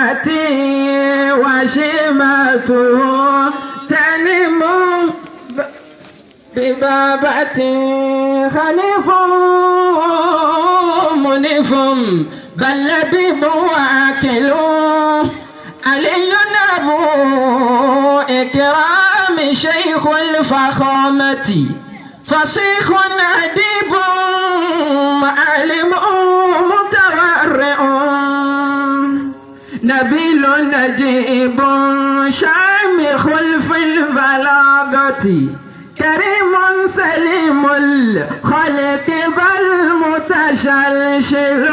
ببابتي وشيمته تنم ببابتي خليف منف بل لبيب واكل علي أبو إكرام شيخ الفخامة فصيح أديب معلم متورع نبيل نجيب شامخ في البلاغة كريم سليم الخلق بل متشلشل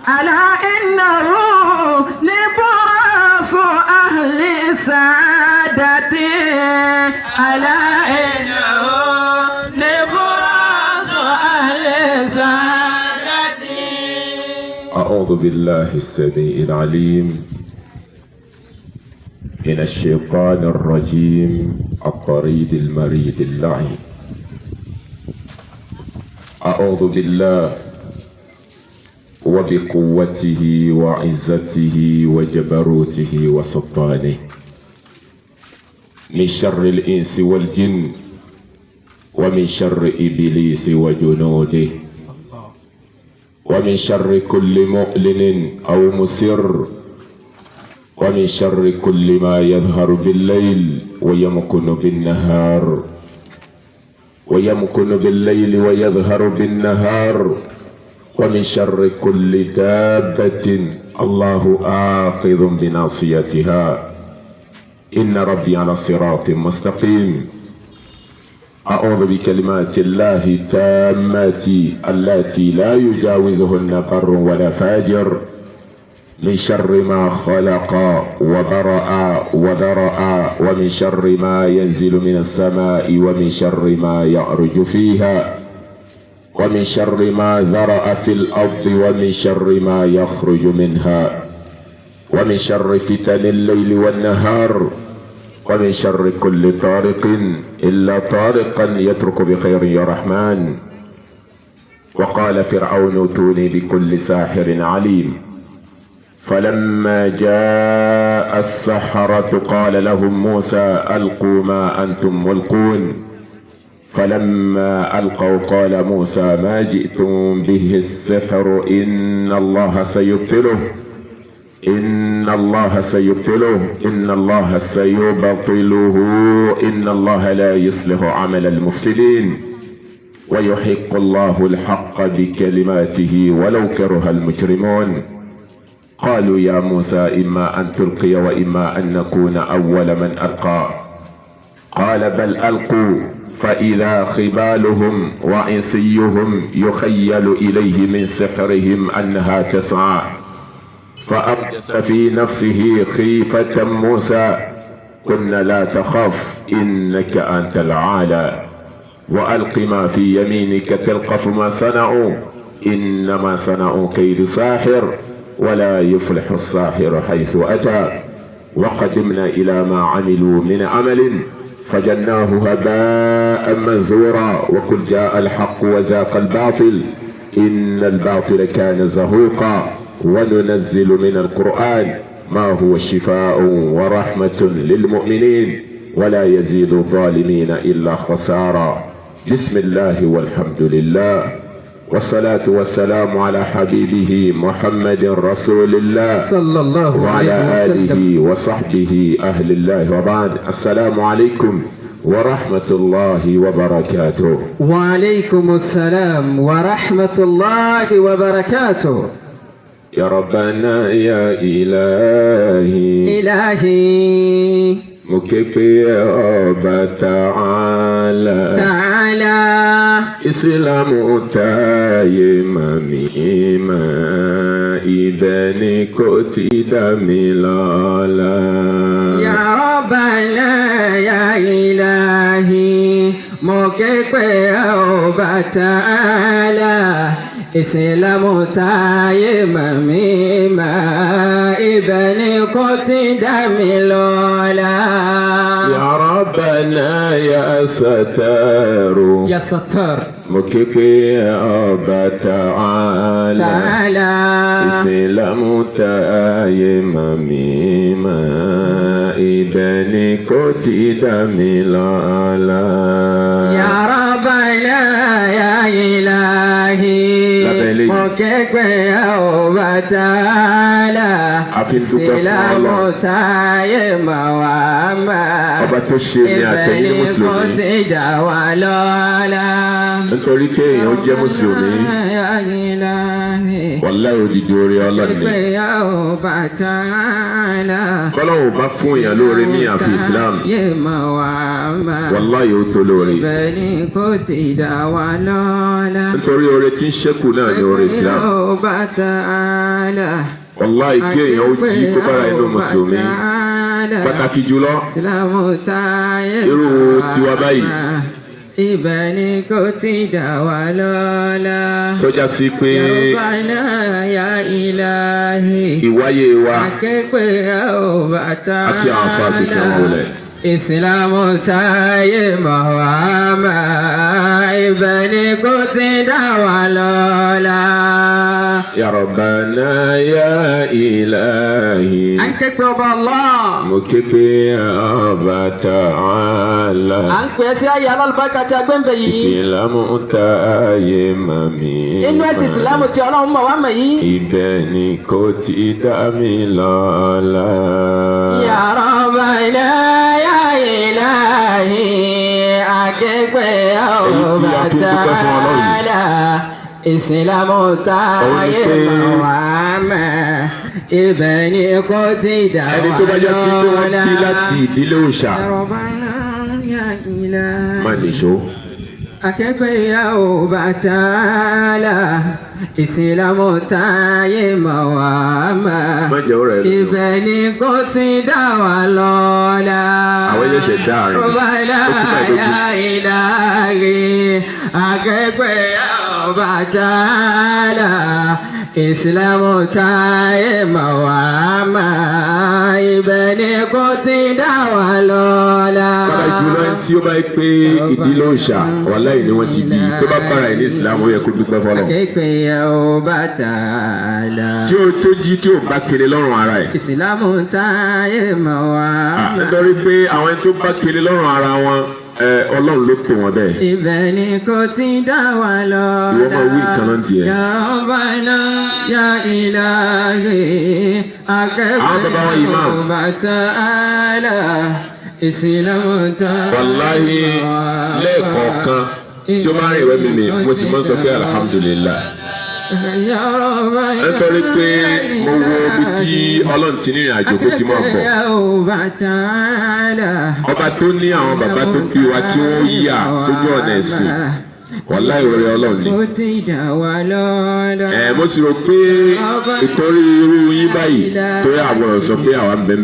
ألا إنه لبراس أهل سعادتي ألا إنه لبراس أهل سعادتي. أعوذ بالله السميع العليم من الشيطان الرجيم الطريد المريد اللعين. أعوذ بالله وبقوته وعزته وجبروته وسلطانه من شر الإنس والجن ومن شر إبليس وجنوده ومن شر كل مؤلن أو مسر ومن شر كل ما يظهر بالليل ويمكن بالنهار ويمكن بالليل ويظهر بالنهار ومن شر كل دابة الله آخذ بناصيتها إن ربي على صراط مستقيم. أعوذ بكلمات الله التامات التي لا يجاوزهن بر ولا فاجر من شر ما خلق وبرأ وذرأ ومن شر ما ينزل من السماء ومن شر ما يعرج فيها ومن شر ما ذرأ في الأرض ومن شر ما يخرج منها ومن شر فتن الليل والنهار ومن شر كل طارق إلا طارقا يترك بخير يا رحمن. وقال فرعون ائتوني بكل ساحر عليم فلما جاء السحرة قال لهم موسى ألقوا ما أنتم ملقون فلما ألقوا قال موسى ما جئتم به السحر إن الله سيبطله إن الله سيبطله إن الله سيبطله إن الله لا يصلح عمل المفسدين ويحق الله الحق بكلماته ولو كره المجرمون. قالوا يا موسى إما أن تلقي وإما أن نكون أول من ألقى قال بل ألقوا فإذا خبالهم وعصيهم يخيل إليه من سحرهم أنها تسعى فأوجس في نفسه خيفة موسى قلنا لا تخف إنك أنت الأعلى وألق ما في يمينك تلقف ما صنعوا إنما صنعوا كيد ساحر ولا يفلح الساحر حيث أتى. وقدمنا إلى ما عملوا من عمل فجناه هباء منثورا وقل جاء الحق وزاق الباطل إن الباطل كان زهوقا وننزل من القرآن ما هو شفاء ورحمة للمؤمنين ولا يزيد الظالمين إلا خسارا. بسم الله والحمد لله والصلاة والسلام على حبيبه محمد رسول الله صلى الله وعلى عليه وسلم آله وصحبه أهل الله وبعد. السلام عليكم ورحمة الله وبركاته. وعليكم السلام ورحمة الله وبركاته. يا ربنا يا إلهي إلهي مكبي أبا تعالى إسلام تايم ميما إذن كتد ملالا يا ربنا يا إلهي مكبي أبا تعالى إسلام تايم ميما إذن كتد ملالا يا ربنا يا ستار يا ستار مكيكي أبا تعالى ìsìlámù táyé màmí máa ibẹ̀ ni kò ti dá mi lọ́lá. Ya Rabbana ya Ilahi mo kẹ́pẹ́ ọba tààlà ìsìlámù táyé màwá máa ọba tó ṣe ní àtẹ̀yìn mùsùlùmí ibẹ̀ ni kò ti dá wa lọ́lá. nítorí pé èèyàn jẹ́ mùsùlùmí wàláhì òjijì orí ọlọ́ni kọ́lọ́wọ́ bá fún èèyàn lóore ní àfi Islam wàláhì ó tó lóore nítorí oore tí ń ṣẹ́kù náà ní oore Islam wàláhì kí èèyàn ó jí kó bára inú mùsùlùmí pàtàkì jùlọ irú tiwa báyìí ibẹ̀ ni kò ti dá wa lọ́lá. tó já sí pé Rabbana ya Ilahi ìwáyé wa akẹ́pẹ́ ọba tààlà àti àwọn afọ àgbẹ̀kẹ́ wọn wọlé. ìsìlámù táyé màwá máa ibẹ̀ ni kò ti dá wa lọ́lá. Ya Rabbana ya Ilahi akẹ́pẹ́ ọba Allah. mo ké pé ọba Ta'ala. à ń pè é sí ayé alálùbáríkà tí a gbé ń bẹ yìí. ìsìlámù táyé màmí. inú ẹ̀sìn ìsìlámù tí ọlọ́run mọ̀ wá mọ̀ yìí. ibẹ̀ ni kò ti dá mi lọ́lá. Ya Rabbana ya Ilahi akẹ́pẹ́ ọba Ta'ala ìsìlámù táyé màwá máa ibẹ̀ ni kò ti dá wa lọ́lá. ẹni tó bá jẹ́ sí pé wọ́n bí láti ìdílé òòṣà má nìṣó. akẹ́pẹ́ ọba Ta'ala ìsìlámù táyé màwá máa má jẹ́ ọ̀rẹ́ rẹ̀ ibẹ̀ ni kò ti dá wa lọ́lá. àwọn ẹlẹ́sẹ̀ dá àárín Rabbana ya Ilahi akẹ́pẹ́ ọba Ta'ala ìsìlámù táyé màwá máa ibẹ̀ ni kò ti dá wa lọ́lá. bára jùlọ tí ó bá yẹ pé ìdílé òòṣà wàláhì ni wọ́n ti bí tó bá bára ẹ̀ ní ìsìlámù ó yẹ kó dúpẹ́ fọlọ́. akẹ́pẹ́ ọba Ta'ala tí ó tó jí tí ó bá kiri lọ́rùn ara ẹ̀. ìsìlámù táyé màwá máa nítorí pé àwọn tó bá kiri lọ́rùn ara wọn ọlọ́run ló tó wọn bẹ́ẹ̀. ibẹ̀ ni kò ti dá wa lọ́lá. ìwọ máa wí nǹkan náà tiẹ̀. Ya Rabbana ya Ilahi akẹ́kọ̀ọ́ ọba Ta'ala ìsìlámù táyé. wàláhì lẹ́ẹ̀kọ̀ọ̀kan tí ó máa ń rìn ìwé mímì mo sì máa ń sọ pé alhamdulillah. nítorí pé mo wo ibi tí ọlọ́run ti ní ìrìn àjò kó ti máa bọ̀. ọba tó ní àwọn bàbá tó bí wa kí wọ́n yíyà sójú ọ̀nà ẹ̀sìn wàláhì oore ọlọ́run ni. mo sì rò pé ìtorí irú yín báyìí torí àbọ̀rọ̀ sọ pé àwa ń bẹ́ẹ̀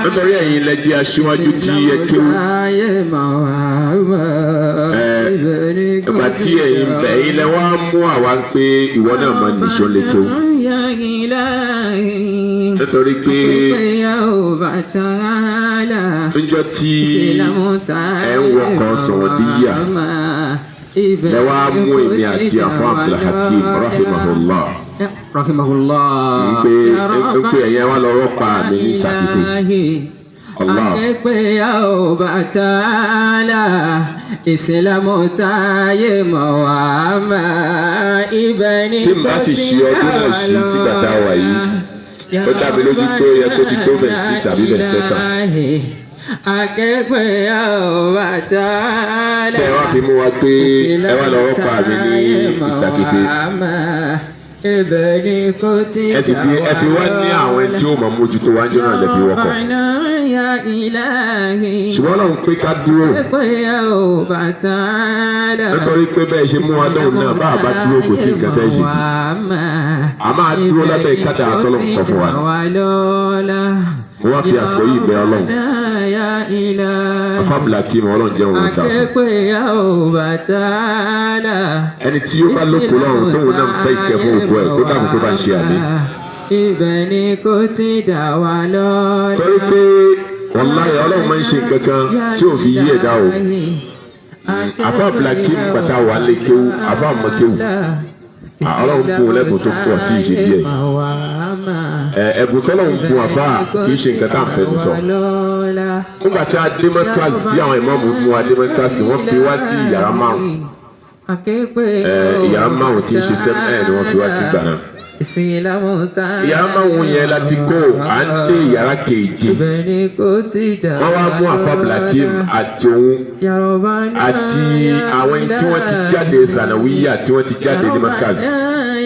nítorí ẹ̀yin lẹ jẹ́ aṣíwájú tí ẹ kéwú. ìgbà tí ẹ̀yin bẹ̀ ẹ̀yin lẹ wá mú àwa pé ìwọ náà máa nìṣó lè kéwú. nítorí pé níjọ́ tí ẹ ń wọkọ̀ Saudiya ẹ wá mú èmi àti àfọ Abdulhakeem rahimahullah pé ẹ̀yẹ wá lọ́rọ́ pa mi ní sàkìtì. akẹ́pẹ́ ọba Ta'ala ìsìlámù táyé màwá máa ibẹ̀ ni kò ti dá wa lọ́lá. tí n bá sì ṣe ọdún náà ṣí sígbà tá a wà yìí ó dá mi lójú pé ó yẹ kó ti tó bẹ̀rẹ̀ sí àbí bẹ̀rẹ̀ sẹ́tàn. akẹ́pẹ́ ọba Ta'ala tẹ́ ẹ wá fi mú wa pé ẹ wá lọ́wọ́ pa mi ní ìsàkété. ibẹ̀ ni kò ti dá wa lọ́lá. ẹ fi wá ní àwọn tí ó mọ̀ mójútó wájú náà lè fi wọ́pọ̀. ṣùgbọ́n Ọlọ́run pé ká dúró. nítorí pé bẹ́ẹ̀ ṣe mú wa dánwò náà bá a bá dúró kò sí nǹkan bẹ́ẹ̀ ṣe sí. a máa dúró lábẹ́ ìkádà àtọ́lọ́ nǹkan fún wa. mo wá fi àsìkò yìí bẹ̀ Ọlọ́run. Àfáà Abdulhakeem Ọlọ́run jẹ́ òun dà fún. ẹni tí ó bá lóko lọ́run tóun náà ń fẹ́ ìkẹ́ fún òkú ẹ̀ kó dàbí kó bá ń ṣe àmì. ibẹ̀ ni kò ti dá wa lọ́lá. torí pé wàláhì Ọlọ́run máa ń ṣe kankan tí ò fi yí ẹ̀dá o. Àfáà Abdulhakeem bàtà wà lè kéwú àfáà mọ kéwú. Ọlọ́run fún un lẹ́bùn tó pọ̀ sí ìṣe díẹ̀. Ẹ̀bùn tọ́lọ́run fún àfà kì í ṣe nǹkan tá à ń fẹ́ sọ. Nígbà tí a dé mọ́tíwáàsì tí àwọn ìmáàmù mú wa dé mọ́tíwáàsì wọ́n fi wá sí yàrá márùn-ún. Yàrá márùn-ún tí ń ṣe 7 ni wọ́n fi wá sí ìgbà náà. Yàrá márùn-ún yẹn láti kó à ń dé yàrá keje. Wọ́n wá mú àfà Blakim àti òun àti àwọn ẹni tí wọ́n ti jáde Zanawiya tí wọ́n ti jáde ní mọ́tíwáàsì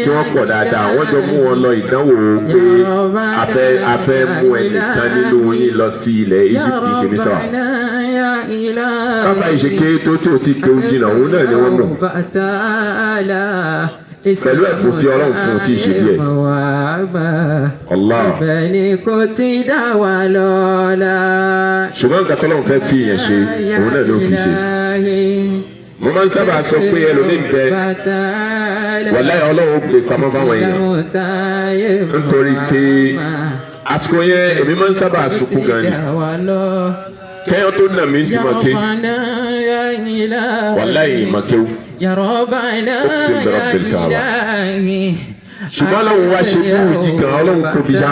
tí wọ́n pọ̀ dáadáa wọ́n jọ mú wọn lọ ìdánwò pé a fẹ́ mú ẹnìkan nínú yín lọ sí ilẹ̀ Egypt ṣe ní sọ́wọ́. Bàbá ìṣèké tó ti kéwú jìnnà òun náà ni wọ́n mọ̀. Pẹ̀lú ẹ̀bùn tí Ọlọ́run fún un tí ì ṣe díẹ̀. Allah. Ṣùgbọ́n nǹkan tọ́lọ́run fẹ́ fi yẹn ṣe òun náà ló fi ṣe. Mo máa ń sábà sọ pé ẹlòmíín bẹ wàláhì Ọlọ́run gbé pamọ́ fáwọn èèyàn nítorí pé àsìkò yẹn èmi máa ń sábà sunkún gan ni kẹ́yọ́ tó nà mí ti mọ̀ ké wàláhì mọ̀ kéwù ó sì ń bẹ̀rẹ̀ pẹ̀lú káwa ṣùgbọ́n Ọlọ́run wá ṣe bú ìdí kan Ọlọ́run tóbi já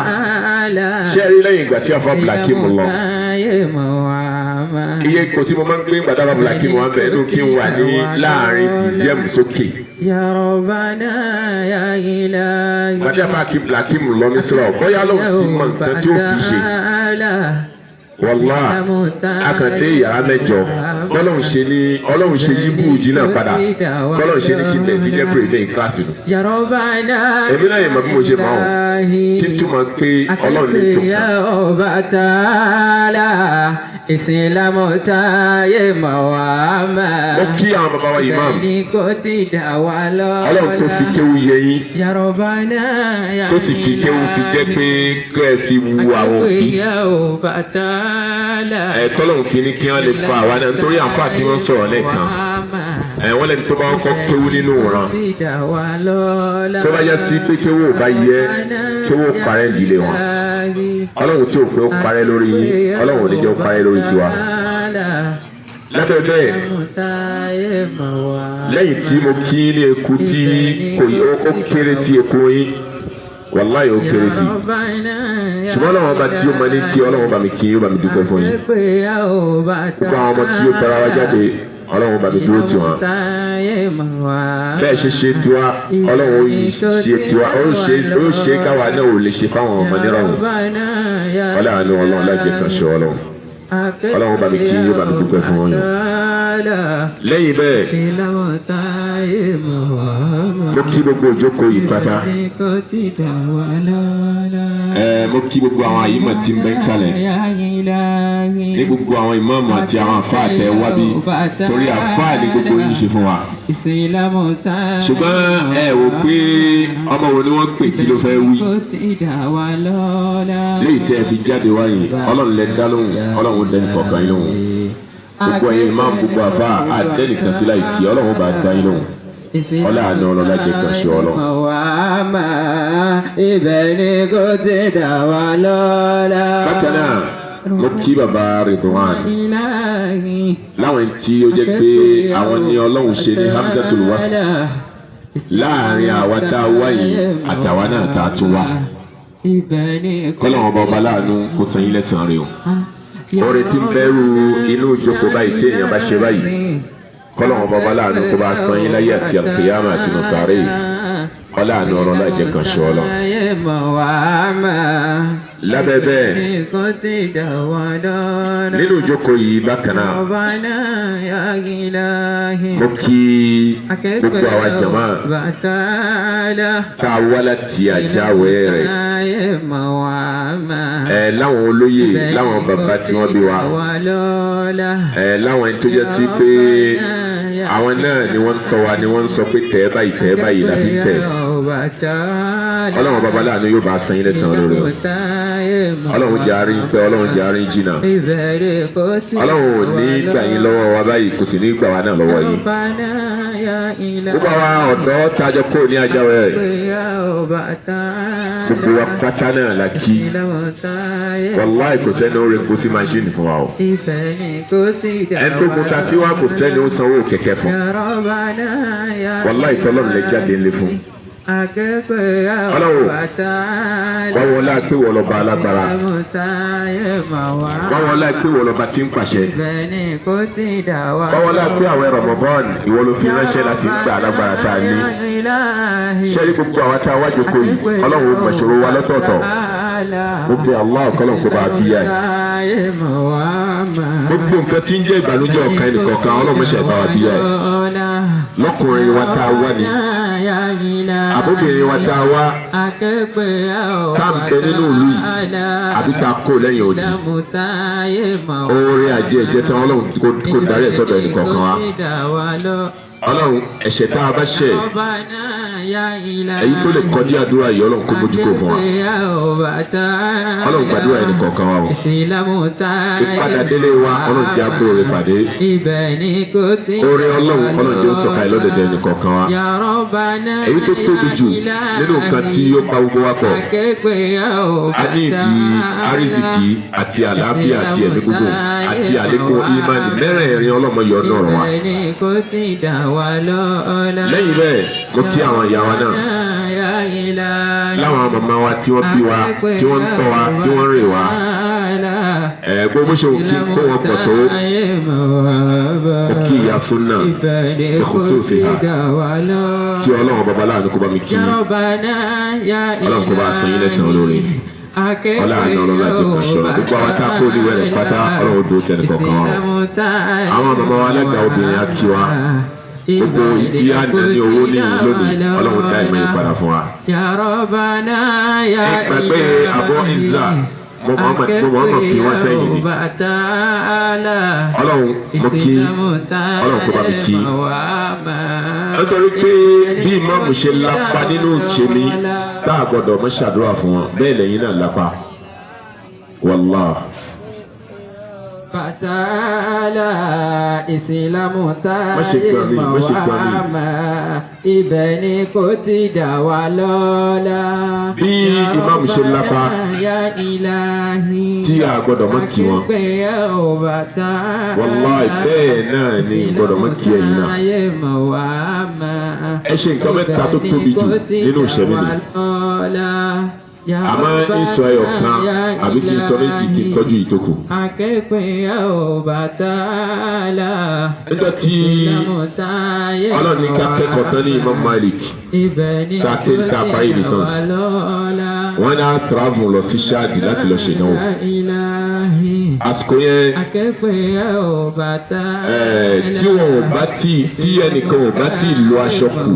ṣé ẹ rí lẹ́yìn ìgbà tí àfa Blakim lọ iye kò tí mo máa ń gbé gbàdá bá Blakim wà bẹ́ẹ̀ ló kí n wà ní láàrin tìzíẹ̀m sókè. gbàdá bá kí Blakim lọ ní sọ́ọ̀ bóyá ló ti mọ nǹkan tí ó fi ṣe. wàllá akàndé yàrá mẹ́jọ Ọlọ́run ṣe yíbú ìjì náà padà Ọlọ́run ṣe ní kí n bẹ̀ sí jẹ́ pèrè ní kíláàsì nù. èmi náà yẹ mọ̀ bí mo ṣe máa hàn tí n túmọ̀ pé Ọlọ́run lè tó kàn. Ìsìlámù táyé mọ̀ wá máa. Ó kí àwọn bàbá wa imam. Ọlọ́run tó fi kéwú yẹ yín. Tó sì fi kéwú fi jẹ́ pé kẹ́ ẹ fi wu àwọn òbí. Tọ́lọ́run fi ní kí wọ́n lè fa àwa náà nítorí àǹfà tí wọ́n sọ̀rọ̀ lẹ́ẹ̀kan. Wọ́n lẹ́ni tó bá ń kọ́ kéwú nínú ìran. Tó bá yá sí pé kéwú ò bá yẹ kéwú parẹ́ ìdílé wọn. Ọlọ́run tí ò pé ó parẹ́ lórí yín Ọlọ́run ò ní jẹ́ ó parẹ́ lórí tiwa. Lábẹ́ bẹ́ẹ̀ lẹ́yìn tí mo kí ní eku tí ó kéré sí eku yín wàláhì ó kéré sí ṣùgbọ́n Ọlọ́run ọba tí ó máa ní kí Ọlọ́run ọba mi kí ó bá mi dúpẹ́ fún yín. Gbogbo àwọn ọmọ tí ó tara wa jáde Ọlọ́run bá mi dúró tì wọ́n. Bẹ́ẹ̀ ṣe tiwa Ọlọ́run ó ṣe tiwa ó ṣe káwa náà ò lè ṣe fáwọn ọmọ nírọ̀rùn. Ọlọ́run Ọlọ́run lájẹ kan ṣe Ọlọ́run. Ọlọ́run bá mi kí yóò bá mi dúpẹ́ fún wọn yẹn. Lẹ́yìn bẹ́ẹ̀ mo kí gbogbo ìjókòó yìí pátá. Mo kí gbogbo àwọn àyímọ̀ tí ń bẹ ń kalẹ̀ ní gbogbo àwọn ìmáàmù àti àwọn àfáà tẹ wá bí torí àfáà ní gbogbo yìí ṣe fún wa. Ṣùgbọ́n ẹ wò pé ọmọ wo ni wọ́n pè kí ló fẹ́ wí. Léyìí tẹ́ ẹ fi jáde wáyé Ọlọ́run lẹ dá lóhùn Ọlọ́run lẹ́nu kọ̀ọ̀kan yín lóhùn. Gbogbo ẹ̀yin ìmáàmù gbogbo àfáà àdẹ́nìkan sí láì kí Ọlọ́run bá dá yín lóhùn. Ọlọ́run ọlọ́lá jẹ́ kan ṣe Ọlọ́run. Bákan náà mo kí bàbá Ridwan láwọn tí ó jẹ́ pé àwọn ni Ọlọ́run ṣe ní Hamzatul Wasl láàrin àwa tá a wá yìí àtàwa náà tá a tún wá. Kọ́lọ́run ọba láàánú kó san yín lẹ́san rẹ̀ o. Oore tí ń bẹ̀rù inú ìjókòó báyìí tí èèyàn bá ṣe báyìí Kọ́lọ́run ọba láàánú kó bá san yín láyé àti àlùkìyámà àti nùsàárè yìí. Ọlọ́run ọlọ́lá jẹ́ kan ṣe Ọlọ́run. Lábẹ́ bẹ́ẹ̀ nínú ìjókòó yìí bákan náà mo kí gbogbo àwa jàmá tá a wá láti Àjáwẹ́ rẹ̀ láwọn olóyè láwọn bàbá tí wọ́n bí wa láwọn ẹni tó jẹ́ sí pé àwọn náà ni wọ́n ń tọ́ wa ni wọ́n ń sọ pé tẹ̀ báyìí la fi tẹ̀. Ọlọ́run bàbá láàánú yóò bá san yín lẹ́san lórí o. Ọlọ́run jẹ́ àárín pẹ́ Ọlọ́run jẹ́ àárín jìnnà. Ọlọ́run ò ní gbà yín lọ́wọ́ wa báyìí kò sì ní gbà wá náà lọ́wọ́ yín. Gbogbo àwa ọ̀dọ́ tájọ kó ní Àjáwẹ́ rẹ̀ gbogbo wa pátá náà la kí. Wàláì kò sẹ́ni ó repo sí máṣíìnì fún wa o. Ẹni tó gun ta sí wa kò sẹ́ni ó sanwó kẹ̀kẹ́ fún. Wàláì tọ́lọ́run lè jáde ńlẹ̀ fún. Ọlọ́run wọ́n wọlé àpé wọ́n lọ́ba alágbára wọ́n wọlé àpé wọ́n lọ́ba tí ń pàṣẹ wọ́n wọlé àpé àwọn Ramadan ìwọ ló fi ránṣẹ́ láti gbà alágbára tá a ní ṣẹ́rí gbogbo àwọn tá a wá jókòó yìí Ọlọ́run mọ̀ṣòro wa lọ́tọ̀ọ̀tọ̀ mo bẹ̀ Allah kọ́lọ̀ kó bá bí yá ẹ̀ gbogbo nǹkan tí ń jẹ́ ìbànújẹ́ ọkàn ẹnìkọ̀ọ̀kan Ọlọ́run mọ̀ṣẹ̀ bá wa bí yá ẹ̀ lọ́kùnrin wa tá a wá ní àbóbìnrin wa tá a wá tá a bẹ nínú ìlú yìí àbí tá a kó lẹ́yìn òdì oore àjẹ ẹ̀jẹ̀ tán Ọlọ́run kó darí ẹ̀ sọ́dọ̀ ẹnìkọ̀ọ̀kan wa Ọlọ́run ẹ̀ṣẹ̀ tá a bá ṣẹ̀ èyí tó lè kọjá àdúrà yìí Ọlọ́run kó bójú kò fún wa Ọlọ́run gbàdúrà ẹnìkọ̀ọ̀kan wa o ìpadà délé wa Ọlọ́run jẹ́ àbúrò rẹ̀ pàdé oore Ọlọ́run jẹ́ sọ̀kalẹ̀ lọ́dẹ̀dẹ̀ ẹnìkọ̀ọ̀kan wa èyí tó tóbi jù nínú nǹkan tí ó pa gbogbo wa pọ̀ a ní ìdí àrísìkí àti àlàáfíà àti ẹ̀mí gbogbo àti àlékún ìmánì mẹ́rẹ̀ẹ̀rin Ọlọ́run yọ ọ́nà ọ̀rọ̀ wa lẹ́yìn bẹ́ẹ̀ mo kí àwọn ìyá wa náà láwọn màmá wa tí wọ́n bí wa tí wọ́n ń tọ́ wa tí wọ́n ń rè wa gbogbo ṣe kí kó wọn pọ̀ tó mo kí ìyá súnà ìkùsùn sí ha kí Ọlọ́run bàbá láàánú kó bá mi kí Ọlọ́run kó bá san yín lẹ́san olóore Ọlọ́run ọlọ́run àti ìkànṣọ́ gbogbo àwọn tá a kó níwẹ̀ rẹ̀ pátá Ọlọ́run dúró tẹ̀lé kọ̀ọ̀kan wa àwọn màmá wa alága obìnrin á kí wa gbogbo ìtí á nà ní owó ní ìlú lónìí Ọlọ́run dá ìmọ̀ yìí padà fún wa. Ẹgbẹ́ Abu Izza mo mọ̀ fi wọ́n sẹ́yìn ni Ọlọ́run mo kí Ọlọ́run kó bá mi kí nítorí pé bí ìmáàmù ṣe lápá nínú ìṣẹ́mi tá a gbọ́dọ̀ mọ́ ṣàdúrà fún wọn bẹ́ẹ̀ lẹ́yìn náà lápá wàláhì. Fatala ìsìlámù táyé mọ̀wáàmà ibẹ̀ ni kò ti dà wá lọ́lá. Bí ìmáàmù ṣe lápá tí a gbọ́dọ̀ mọ́ kí wọn. Wàláhì bẹ́ẹ̀ náà ni gbọ́dọ̀ mọ́ kí ẹ̀yin náà. Ẹ ṣe nǹkan mẹ́ta tó tóbi jù nínú ìṣẹ̀lẹ̀ mi. Àmọ́ ń sọ ẹyọ kan àbí kí n sọ méjì kí n tọ́jú ìtókù. Nígbà tí Ọlọ́run ní ká kẹ́kọ̀ọ́ tán ní Imam Malik ká ké ká parí licence wọ́n náà travel lọ sí Ṣáàdì láti lọ ṣe ìnáwó. Àsìkò yẹn tí wọn ò bá tí ẹnìkan ò bá tí lo aṣọ kù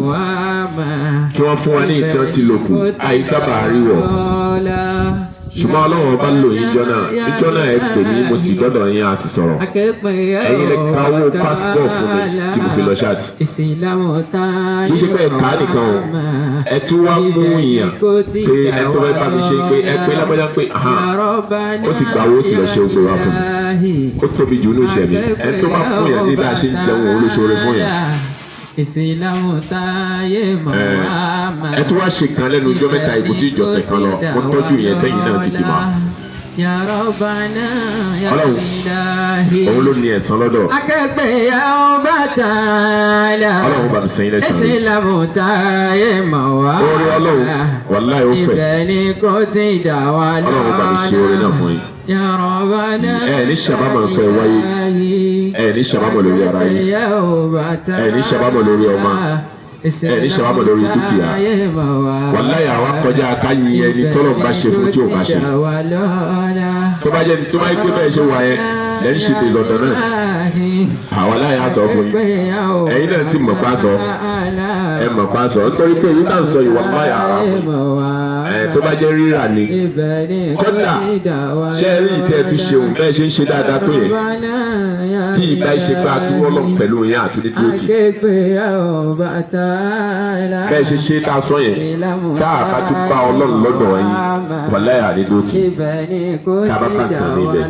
kí wọ́n fún wa ní ìtí wọ́n ti lò kù àìsábà àríwọ̀ ṣùgbọ́n Ọlọ́run ọba lò yín níjọ́ náà ẹ pè mí mo sì gbọ́dọ̀ yín a sì sọ̀rọ̀ ẹ̀yin lè ka owó passport fún mi tí mo fi lọ Ṣáàdì kì í ṣe pé ẹ̀ka nìkan o ẹ tún wá mú ìyàn pé ẹ tó fẹ́ bá mi ṣe pé ẹ pé lábọ́já pé ó sì gbà owó sì lọ ṣe ògbé wa fún mi ó tóbi jù ní ìṣẹ̀mí ẹ tó bá fún yàn ní bá a ṣe ń jẹun òun ló ṣoore fún yàn. Ìsìlámù táyé mọ̀wáàmà. Ẹ tún wá ṣe kan lẹ́nu ọjọ́ mẹ́ta ìbò tí ìjọsìn kan lọ mo tọ́jú yẹn tẹ́yìn náà sì ti mọ̀. Ọlọ́run òun ló ní ẹ̀san lọ́dọ̀. Akẹ́gbẹ́ yàwó bàtà là. Ọlọ́run bá mi sẹ́yìn lẹ́sìn. Ìsìlámù táyé mọ̀wáàmà. Orí Ọlọ́run wàláhì ó fẹ̀. Ibẹ̀ ni kò ti dà wá lọ́la. Ọlọ́run bá mi ṣe orí náà fún yín. Ní ṣàbámọ̀ pẹ̀ wáyé ní ṣàbámọ̀ lórí ara yín ní ṣàbámọ̀ lórí ọmọ ní ṣàbámọ̀ lórí dúkìá wàláhì àwa kọjá káyìn ẹni tọ́lọ̀ bá ṣe fún tí ò bá ṣe tó bá jẹ́ tó bá yẹ pé bẹ́ẹ̀ ṣe wà yẹn lẹ́yìn ṣe dè lọ́dọ̀ náà àwa láyà á sọ fún yín ẹ̀yin náà sì mọ̀ pa sọ ẹ mọ̀ pa sọ nítorí pé èyí náà sọ ìwà láyà ara fún tó bá jẹ́ rírà ni kọ́dà ṣé rí ìtẹ́ fi ṣeun bẹ́ẹ̀ ṣe ń ṣe dáadáa tó yẹn tí ìgbà ìṣe pé àtúwọ́ lọ pẹ̀lú yẹn àtúndí tó ti bẹ́ẹ̀ ṣe ṣe tá a sọ yẹn tá a bá tún bá Ọlọ́run lọ́dọ̀ yín wàláhì àdídó ti tá a bá bá tàn níbẹ̀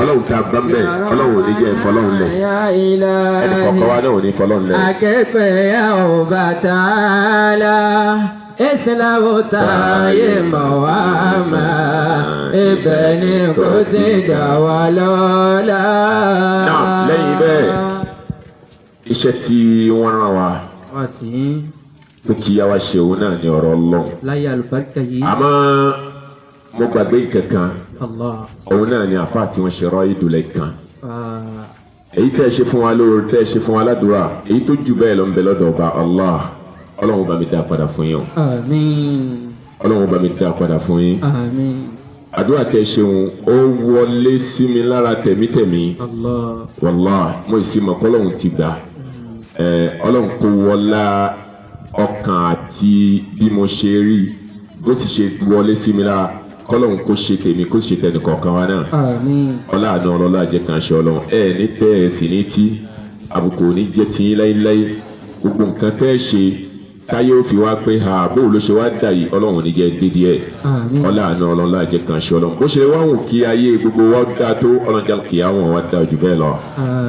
Ọlọ́run tá a bá ń bẹ̀ Ọlọ́run ò ní jẹ́ ìfọlọ́run lẹ̀ ẹnì kọ̀ọ̀kan wa náà ò ní ìfọlọ́run lẹ̀. Akẹ́pẹ́ yàwó bàtà là. Ìsìlámù táyé mọ̀wáàmà ibẹ̀ ni kò ti dà wá lọ́la. Lẹ́yìn bẹ́ẹ̀ iṣẹ́ tí wọ́n rán wa tó kí yá wa ṣe òun náà ní ọ̀rọ̀ Ọlọ́run. láyé àlùbáríkà yìí. àmọ́ mo gbàgbé kankan Allah. òun náà ni àfáà tí wọ́n ṣe rọ́ ìdúlẹ̀ kan. èyí tẹ́ ẹ ṣe fún wa lóore tẹ́ ẹ ṣe fún wa ládùúrà èyí tó jù bẹ́ẹ̀ lọ ń bẹ lọ́dọ̀ ọba Allah Ọlọ́run bá mi dá padà fún yín o. àmín. Ọlọ́run bá mi dá padà fún yín. àmín. àdúrà tẹ́ ṣeun ó wọlé sí mi lára tẹ̀mítẹ̀mí. Allah. Wallahi mo sì mọ̀ pé Ọlọ́run ti gbà. Ọlọ́run kó wọlá ọkàn àti bí mo ṣe rí bó sì ṣe wọlé sí mi lára kọ́lọ́hún kó ṣe tèmi kó ṣe tẹnì kọ̀ọ̀kan wa náà. àmín. ọlá àná ọlọ́lá àjẹkàn ṣe Ọlọ́run ní tẹ́ ẹ sì ní tí àbùkù ní jẹ́ tiyín láíláí gbogbo nǹkan tẹ́ ẹ ṣe táyé ó fi wá pé ha bó ló ṣe wá dà yìí Ọlọ́run ní jẹ́ dídí ẹ̀. àmín. ọlá àná ọlọ́lá àjẹkàn ṣe Ọlọ́run bó ṣe wá wù kí ayé gbogbo wa dá tó ọlọ́jà kì í àwọn wa dá jù bẹ́ẹ̀ lọ.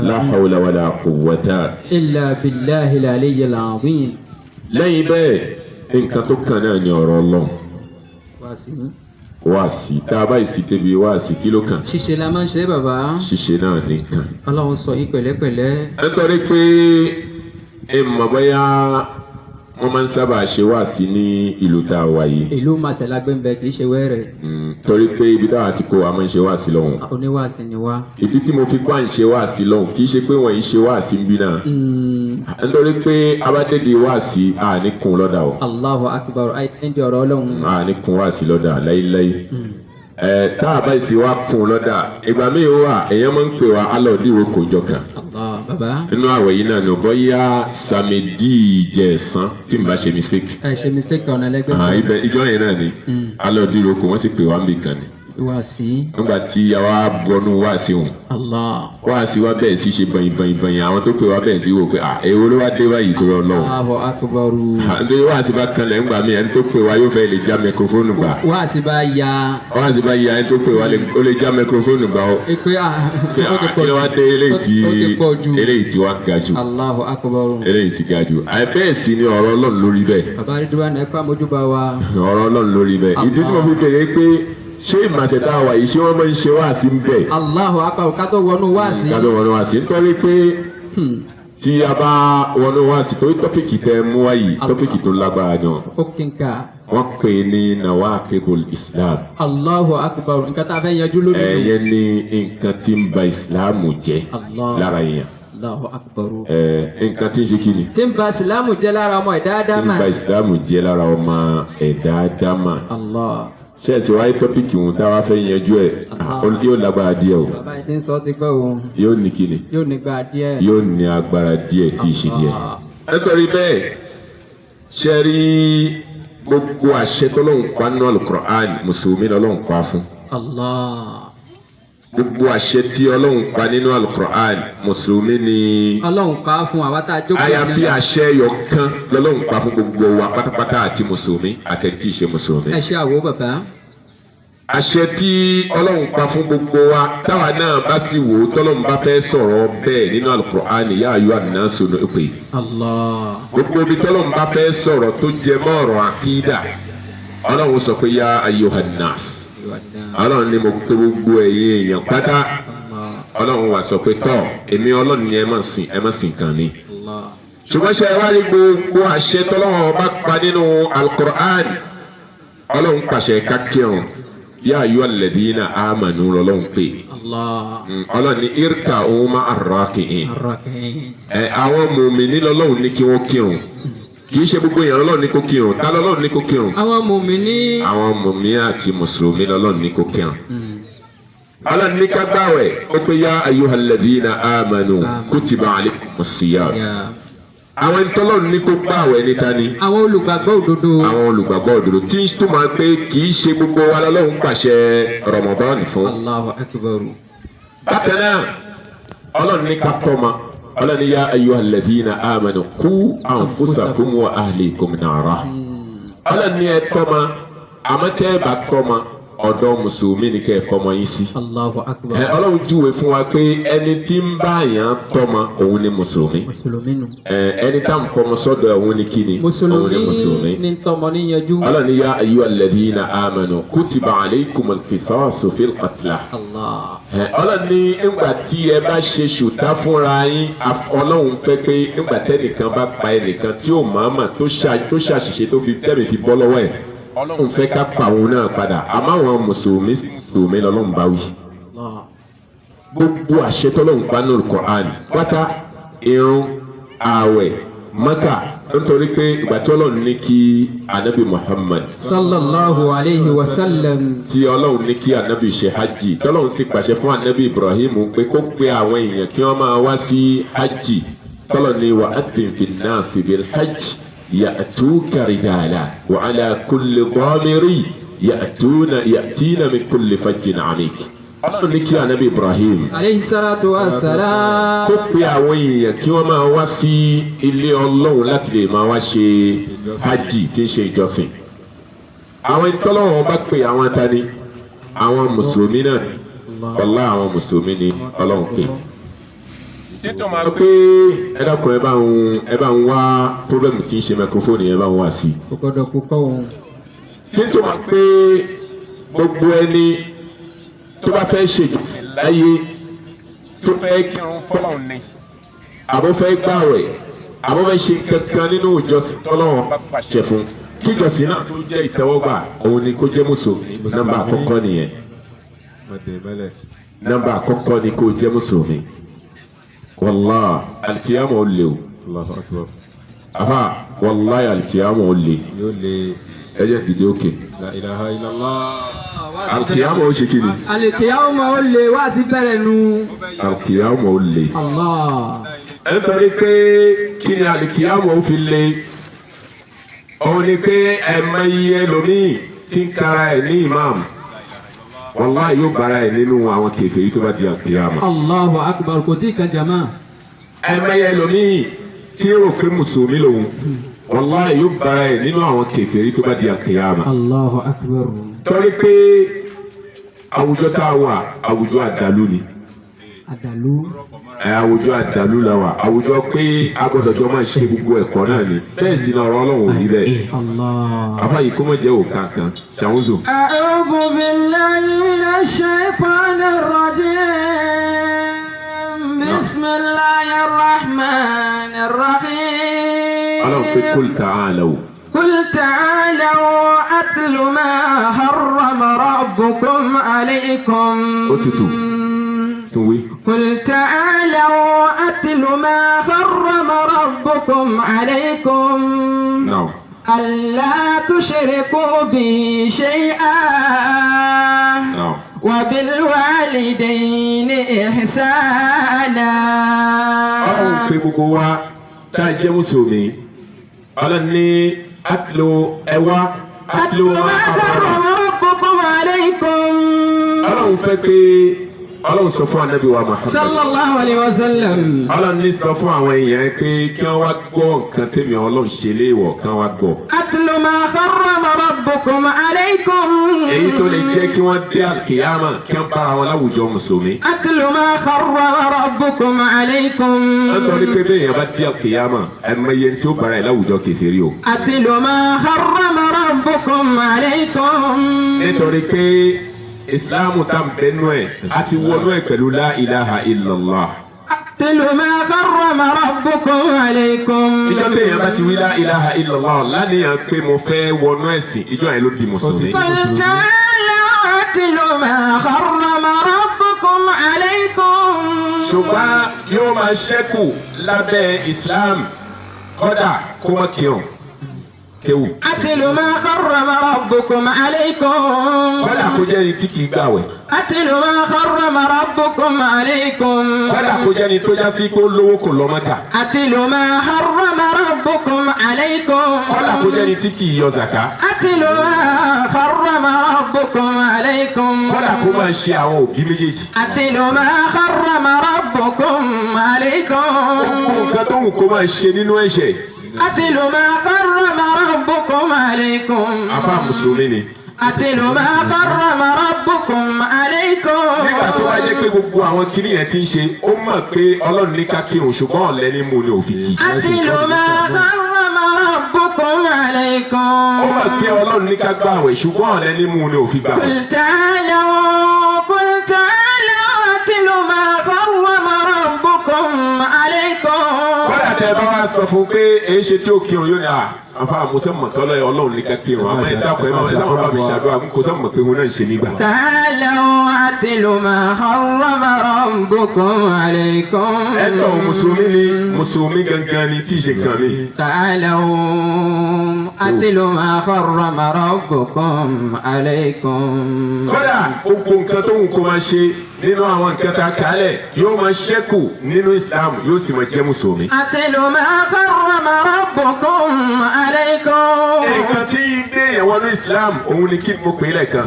la hawla wala quwwata illa billahil aliyyil azim. lẹ́yìn bẹ́ẹ̀ nǹkan tó kàn náà ni ọ̀rọ̀ Ọlọ́run. wáàsí tá a bá yìí sí débi wáàsí kí ló kàn. ṣíṣe la máa ń ṣe bàbá. ṣíṣe náà nìkan. Ọlọ́run sọ yín pẹ̀lẹ́pẹ̀lẹ́. nítorí pé ẹ mọ̀ bóyá wọ́n máa ń sábà ṣe wáàsí ní ìlú tá a wà yìí. ìlú màsẹ̀lá gbẹ̀mbẹ̀ kì í ṣe wẹ́rẹ̀. torí pé ibi táwa ti kó wa máa ń ṣe wáàsí lọ́hùn. oníwàásí ni wá. ìdí tí mo fi kó à ń ṣe wáàsí lọ́hùn kì í ṣe pé wọ́n yìí ṣe wáàsí ń bí náà. nítorí pé abádédi wáàsí àní kun lọ́dà o. Allahu akbar ayélujáde ọ̀rọ̀ Ọlọ́run. àní kun wáàsí lọ́dà láíláí. tá a bá sì wá kun lọ́dà ìgbà míì wà èèyàn máa ń pè wá alọ́ọ̀dìwò kò jọ kan. bàbá. nínú àwẹ̀ yìí náà ló bọ́yá sàmìdí ìjẹ̀sán tí n bá ṣe mistake. ẹ ṣe mistake ọ̀nà ẹlẹgbẹ́. ibẹ̀ ìjọ yẹn náà ni alọ́ọ̀dìwò kò wọ́n sì pè wá níbi kan ni. wáàsí. nígbà tí a wá bọnú wáàsí wọn. wáàsí wa bẹ̀rẹ̀ sí ṣe bọ̀yìn àwọn tó pè wá bẹ̀rẹ̀ sí wò pé èwo ló wá dé báyìí tó rọ lọ́wọ́. Allahu akbar. nítorí wáàsí bá kanlẹ̀ ńgbà mí ẹni tó pè wá yóò fẹ́ lè já mẹkrofóònù gbà. wáàsí bá ya. wáàsí bá ya ẹni tó pè wá ó lè já mẹkrofóònù gbà ó. kí ló wá dé eléyìí tí wá ga jù. Allahu akbar. eléyìí tí ga jù. bẹ́ẹ̀ sì ni ọ̀rọ̀ Ọlọ́run lórí bẹ́ẹ̀. bàbá rídíwá náà ẹ̀kọ́ àmójúbà wa. ọ̀rọ̀ Ọlọ́run lórí bẹ́ẹ̀. ìdí tí mo fi kéré pé ṣé ìmàṣẹ̀tà wà yìí ṣé wọ́n máa ń ṣe wáàsí ń bẹ̀. Allahu akbar ká tó wọnú wáàsí. ká tó wọnú wáàsí nítorí pé tí a bá wọnú wáàsí torí tọ́pìkì tẹ mú wáyìí tọ́pìkì tó lágbára náà. ó kínka. wọ́n pè é ní nawaqidul Islam. Allahu akbar nǹkan tá a fẹ́ yanjú lónìí. ẹ̀yẹ ní nǹkan tí ń ba Ìsìláàmù jẹ́ lára èèyàn. Allahu akbar. nǹkan tí ń ṣe kí ni. tí ń ba Ìsìláàmù jẹ́ lára ọmọ ẹ̀dá Ádámà. tí ń ba Ìsìláàmù jẹ́ lára ọmọ ẹ̀dá Ádámà. Allah. ṣẹ́ẹ̀sì wáyé tọ́pìkì wọn táwa fẹ́ yanjú ẹ̀ yóò lágbára díẹ̀ o. bàbá yìí ti ń sọ ti gbọ́ o. yóò ní kíni. yóò ní gbà díẹ̀. yóò ní agbára díẹ̀ tí ì ṣe díẹ̀. nítorí bẹ́ẹ̀ ṣe rí gbogbo àṣẹ tọ́lọ́hun pa nínú Al-Qur'an mùsùlùmí lọ́lọ́hun pa fún. Allah. gbogbo àṣẹ tí Ọlọ́hun pa nínú Al-Qur'an mùsùlùmí ni. Ọlọ́hun pa fún àwa tá a jókòó. àyàfi àṣẹ yọkan lọ́lọ́hun pa fún gbogbo wa pátápátá àti mùsùlùmí àtẹ̀tí ìṣe mùsùlùmí. ẹ ṣe àwo bàbá. àṣẹ tí Ọlọ́hun pa fún gbogbo wa táwa náà bá sì wò ó tọ́lọ́hun bá fẹ́ sọ̀rọ̀ bẹ́ẹ̀ nínú Al-Qur'an ya ayyuhan nasu ní pé. Allah. gbogbo ibi tọ́lọ́hun bá fẹ́ sọ̀rọ̀ tó jẹ mọ́ ọ̀rọ̀ àkídà Ọlọ́hun sọ pé ya ayyuhan nas. Ọlọ́run ní mo pé gbogbo ẹ̀yin èèyàn pátá Ọlọ́run wá sọ pé tọ́ èmi Ọlọ́run ni ẹ má sìn kan ni. ṣùgbọ́n ṣe wá rí gbogbo àṣẹ tọ́lọ́run bá pa nínú Al-Qur'an Ọlọ́run pàṣẹ kákẹ́rùn yá ayyuhal ladhina amanu lọ́lọ́run pé Ọlọ́run ní irka'u ma'ar raki'in. àwọn mùmínì lọ́lọ́run ní kí wọ́n kírun kì í ṣe gbogbo èèyàn lọ́lọ́run ní kó kírun ta lọ́lọ́run ní kó kírun. àwọn mùmínì. àwọn mùmínì àti mùsùlùmí lọ́lọ́run ní kó kírun. Ọlọ́run ní ká gbààwẹ̀ ó pé yá ayyuhal ladhina amanu kutiba alaykumus siyam. àwọn ìtọ́lọ́run ní kó gbààwẹ̀ níta ni. àwọn olùgbàgbọ́ òdodo. àwọn olùgbàgbọ́ òdodo tí ń túmọ̀ pé kì í ṣe gbogbo wa lọ́lọ́run pàṣẹ Ramadan fún. Allahu akbar. bákan náà Ọlọ́run ní ká tọ́mọ. Ọlọ́run ní yá ayyuhal ladhina amanu qu anfusakum wa ahlikum nara. Ọlọ́run ní ẹ tọ́mọ àmọ́ tẹ́ ẹ bá tọ́mọ ọ̀dọ̀ mùsùlùmí ni kẹ́ ẹ fọmọ yín sí. Allahu akbar. Ọlọ́run júwe fún wa pé ẹni tí ń bá yàn tọ́mọ òun ni mùsùlùmí. Mùsùlùmí nù. Ẹni tá ń fọmọ sọ́dọ̀ òun ni kíni. Òun ni mùsùlùmí. Ní tọmọ níyanjú. Ọlọ́run ní yá ayyuhal ladhina amanu kutiba alaykumul qisasu fil qatla. Allah. Ọlọ́run ní nígbà tí ẹ bá ṣe ṣùtá fúnra yín Ọlọ́run fẹ́ pé nígbà tẹ́nìkan bá pa ẹnìkan tí ó mọ̀ọ́mọ̀ tó ṣàṣìṣe tó fi tẹ́mi fi bọ́ lọ́wọ́ ẹ̀ Ọlọ́run fẹ́ ká pa òun náà padà àmọ́ àwọn mùsùlùmí lọ́lọ́run bá wí. Gbogbo àṣẹ tọ́lọ́run pa nínú Qur'an pátá irun ààwẹ̀ Mákà nítorí pé ìgbà tí Ọlọ́run ní kí anabi Muhammad sallallahu alayhi wa sallam tí Ọlọ́run ní kí anabi ṣe hajj tọ́lọ́run sì pàṣẹ fún anabi Ibrahim pé kó pe àwọn èèyàn kí wọ́n máa wá sí hajj tọ́lọ́run ní wa adin fin nasi bil hajj ya'tuka rijala wa ala kulli damiri ya'tina min kulli fajjin amik. Ọlọ́run ní kí anabi Ibrahim alayhi salatu wa salam kó pe àwọn èèyàn kí wọ́n máa wá sí ilé Ọlọ́run láti lè máa wá ṣe hajj tí ń ṣe ìjọsìn. Àwọn ìtọ́lọ́wọ́n bá pe àwọn tani àwọn mùsùlùmí náà ọlá àwọn mùsùlùmí ni Ọlọ́run pè. títún máa pé ẹ dákun ẹ bá ń wá pírọ́bẹ̀mù tí ń ṣe microphone yẹn bá ń wá sí. kò gbọdọ̀ púpọ̀ wọn. títún máa pé gbogbo ẹni tó bá fẹ́ ṣe ìjọsìn láyé tó fẹ́ kírun fọ́lọ́run ni àbó fẹ́ gbààwẹ̀ àbó fẹ́ ṣe kankan nínú ìjọsìn tọ́lọ́run bá pàṣẹ fún kí ìjọsìn náà tó jẹ́ ìtẹ́wọ́gbà òun ni kó jẹ́ mùsùlùmí nọ́mbà àkọ́kọ́ nìyẹn nọ́mbà àkọ́kọ́ ni kó jẹ́ mùsùlùmí wàllá alikiyama ó lè o afa wàllá alikiyama ó lè ẹ jẹ́ dìde òkè alikiyama ó ṣe kiri. alikiyama ó lè wá sí bẹ̀rẹ̀ nu. alikiyama ó lè. nítorí pé kí ni alikiyama ó fi lè òun ni pé ẹ̀mọ iye lomi ti ń kara ẹ̀ ní imam wàláhì yóò bára ẹ̀ nínú àwọn kèfèrí tó bá di alikiyama. Allahu akbar kò tí ì kan jama. ẹ̀mọ iye lomi tí ó rò pé mùsùlùmí lòun wàláhì yóò bára ẹ̀ nínú àwọn kèfèrí tó bá di alikiyama. Allahu akbar. torí pé àwùjọ tá a wà àwùjọ àdàlú ni. àdàlú. àwùjọ àdàlú la wà àwùjọ pé agbọ́dọ̀jọ́ máa ṣe gbogbo ẹ̀kọ́ náà ni bẹ́ẹ̀ sì náà ọ̀rọ̀ Ọlọ́run ò rí bẹ́ẹ̀. àfàyè kó mọ̀ jẹ́ òkà kan ṣàwùzò. a'udhu billahi minash shaytanir rajim. bismillahir rahmanir rahim. Ọlọ́run pé qul ta'alaw. قل تعالوا أتل ما حرم ربكم عليكم. قل تعالوا أتل ما حرم ربكم عليكم. نعم. ألا تشركوا بي شيئا. نعم. وبالوالدين إحسانا. Ọlọ́run pé gbogbo wa tá a jẹ́ mùsùlùmí Ọlọ́run ní atlu ẹwà atlu ma harrama rabbukum alaykum. Ọlọ́run fẹ́ pé Ọlọ́run sọ fún anabi wa Muhammad sallallahu alayhi wa sallam. Ọlọ́run ní sọ fún àwọn èèyàn pé kí wọ́n wá gbọ́ nǹkan tèmi Ọlọ́run ṣe léèwọ̀ kí wọ́n wá gbọ́. atlu ma harrama rabbukum alaykum. èyí tó lè jẹ́ kí wọ́n dé àkìyàmà kí wọ́n bára wọn láwùjọ mùsùlùmí. atlu ma harrama rabbukum alaykum. nítorí pé bẹ́ẹ̀ yẹn bá dé àkìyàmà ẹ̀mẹ́yẹ tí ó bára ẹ̀ láwùjọ kèfèrí o. atlu ma harrama rabbukum alaykum. nítorí pé ìsìláàmù tá n bẹ nú ẹ̀ a ti wọnú ẹ̀ pẹ̀lú la ilaha illallah. atlu ma harrama rabbukum alaykum. ìjọ tẹ yẹn bá ti wí la ilaha illallah lánìyàn pé mo fẹ́ wọnú ẹ̀sìn ìjọ yẹn ló di mùsùlùmí. qul ta'alaw atlu ma harrama rabbukum alaykum. ṣùgbọ́n yóò máa ṣẹ́kù lábẹ́ islam kọ́dà kó má kírun kéwù. atlu ma harrama rabbukum alaykum. kọ́dà kó jẹ́ ẹni tí kì í gbàwẹ̀. atlu ma harrama rabbukum alaykum. kọ́dà kó jẹ́ ẹni tó já sí kó lówó kò lọ Mákà. atlu ma harrama rabbukum alaykum. kọ́dà kó jẹ́ ẹni tí kì í yọ zàká. atlu ma harrama rabbukum alaykum. kọ́dà kó máa ṣe àwọn òbí méjèèjì. atlu ma harrama rabbukum alaykum. nǹkan tó wù kó máa ṣe nínú ẹ̀ṣẹ̀. atlu ma harrama rabbukum alaykum. عليكم afa mùsùlùmí ni. أتل ما حرم ربكم عليكم. nígbà tó bá jẹ́ pé gbogbo àwọn kìnìún yẹn ti ń ṣe ó mọ̀ pé ọlọ́run ní ká kírun ṣùgbọ́n ọ̀lẹ́ ní mú ni òfin kì. أتل ما حرم ربكم عليكم. ó mọ̀ pé ọlọ́run ní ká gbààwẹ̀ ṣùgbọ́n ọ̀lẹ́ ní mú ni òfin gbà. قل تعالوا أتل ما حرم ربكم عليكم. kọ́dà tẹ bá wá sọ fún pé èyí ṣe tí ó kírun yóò ní àfa àmúṣe mọ̀tọ́lọ́ ọlọ́run ní ká kírun àmọ́ ẹ̀ dákọ̀ ẹ̀ máa fẹ́ sábà bá mi ṣàdúrà kó sábà mọ̀ pé òun náà ń ṣe nígbà. تعالوا أتل ما حرم ربكم عليكم. ẹ̀tọ́ mùsùlùmí ni mùsùlùmí gangan ni tí ì ṣe kàn mí. تعالوا أتل ما حرم ربكم عليكم. kódà gbogbo nǹkan tó ń kó máa ṣe nínú àwọn nǹkan tá a kálẹ̀ yóò máa ṣẹ́kù nínú Islam yóò sì máa jẹ́ mùsùlùmí. أتل ما حرم ربكم عليكم. nǹkan tí ń gbé ìyàwó ní Islam òun ni kí mo pè é lẹ́ẹ̀kan.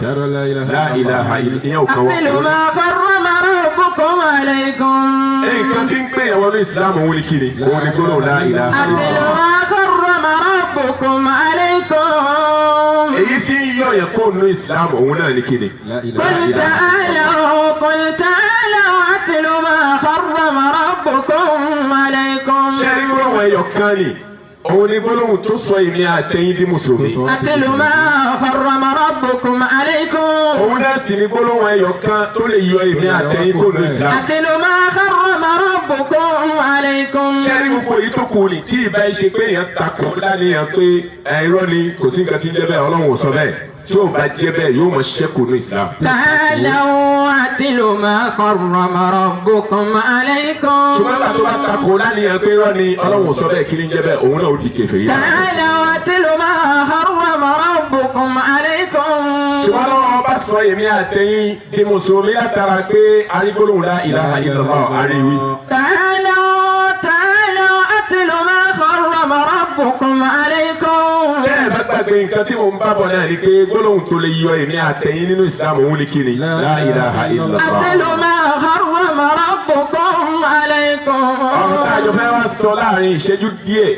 La ilaha ìyẹn ò kàn wá. أتل ما حرم ربكم عليكم. nǹkan tí ń gbé ìyàwó ní Islam òun ni kí ni òun ni gbọ́dọ̀ la ilaha. أتل ما حرم ربكم عليكم. èyí tí ń yọ yẹn kó nínú Islam òun náà ni kí ni. قل تعالوا أتل ما حرم ربكم عليكم. ṣé ní gbọ́dọ̀ ẹyọ kan ni òun ni gbólóhùn tó sọ èmi àtẹ̀yìn di mùsùlùmí. أتل ما حرم ربكم عليكم. òun náà sì ni gbólóhùn ẹyọ kan tó lè yọ èmi àtẹ̀yìn kó nínú Islam. أتل ما حرم ربكم عليكم. ṣé ní gbogbo èyí tó kù ni tí ìbá ṣe pé èèyàn takò láníyàn pé irọ́ ni kò sí nǹkan tí ń jẹ́ bẹ́ẹ̀ Ọlọ́run ò sọ bẹ́ẹ̀ tí ò bá jẹ́ bẹ́ẹ̀ yóò mọ ṣẹ́kù ní Islam. تعالوا أتل ما حرم ربكم عليكم. ṣùgbọ́n bàtú bá takò láníyàn pé irọ́ ni Ọlọ́run ò sọ bẹ́ẹ̀ kí ni ń jẹ́ bẹ́ẹ̀ òun náà ó di kèfèrí. تعالوا أتل ما حرم ربكم عليكم. ṣùgbọ́n lọ́wọ́ bá sọ èmi àtẹ̀yìn di mùsùlùmí látara pé arígbólóhùn la ilaha illallah àríwí. تعالوا أتل ما حرم ربكم عليكم. bẹ́ẹ̀ bá gbàgbé nǹkan tí mo ń bá bọ̀ náà ni pé gbólóhùn tó lè yọ èmi àtẹ̀yìn nínú ìsìlámù òun ni kí ni la ilaha illallah. أتل ما حرم ربكم عليكم. ọ̀rọ̀ tá a jọ fẹ́ wá sọ láàrin ìṣẹ́jú díẹ̀.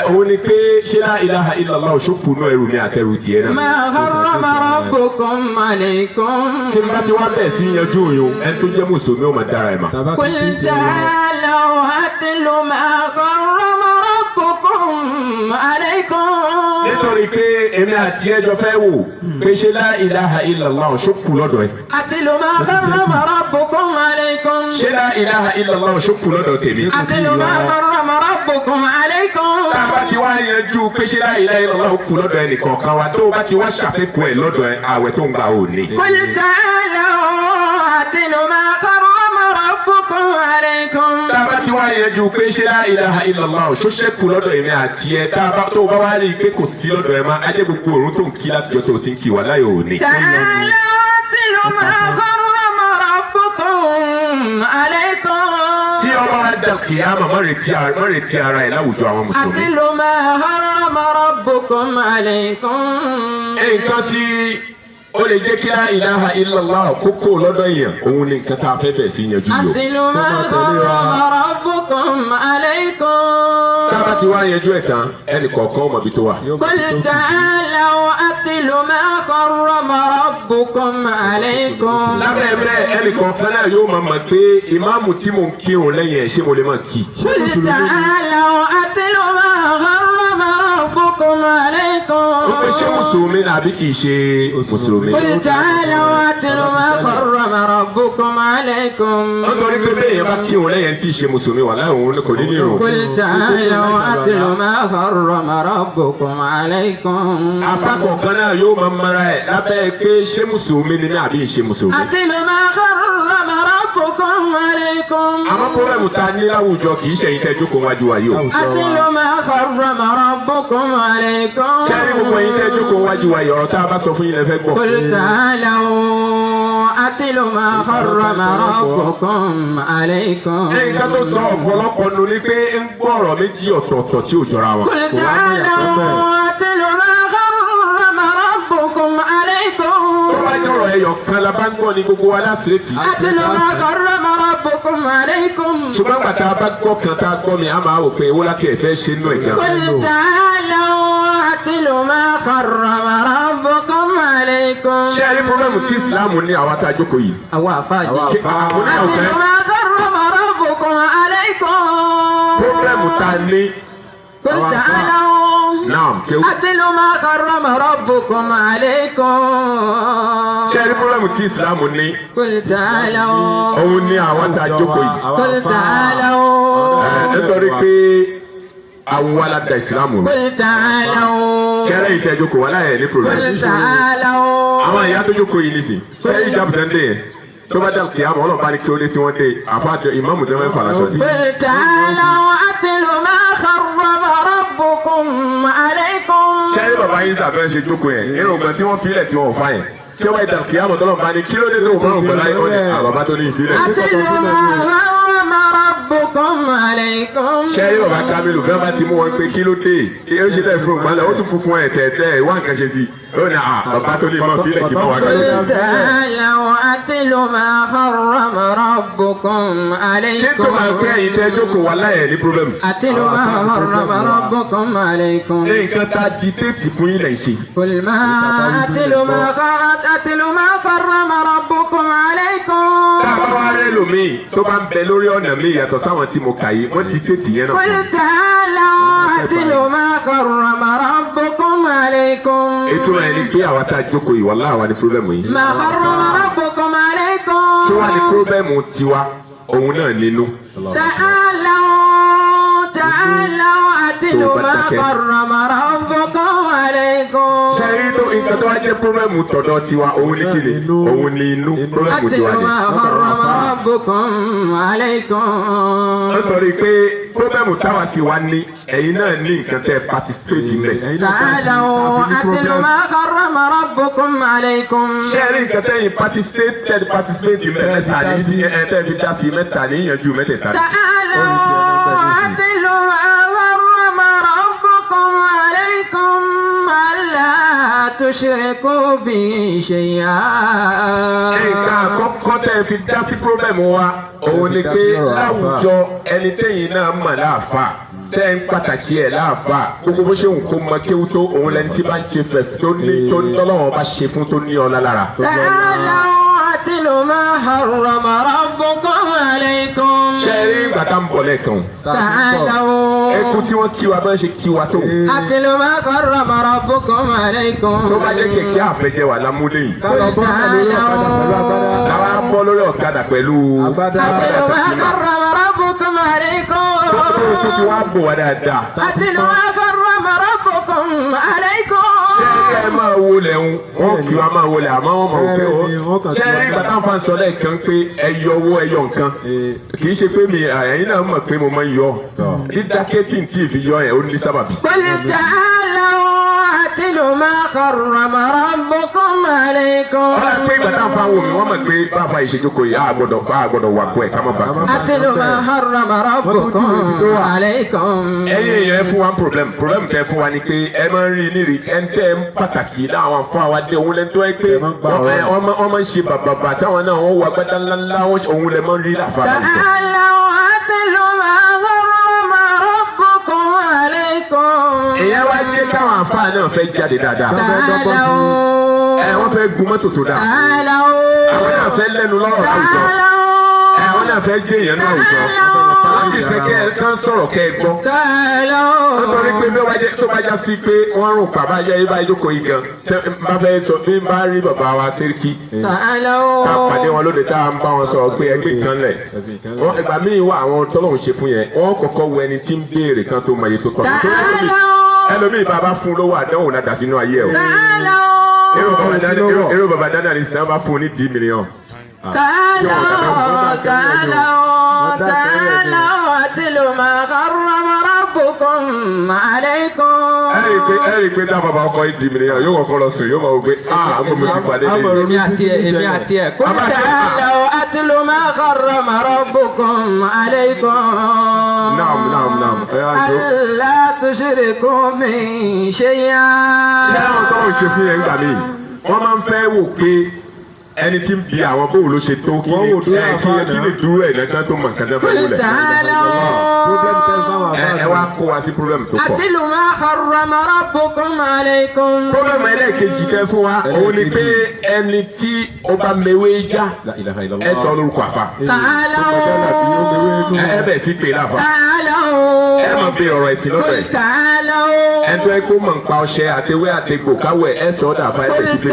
òun ni pé ṣé la ilaha illallah ṣókùn náà ẹrù mi àtẹrù tiẹ̀ náà. ما حرم ربكم عليكم. tí n bá ti wá bẹ̀ sí yanjú òyìn ẹni tó jẹ́ mùsùlùmí ó máa dára ẹ̀ mà. قل تعالوا أتل ما حرم ربكم عليكم. nítorí pé èmi àti ẹjọ́ fẹ́ wò pé ṣé la ilaha illallah ṣókùn lọ́dọ̀ ẹ̀. أتل ما حرم ربكم عليكم. ṣé la ilaha illallah ṣókùn lọ́dọ̀ tèmi. أتل ما حرم ربكم عليكم. tá a bá ti wá yanjú pé ṣé la ilaha illallah kù lọ́dọ̀ ẹnì kọ̀ọ̀kan wa tó o bá ti wá ṣàfikún ẹ̀ lọ́dọ̀ ẹ̀ àwẹ̀ tó ń gbà ò ní. قل تعالوا أتل ما حرم ربكم عليكم. tá a bá ti wá yanjú pé ṣé la ilaha illallah ṣó ṣẹ́kù lọ́dọ̀ èmi àti ẹ tó o bá wá rí i pé kò sí lọ́dọ̀ ẹ má ajẹ́ gbogbo òórùn tó ń kí látijọ́ tó o ti ń kí wà láyò òní. تعالوا أتل ما حرم ربكم عليكم. tí ọba wa dà kìyàmà má retí ara ẹ̀ láwùjọ àwọn mùsùlùmí. أتل ما حرم ربكم عليكم. nǹkan tí ó lè jẹ́ kí la ilaha illallah kókó lọ́dọ̀ èèyàn òun ni nǹkan tá a fẹ́ bẹ̀ sí yanjú yìí o. أتل ما حرم ربكم عليكم. tá a bá ti wá yanjú ẹ̀ tán ẹnì kọ̀ọ̀kan ó mọ ibi tó wà. قل تعالوا أتل ما حرم ربكم عليكم. lábẹ́ bẹ́ẹ̀ ẹnì kọ̀ọ̀kan náà yóò máa mọ̀ pé ìmáàmù tí mò ń kírun lẹ́yìn ẹ̀ ṣé mo lè máa kí. قل تعالوا أتل ما حرم ربكم عليكم. ó pé ṣé mùsùlùmí ni àbí kì í ṣe mùsùlùmí. قل تعالوا أتل ما حرم ربكم عليكم. nítorí pé bẹ́ẹ̀ yẹn bá kírun lẹ́yìn tí ì ṣe mùsùlùmí wà láì òun kò ní ní irun. قل تعالوا أتل ما حرم ربكم عليكم. apá kọ̀ọ̀kan náà yóò máa mara ẹ̀ lábẹ́ pé ṣé mùsùlùmí ni àbí ṣe mùsùlùmí. أتل ما حرم ربكم عليكم. àmọ́ pọ́blẹ́mù ta ní láwùjọ kì í ṣe ẹ̀yin tẹ́ jókòó wájú wa yìí o. أتل ما حرم ربكم عليكم. ṣé ní gbogbo ẹ̀yin tẹ́ jókòó wájú wa yìí ọ̀rọ̀ tá a bá sọ fún yín lẹ fẹ́ gbọ́. قل تعالوا أتل ما حرم ربكم عليكم. nǹkan tó sọ ọ̀pọ̀lọpọ̀ nù ni pé ń gbọ́ ọ̀rọ̀ méjì ọ̀tọ̀ọ̀tọ̀ tí ò jọra wọn. قل تعالوا أتل ما حرم ربكم عليكم. tó bá jọ̀rọ̀ ẹyọ kan la bá ń gbọ́ ni gbogbo wa lásìrètì. أتل ما حرم ربكم عليكم. ṣùgbọ́n bàtà bá gbọ́ kan tá a gbọ́ mi a máa wò pé owó láti ẹ̀fẹ́ ṣe nínú ẹ̀ gan. قل تعالوا أتل ما حرم ربكم عليكم ṣé ẹ rí pọ́blẹ́mù tí Islam ní àwọn tá a jókòó yìí. àwọn àfáàjì àti أتل ما حرم ربكم عليكم pọ́blẹ́mù tá a ní. قل تعالوا naam kéwù. أتل ما حرم ربكم عليكم ṣé ẹ rí pọ́blẹ́mù tí Islam ní. قل تعالوا òun ní àwọn tá a jókòó yìí. قل تعالوا nítorí pé àwọn aládàá Islam rẹ̀. قل تعالوا ṣé ẹ rẹ́ ìtẹ́ jókòó wà láyé ní قل pọ́blẹ́mù. تعالوا àwọn ìyá tó jókòó yìí nìsín ṣé ìjábù tẹ́ ń dé yẹn tó bá dà kí àmọ́ ọlọ́pàá ní kí ó lé tí wọ́n dé àfáàjọ ìmáàmù tẹ́ wọ́n fà lásọ ni. قل تعالوا أتل ما حرم ربكم عليكم ṣé ẹ bàbá yín sàfẹ́ ṣe jókòó yẹn nínú ọgbà tí wọ́n fi ilẹ̀ tí wọ́n fà yẹn tí wọ́n bá dà kí àmọ́ ọlọ́pàá ní kí ló dé tó wọ́n fọ́nrún pẹ̀lú ayé àbàbá tó ní ìfilẹ̀. أتل ما حرم ربكم عليكم ṣé ẹ bàbá Kamilu fẹ́ bá ti mú wọn pé kí ló dé kí ó ṣe tẹ̀ fún ìgbàlẹ̀ ó tún funfun ẹ̀ tẹ̀tẹ̀ wá nǹkan ṣe sí ó ní bàbá tó ní ìmọ̀ fílẹ̀ kí wọ́n wá قل kàn. تعالوا أتل ما حرم ربكم kí tó máa عليكم pẹ́ ẹ̀yin tẹ́ jókòó wà láyé ní pírọ́blẹ́mù. أتل ما حرم ربكم عليكم ní nǹkan tá a di déètì fún yín lẹ̀ ṣe. قل ما أتل ما حرم ربكم عليكم tá a bá wá rẹ́ lòmíì tó bá ń bẹ lórí ọ̀nà mi yàtọ̀ sáwọn tí mo kà yìí wọ́n ti déètì yẹn náà. قل تعالوا أتل ما حرم ربكم عليكم ètò ẹ̀ ni pé àwa tá a jókòó yìí wàhálà àwa ni pírọ́blẹ́mù yìí. ما حرم ربكم عليكم kí wàá ní pírọ́blẹ́mù tiwa òun náà nínú. تعالوا أتل ما حرم ربكم عليكم ṣe rí tó nǹkan tó wá jẹ́ pírọ́blẹ́mù tọ̀dọ̀ tiwa òun ní kíni òun ní inú pírọ́blẹ́mù أتل tiwa ni. ما حرم ربكم عليكم nítorí pé pírọ́blẹ́mù táwa sì wá ní ẹ̀yin náà ní nǹkan tẹ́ participate ń bẹ̀. تعالوا أتل ما حرم ربكم عليكم ṣé rí nǹkan tẹ́yìn participate ń bẹ̀ mẹ́ta ní sí tẹ́ fi dá sí mẹ́ta ní ìyànjú mẹ́tẹ̀ẹ̀ta. تعالوا أتل ما حرم ربكم عليكم ألا تشركوا به شيئا nǹkan àkọ́kọ́ tẹ́ fi dá sí pírọ́blẹ́mù wa òun ni pé láwùjọ ẹni tẹ́yìn náà mọ̀ láàfà tẹ́ ń pàtàkì ẹ̀ láàfà gbogbo bó ṣe ń kó mọ kéwú tó òun lẹni tí bá ń ṣe fẹ̀ tó ní tọ́lọ́wọ́n bá ṣe fún tó ní ọlá lára. تعالوا أتل ما حرم ربكم عليكم ṣé rí ìgbà tá ń bọ̀ lẹ́ẹ̀kan تعالوا ẹkú tí wọ́n kí wa bá ń ṣe kí wa tó. أتل ما حرم ربكم عليكم tó bá jẹ́ kẹ̀kẹ́ àfẹ́jẹ́ wà lámúlé yìí. تعالوا làwa bọ́ lórí ọ̀kadà pẹ̀lú. أتل ما حرم ربكم عليكم tó fi wá bò wá dáadáa. أتل ما حرم ربكم عليكم ṣé ẹ máa wo lẹ́hún wọn kì í wá máa wo lẹ́ àmọ́ wọn mọ̀ pé ṣé ìgbà táwọn fa ń sọ lẹ́ẹ̀kan pé ẹyọ owó ẹyọ nǹkan kì í ṣe pé mi ẹ̀yin náà mọ̀ pé mo máa ń yọ dídákẹ́ tí n tí ì fi yọ ẹ̀ ó ní sábàbí. قل تعالوا أتل ما حرم ربكم عليكم ọ̀rẹ́ pé ìgbà táwọn fa ń wò mí wọ́n mọ̀ pé bàbá ìṣèjókòó yìí àgbọ̀dọ̀ wà kó ẹ̀ ká má bàa kú. أتل ما حرم ربكم عليكم ẹ̀yin èèyàn ẹ fún wa problem tẹ fún wa ni pé ẹ máa ń rí i níri ẹ ń tẹ́ ẹ ń pàtàkì láwọn fún àwa dé òun lẹ́nu tó ẹ pé wọ́n máa ń ṣe bàbà táwọn náà wọ́n wọ agbádá ńláńlá òun lẹ́ máa ń rí láfa. تعالوا أتل ما حرم ربكم عليكم èèyàn wá jẹ́ káwọn àfa náà fẹ́ jáde dáadáa. تعالوا wọ́n fẹ́ gun mọ́tò tó dáa. تعالوا àwọn náà fẹ́ lẹ́nu lọ́rọ̀ láwùjọ. àwọn náà fẹ́ jẹ́ èèyàn náà àwùjọ. wọ́n sì fẹ́ kẹ́ ẹ kán sọ̀rọ̀ kẹ́ ẹ gbọ́. nítorí pé bí tó bá já sí pé wọ́n rùn pàbá jẹ́ ibà ìjókòó yìí gan bá fẹ́ sọ bí n bá rí bàbá wa Sẹ́ríkì ká pàdé wọn lóde tá à ń bá wọn sọ̀rọ̀ pé ẹgbẹ́ kan lẹ̀ ìgbà míì wà àwọn tọ́lọ́hún ṣe fún yẹn wọ́n kọ́kọ́ wo ẹni tí ń béèrè kan tó mọ iye tó tọ́ ẹlòmíì bàbá fún lówó àdánwò náà dà sínú ayé ẹ̀ èrò bàbá dáadáa ní sinimá fún un ní 10 mílíọ̀nù. تعالوا أتل ما حرم ربكم عليكم. ẹ rí i pé tá a bàbá ọkọ yìí 10 mílíọ̀nù yóò kọ́kọ́ lọ sùn yóò máa wò pé àmọ́ mi ti pàdé lé. èmi àti ẹ̀ قل تعالوا أتل ما حرم ربكم عليكم. نعم. ألا تشركوا به شيئا. ṣé àwọn tó ń ṣe fún yẹn gbà mí wọ́n máa ń fẹ́ wò pé ẹni tí ń bi àwọn bóun ló ṣe tó kí ni dúró ẹ̀ lẹ́tọ́ tó mọ̀ nǹkan tó fẹ́ wọlé. ẹ wá kó wa sí problem tó pọ̀. أتل ما حرم ربكم عليكم. problem ẹlẹ́ẹ̀kejì tẹ́ fún wa òun ni pé ẹni tí ó bá mewé já ẹ sọ lórúkọ àfa. تعالوا ẹ bẹ̀ sí pé láfa. تعالوا ẹ máa bẹ ọ̀rọ̀ ẹ̀sìn lọ́dọ̀ ẹ̀. تعالوا ẹ tó ẹ kó mọ̀ nípa ọṣẹ àtẹwé àtẹgbò káwẹ̀ ẹ sọ ọ́ dàfa ẹ bẹ̀ sí pé.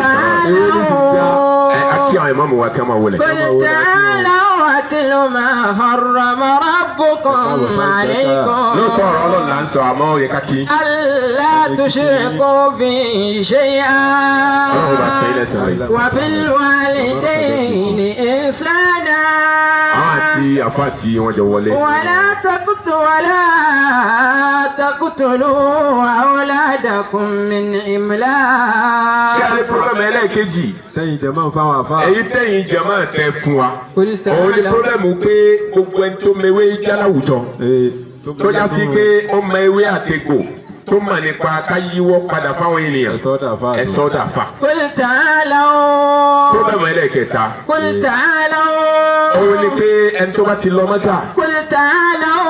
ẹ akí àwọn ìmọ̀mù wa kí wọ́n máa wọlé. قل تعالوا أتل ما حرم ربكم عليكم. lóòótọ́ ọ̀rọ̀ ọlọ́run là ń sọ àmọ́ ó yẹ ká kí. ألا تشركوا به شيئا ọlọ́run bá sẹ́yìn lẹ́sìn rẹ̀. وبالوالدين إحسانا àwọn àti àfa àti wọn jọ wọlé. ولا تقتلوا أولادكم من ṣé إملاق. a lè problem ẹlẹ́ẹ̀kejì. tẹ̀yìn jẹ̀mọ́ fáwọn àfa. èyí tẹ̀yìn jẹ̀mọ́ tẹ fún wa. قل òun ni تعالوا problem pé gbogbo ẹni tó mewé já láwùjọ. tó já sí pé ó mọ ewé àtegbò tó mọ̀ nípa káyíwọ́ padà fáwọn ènìyàn. ẹ̀sọ́ dàfà. قل تعالوا problem ẹlẹ́ẹ̀kẹta. قل تعالوا òun ni pé ẹni tó bá ti lọ Mọ́kà. قل تعالوا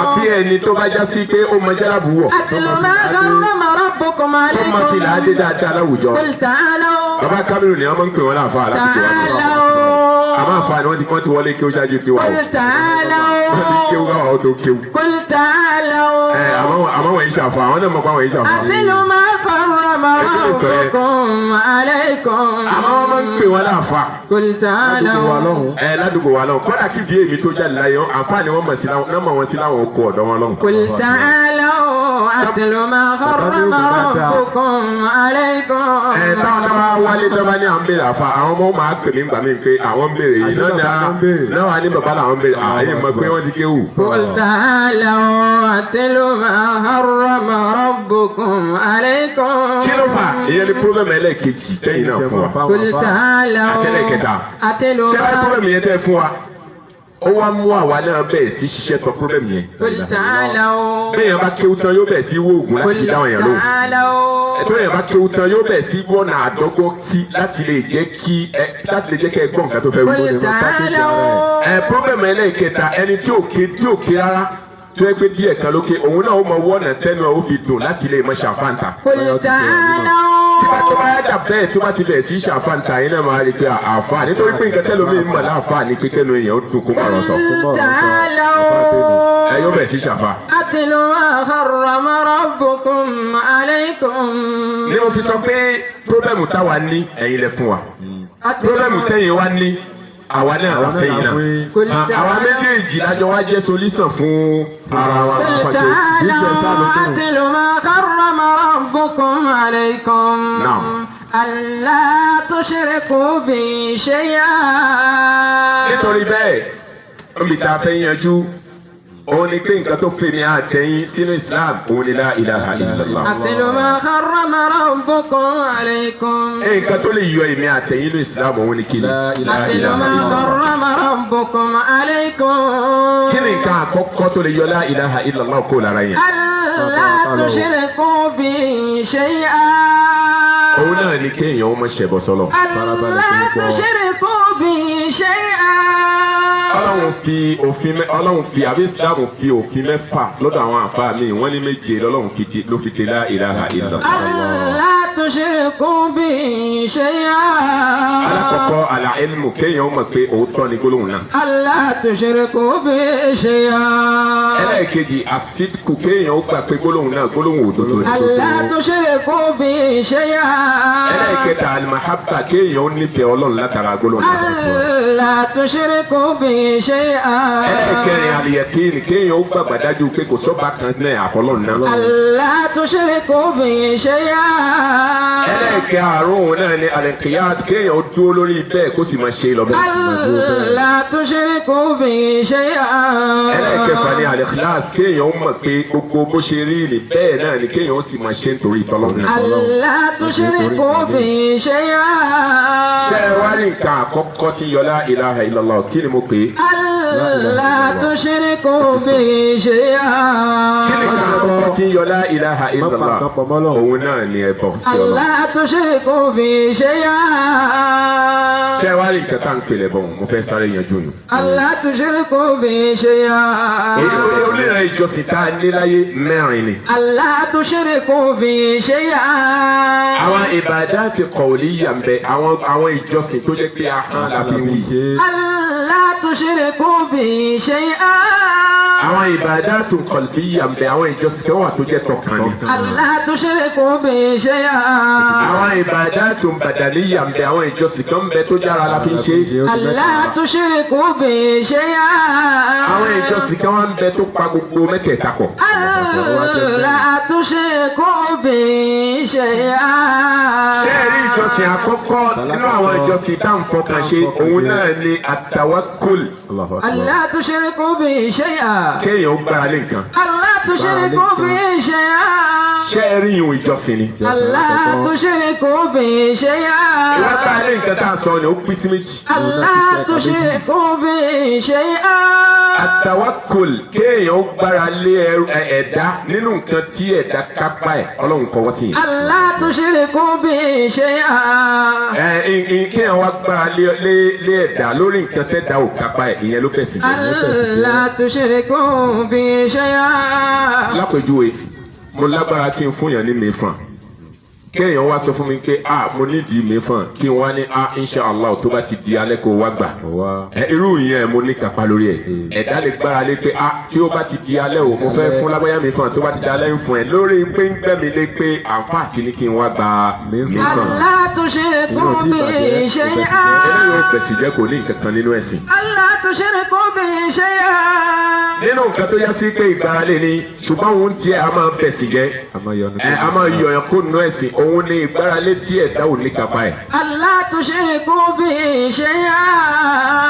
àbí ẹni tó bá já sí pé ó mọ jálàbù wọ̀. أتل ما حرم ربكم tó mọ sí làádé عليكم. dáadáa láwùjọ. قل تعالوا bàbá Kámírù ni wọ́n máa ń pè wọ́n láàfà aláàbò wọn. تعالوا àmọ́ àǹfààní wọ́n ti wọlé kí ó ṣáájú tiwa o. قل wọ́n ti kéwú تعالوا káwọn tó kéwú. قل تعالوا àmọ́ wọ́n yìí ṣàfà àwọn náà mọ̀ pé àwọn yìí ṣàfà. أتل ما حرم ربكم عليكم. àmọ́ wọ́n máa ń pè wọ́n láàfà. قل تعالوا ládùúgbò wa lọ́wọ́ kọ́dà kí di èmi tó jáde láyé àǹfààní wọn mọ̀ sí láwọn náà mọ̀ wọn sí láwọn oko ọ̀dọ́ wọn lọ́wọ́. قل تعالوا أتل ما حرم ربكم عليكم. táwọn náà wá wálé tó bá ní à ń béèrè àfa àwọn ọmọ máa pè mí gbà mí pé àwọn ń béèrè yìí náà wà ní bàbá làwọn ń béèrè àyè mọ̀ pé wọ́n ti kéwù. قل تعالوا أتل ما حرم ربكم عليكم. kí ló fà ìyẹn ni problem ẹlẹ́ẹ̀kejì tẹ́yìn náà fún wa. قل تعالوا àtẹlẹ́kẹta أتل ṣé wàá ما problem yẹn tẹ́ fún wa ó wá mú àwa náà bẹ̀ẹ̀ sí ṣiṣẹ́ tọ problem yẹn. قل تعالوا bẹ́ẹ̀ yẹn bá kéwù tán yóò bẹ̀ẹ̀ sí wó oògùn láti fi dáwọn yẹn lóhùn. تعالوا ẹ̀tọ́ yẹn bá kéwù tán yóò bẹ̀ẹ̀ sí wọ́nà àdọ́gbọ́ sí láti lè jẹ́ kí ẹ gbọ́ nǹkan tó fẹ́ wí. قل تعالوا problem ẹlẹ́ẹ̀kẹta ẹni tí ò ké rárá tó yẹ pé díẹ̀ kan lókè òun náà ó mọ wọ́nà tẹ́nu ẹ̀ ó fi dùn láti lè mọ ṣàfáǹtà. قل تعالوا tí bá tó bá yàjà bẹ́ẹ̀ tó bá ti bẹ̀rẹ̀ sí ṣàfáǹtà yín náà máa rí i pé àfa nítorí pé nǹkan tẹ́lómi ń mọ̀ láàfà ní pé kẹ́nu èèyàn ó dùn kó mọ̀rọ̀ sọ. تعالوا ẹ yóò bẹ̀rẹ̀ sí ṣàfà. أتل ما حرم ربكم عليكم. ní mo fi sọ pé pírọ́bẹ̀mù táwa ní ẹ̀yin lẹ fún wa pírọ́bẹ̀mù tẹ́yìn wá ní àwa náà wá fẹ́yìn náà àwa méjèèjì lájọ wá jẹ́ solúsàn fún ara wa. قل تعالوا أتل ما حرم ربكم عليكم. نعم. ألا تشركوا به شيئا. nítorí bẹ́ẹ̀ omi tá a fẹ́ yanjú òun ni pé nǹkan tó fẹ́ mi àtẹ̀yìn sínú Islam òun ni la ilaha illallah. أتل ما حرم ربكم عليكم. nǹkan tó lè yọ èmi àtẹ̀yìn nínú Islam òun ni kí ni. أتل ما حرم ربكم عليكم. kí ni nǹkan àkọ́kọ́ tó lè yọ la ilaha illallah kó lára yẹn. ألا تشركوا به شيئا. òun náà ni kéèyàn ó mọ ṣẹbọ sọlọ. ألا تشركوا به شيئا. ọlọ́run fi àbí Islam fi òfin mẹ́fà lọ́dọ̀ àwọn àfa mi wọ́n ní méje lọ́lọ́run ló fi de la ilaha illallah. ألا تشركوا به شيئا. alákọ̀ọ́kọ́ al-ilmu kéèyàn ó mọ̀ pé òótọ́ ni gbólóhùn náà. ألا تشركوا به شيئا. ẹlẹ́ẹ̀kejì àsìkò kéèyàn ó gbà pé gbólóhùn náà gbólóhùn òdodo ni. ألا تشركوا به شيئا. ẹlẹ́ẹ̀kẹta al-mahabba kéèyàn ó nífẹ̀ẹ́ ọlọ́run látara gbólóhùn náà. ألا تشركوا به شيئا. ẹlẹ́ẹ̀kẹrin al-yaqin kéèyàn ó gbàgbà dájú pé kò sọ́ba kan sílẹ̀ àfọlọ́run náà. ألا تشركوا به شيئا. ẹlẹ́ẹ̀kẹrin náà ni al-inqiyad kéèyàn ó dúró lórí bẹ́ẹ̀ kó sì máa ṣe lọ bẹ́ẹ̀. ألا تشركوا به شيئا. ẹlẹ́ẹ̀kẹfà ni al-ikhlas kéèyàn ó mọ̀ pé gbogbo bó ṣe rí ni bẹ́ẹ̀ náà ni kéèyàn ó sì máa ṣe nítorí ìtọ́lọ́run. ألا تشركوا به شيئا. ṣé ẹ wá rí nǹkan àkọ́kọ́ tí yọ la ilaha illallah kí ni mo pè é. ألا تشركوا به شيئا kí ni kan àkọ́kọ́ tí ń yọ la ilaha illallah òun náà ni ẹbọ sí Ọlọ́run. ألا تشركوا به شيئا ṣé wàá rí nǹkan tá à ń pè lẹ́bọ̀ mo fẹ́ sáré yanjú nù. ألا تشركوا به شيئا èyí oníran ìjọsìn tá a ní láyé mẹ́rin ni. ألا تشركوا به شيئا àwọn ìbádàtì qawliyya ń bẹ àwọn ìjọsìn tó jẹ́ pé ahọ́n la fi wí. ألا تشركوا به شيئا àwọn ìbádàtì qalbiyya ń bẹ àwọn ìjọsìn kan wà tó jẹ́ tọkàn ni. ألا تشركوا به شيئا àwọn ìbádàtì badaniyya ń bẹ àwọn ìjọsìn kan ń bẹ tó jára la fi ń ṣe. ألا تشركوا به شيئا àwọn ìjọsìn kan wà ń bẹ tó pa gbogbo mẹ́tẹ̀ẹ̀ta pọ̀. ألا تشركوا به شيئا ṣé ẹ rí ìjọsìn àkọ́kọ́ nínú àwọn ìjọsìn tá à ń fọkàn ṣe òun náà ni at-tawakkul. ألا تشركوا به شيئا kéèyàn ó gbára lé nǹkan. ألا تشركوا به شيئا ṣé ẹ rí ìhun ìjọsìn ni. ألا تشركوا به شيئا ìwọ́n gbára lé nǹkan tá a sọ ni ó pín sí méjì. ألا تشركوا به شيئا at-tawakkul kéèyàn ó gbára lé ẹ̀dá nínú nǹkan tí ẹ̀dá kápá ẹ̀ ọlọ́run fọwọ́ sí yẹn. ألا تشركوا به شيئا kéèyàn wá gbára lé ẹ̀dá lórí nǹkan tẹ́dá ò kápá ẹ̀ ìyẹn ló bẹ̀sìn jẹ́. ألا تشركوا به شيئا lápèjúwe mo lágbára kí n fún yàn ní mẹ́fàn kéèyàn wá sọ fún mi pé mo nídìí mẹ́fàn kí n wá ní inshallah tó bá ti di alẹ́ kó wá gbà irú yẹn mo ní kápá lórí ẹ̀ ẹ̀dá lè gbára lé pé tí ó bá ti di alẹ́ o mo fẹ́ fún lágbáyà mẹ́fàn tó bá ti di alẹ́ ń fún ẹ lórí pé ń gbẹ́ mi lé pé àǹfààní ní kí n wá gba mẹ́fàn. ألا تشركوا به شيئا eléyìí ó bẹ̀sì jẹ́ kò ní nǹkan kan nínú ẹ̀sìn. ألا تشركوا به شيئا nínú nǹkan tó yá sí pé ìgbáralé ni ṣùgbọ́n òun tiẹ̀ a máa bẹ̀sì jẹ́ a máa yọ ẹ̀ kó nínú ẹ̀sìn òun ni ìgbáralé tí ẹ̀dá ò ní kápá ẹ̀. ألا تشركوا به شيئا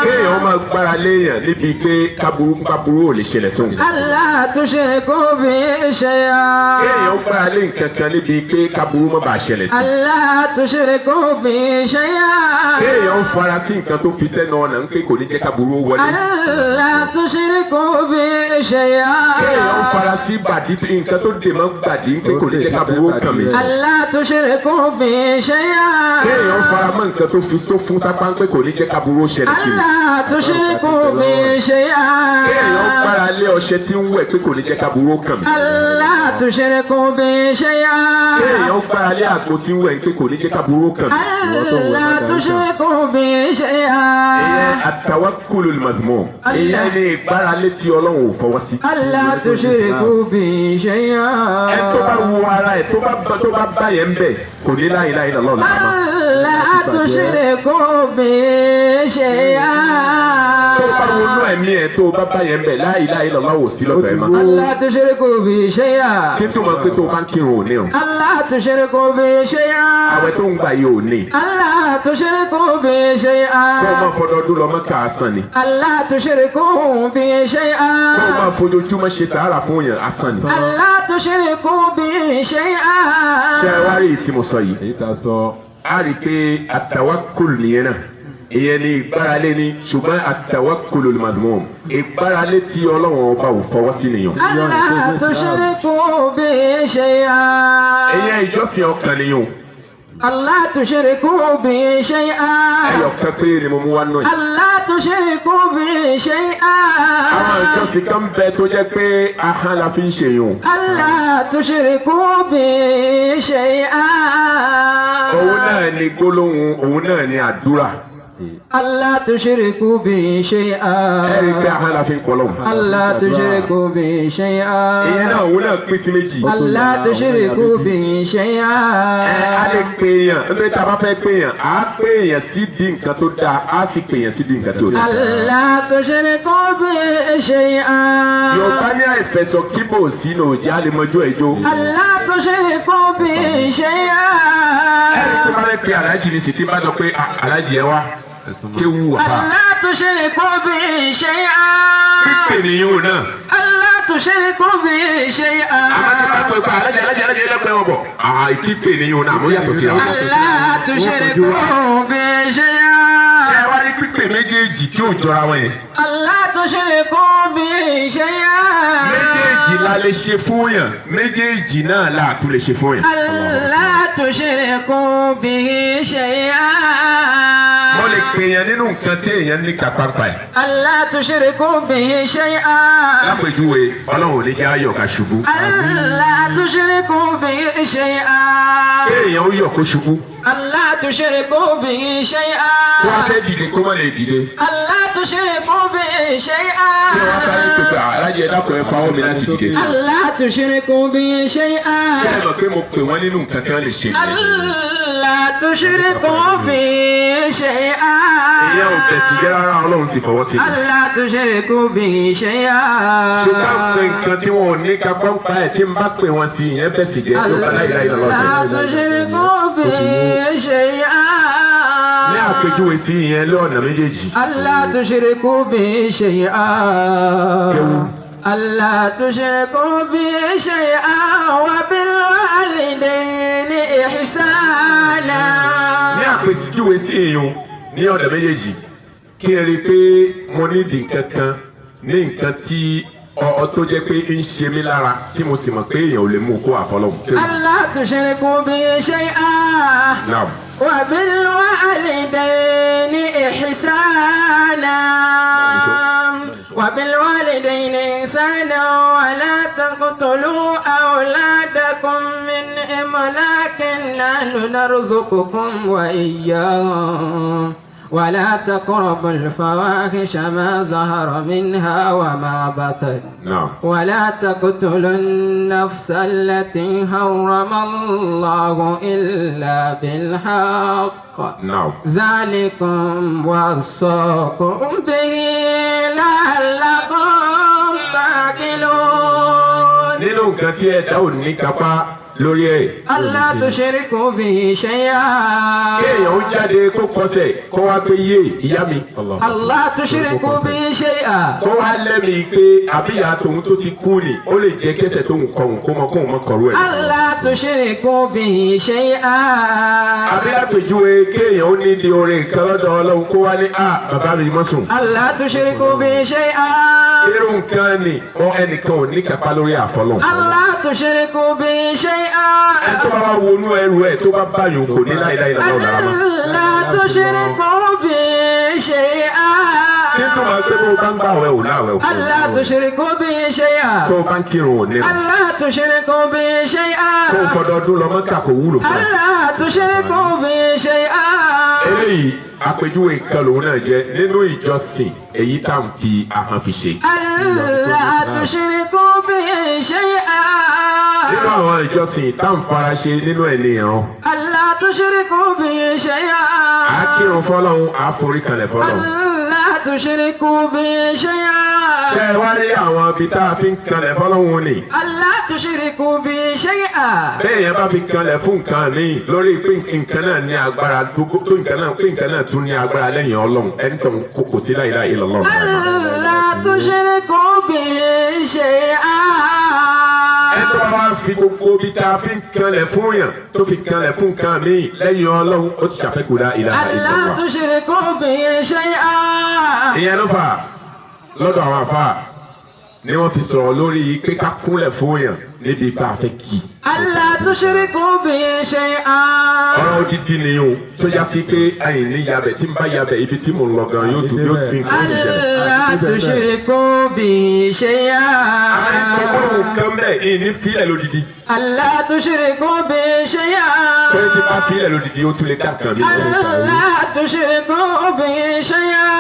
kéèyàn máa gbáralé yàn níbi pé kábúrú ò lè ṣẹlẹ̀ sóhun. ألا تشركوا به شيئا kéèyàn gbáralé nǹkan kan níbi pé kábúrú má bàa ṣẹlẹ̀ sí. ألا تشركوا به شيئا kéèyàn fara sí nǹkan tó fi sẹ́nu ọ̀nà ń pé kò ní jẹ́ kábúrú wọlé. ألا تشركوا به شيئا kéèyàn fara sí bàdí nǹkan tó dè mọ́ gbàdí ń pé kò ní jẹ́ kábúrú kàn mí. ألا تشركوا به شيئا kéèyàn fara mọ́ nǹkan tó fún sápá ń pé kò ní jẹ́ kábúrú ṣẹlẹ̀ sí mi. ألا تشركوا به شيئا kéèyàn gbára lé ọṣẹ tí ń wẹ̀ pé kò ní jẹ́ kábúrú kàn mí. ألا تشركوا به شيئا kéèyàn gbára lé àgbo tí ń wẹ̀ pé kò ní jẹ́ kábúrú kàn mí. ألا تشركوا به شيئا ìyẹn at-tawakkulul mazmum. ìyẹn ni ìgbára lé tí ọlọ́run ò fọwọ́ sí. ألا تشركوا به شيئا ẹ tó bá wo ara ẹ tó bá bá yẹn ń bẹ̀ kò ní la ilaha illallah lọ́wọ́. ألا تشركوا به شيئا tó bá wo inú ẹ̀mí ẹ tó bá bá yẹn ń bẹ̀ la ilaha illallah ò sí lọ́dọ̀ ẹ̀ mọ́. ألا تشركوا به شيئا kí tó máa pé tó bá ń kírun ò ní o. ألا تشركوا به شيئا àwẹ̀ tó ń gbà yìí ò ní. ألا تشركوا به شيئا kó o máa fọdọọdún lọ Mẹ́kà asán ni. ألا تشركوا به شيئا kó o máa fojoojúmọ́ ṣe sàárà fún yàn asán ni. ألا تشركوا به شيئا ṣé ẹ wá rí èyí tí mo sọ yìí. èyí tá a sọ. a rí i pé at-tawakkul nìyẹn náà ìyẹn ni ìgbáralé ni ṣùgbọ́n at-tawakkulul mazmum ìgbáralé tí ọlọ́run ọba ò fọwọ́ sí nìyàn. ألا تشركوا به شيئا ìyẹn ìjọsìn ọkàn nìyàn. ألا تشركوا به شيئا ẹyọ kan péré ni mo mú wá náà yìí. ألا تشركوا به شيئا àwọn ìjọsìn kan bẹ tó jẹ́ pé ahọ́n la fi ń ṣe yùn. ألا تشركوا به شيئا òun náà ni gbólóhùn òun náà ni àdúrà. ألا تشركوا به شيئا ẹ rí i pé ahọ́n la fi ń kọ́ lọ́hùn. ألا تشركوا به شيئا ìyẹn náà òun náà pín sí méjì. ألا تشركوا به شيئا a lè pè èèyàn ẹgbẹ́ tá a bá fẹ́ pè èèyàn á pè èèyàn sí di nǹkan tó dáa á sì pè èèyàn sí di nǹkan tó dáa. ألا تشركوا به شيئا yorùbá ní àìfẹsọ̀ kíbò sínú òjì á lè mọjọ́ ẹjọ́. ألا تشركوا به شيئا ẹni tó bá fẹ́ pe aláàjì ní sì ti bá lọ pé aláàjì ẹ wá kéwù wà. ألا تشركوا به شيئا pípé nìyẹn náà. ألا تشركوا به شيئا àwọn ti bá pẹ́ pé aláàjì ẹlẹ́pẹ́ wọn bọ̀. pípé nìyẹn náà mo yàtọ̀ síra. ألا تشركوا به شيئا ṣé wá ní pípé pè méjèèjì tí ò jọra wọn yẹn. ألا تشركوا به شيئا méjèèjì la lè ṣe fún yàn méjèèjì náà la tún lè ṣe fún yàn. ألا تشركوا به شيئا mo lè pè yàn nínú nǹkan tí èèyàn ní kápákpá ẹ̀. ألا تشركوا به شيئا lápèjúwe ọlọ́run ò ní kí á yọ̀ ká ṣubú. ألا تشركوا به شيئا kéèyàn ó yọ̀ kó ṣubú. ألا تشركوا به شيئا kó wá fẹ́ dìde kó má lè dìde. ألا تشركوا به شيئا kí wọ́n sáré pépè alájẹ dákọ̀ ẹ̀ fáwọn mi láti dìde. ألا تشركوا به شيئا ṣé ẹ mọ̀ pé mo pè wọ́n nínú nǹkan tí wọ́n lè ṣe. ألا تشركوا به شيئا ìyẹn ò bẹ̀sì jẹ́ rárá ọlọ́run sì fọwọ́ sí i. ألا تشركوا به شيئا ṣùgbọ́n pé nǹkan tí wọn ò ní kápákpá ẹ̀ tí n bá pè wọ́n sí ìyẹn bẹ̀sì jẹ́ ló bá láyé láyé lọ́wọ́ ألا تشركوا به شيئا ní àpèjúwe sí ìyẹn lọ́nà méjèèjì. ألا تشركوا به شيئا ألا تشركوا به شيئا وبالوالدين إحسانا ní àpèjúwe sí èèyàn ní ọ̀nà méjèèjì kí ẹ rí i pé mo ní ìdí nǹkan kan ní nǹkan tí ọ tó jẹ́ pé ń ṣe mí lára tí mo sì mọ̀ pé èèyàn ò lè mú kó àfọlọ́mù. ألا تشركوا به شيئا Naam. وبالوالدين إحسانا وبالوالدين إحسانا ولا تقتلوا أولادكم من إملاق نحن نرزقكم وإياهم ولا تقربوا الفواحش ما ظهر منها وما بطن Naam. ولا تقتلوا النفس التي حرم الله إلا بالحق Naam. ذلكم وصاكم به لعلكم تعقلون nínú nǹkan tí ẹ̀dá ò ní kápá lórí ẹ̀. ألا تشركوا به شيئا kéèyàn ó jáde kó kọsẹ̀ kó wá pé yé ìyá mi. ألا تشركوا به شيئا kó wá lẹ́mìí pé àbíyá tòun tó ti kú ni ó lè jẹ́ kẹsẹ̀ tóun kọ̀hún kó mọ kóun mọ kọ̀rú ẹ̀. ألا تشركوا به شيئا àbí àpèjúwe kéèyàn ó ní di orin kan lọ́dọ̀ ọlọ́run kó wá ní bàbá mi mọ́ sùn. ألا تشركوا به شيئا irú nǹkan ni ẹnìkan ò ní kápá lórí àfọlọ́. ألا تشركوا به شيئا ẹ tó bá wá wọnú ẹrù ẹ tó bá báyìí kò ní láìláì lọ́wọ́ lára mọ́. ألا تشركوا به شيئا títún máa pé bó bá ń gbà wẹ̀ ò láwẹ̀ ò. ألا تشركوا به شيئا tó bá ń kírun ò ní rà. ألا تشركوا به شيئا tó fọdọọdún lọ mọ́kà kò wúlò fún ẹ. ألا تشركوا به شيئا eléyìí àpèjúwe nǹkan lòun náà jẹ nínú ìjọsìn èyí tá à ń fi ahọ́n fi ṣe. ألا تشركوا به شيئا nínú àwọn ìjọsìn tá à ń fara ṣe nínú ẹ̀ nìyẹn. ألا تشركوا به شيئا à á kírun fọlọ́hún à á forí kalẹ̀ fọlọ́hún. ألا تشركوا به شيئا ṣé ẹ wá rí àwọn ibi tá a fi ń kalẹ̀ fọlọ́hún ni. ألا تشركوا به شيئا bẹ́ẹ̀ yẹn bá fi kalẹ̀ fún nǹkan míì lórí pé nǹkan náà ní agbára tó nǹkan náà tún ní agbára lẹ́yìn ọlọ́run ẹni tó kò sí la ilaha illallah. ألا تشركوا به شيئا ẹni tó bá fi gbogbo ibi tá a fi ń kalẹ̀ fún yàn tó fi kalẹ̀ fún nǹkan míì lẹ́yìn ọlọ́run ó ti ṣàfẹ́kù la ilaha ألا illallah. تشركوا به شيئا ìyẹn ló fà lọ́dọ̀ àwọn àfà ni wọ́n fi sọ̀rọ̀ lórí pé ká kúnlẹ̀ fún yàn níbi ipa àfẹ́ kì í. ألا تشركوا به شيئا ọ̀rọ̀ odidi ni o tó yá sí pé àyìn ní yabẹ̀ tí n bá yabẹ̀ ibi tí mo ń lọ gan yóò tún nǹkan ó ṣẹlẹ̀. ألا تشركوا به شيئا àmọ́ ìsọgbọ́n kan bẹ́ẹ̀ ìyìn ní fílẹ̀ lódidi. ألا تشركوا به شيئا pé tí bá fílẹ̀ lódidi ó tún lè dá nǹkan mi. ألا تشركوا به شيئا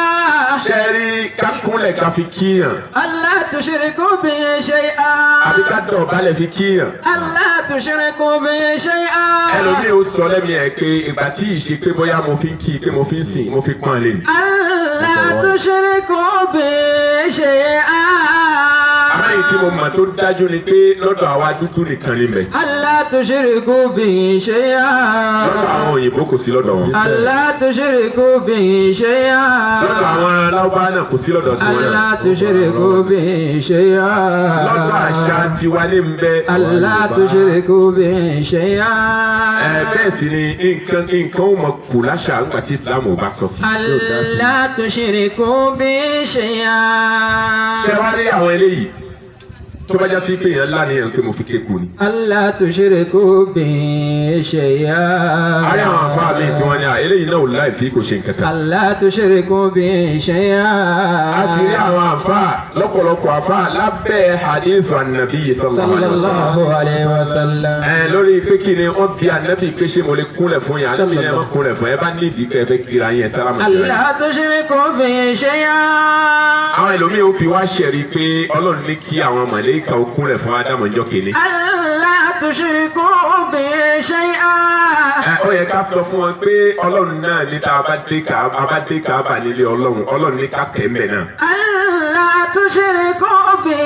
ṣe rí ká kúnlẹ̀ ká fi kíyàn ألا تشركوا به شيئا àbí ká dọ̀bálẹ̀ fi kíyàn. ألا تشركوا به شيئا ẹlòmíì ó sọ lẹ́mìí ẹ̀ pé ìgbà tí ì ṣe pé bóyá mo fi ń kí i pé mo fi ń sìn mo fi pọ́n lé mi. ألا تشركوا به شيئا àmọ́ àmọ́ tí mo mọ̀ tó dájú ni pé lọ́dọ̀ àwa dúdú nìkan ni mẹ́. ألا تشركوا به شيئا. lọ́dọ̀ àwọn òyìnbó kò sí lọ́dọ̀ wọn. ألا تشركوا به شيئا. lọ́dọ̀ àwọn aláwọ̀ náà kò sí lọ́dọ̀ tiwọn náà. ألا تشركوا به شيئا. lọ́dọ̀ àṣà tiwa ní bẹ. ألا تشركوا به شيئا. bẹ́ẹ̀ sì ni nǹkan ó mọ kù láṣà nígbà tí Islam ò bá sọ sí. ألا تشركوا به شيئا. ṣé wàá rí àwọn eléyìí tó bá já sí pé èèyàn ńlá ni èèyàn pé mo fi kéku ni. ألا تشركوا به شيئا. ayé àwọn afá mi tí wọ́n ní à eléyìí náà ò láì fi kò ṣe nǹkan kan. ألا تشركوا به شيئا. a sì rí àwọn afá lọ́pọ̀lọpọ̀ afá lábẹ́ hadith anabi صلى الله عليه وسلم. lórí pé kí ni wọ́n bí anabi pé ṣé mo lè kúnlẹ̀ fún yẹn anabi ni ẹ má kúnlẹ̀ fún yẹn ẹ bá nídìí pé ẹ fẹ́ kira yẹn sálámù sí ألا تشركوا به شيئا. àwọn ẹlòmíín ó fi wá ṣẹ̀rí pé ọlọ́run ní kí àwọn màlẹ́kà ó kúnlẹ̀ fún ádámù ọjọ́ kìíní. ألا تشركوا به شيئا. ó yẹ ká sọ fún wọn pé ọlọ́run náà ní tá a bá dé Káàbà nílé ọlọ́run ní ká tẹ̀ ń bẹ̀ náà. ألا تشركوا به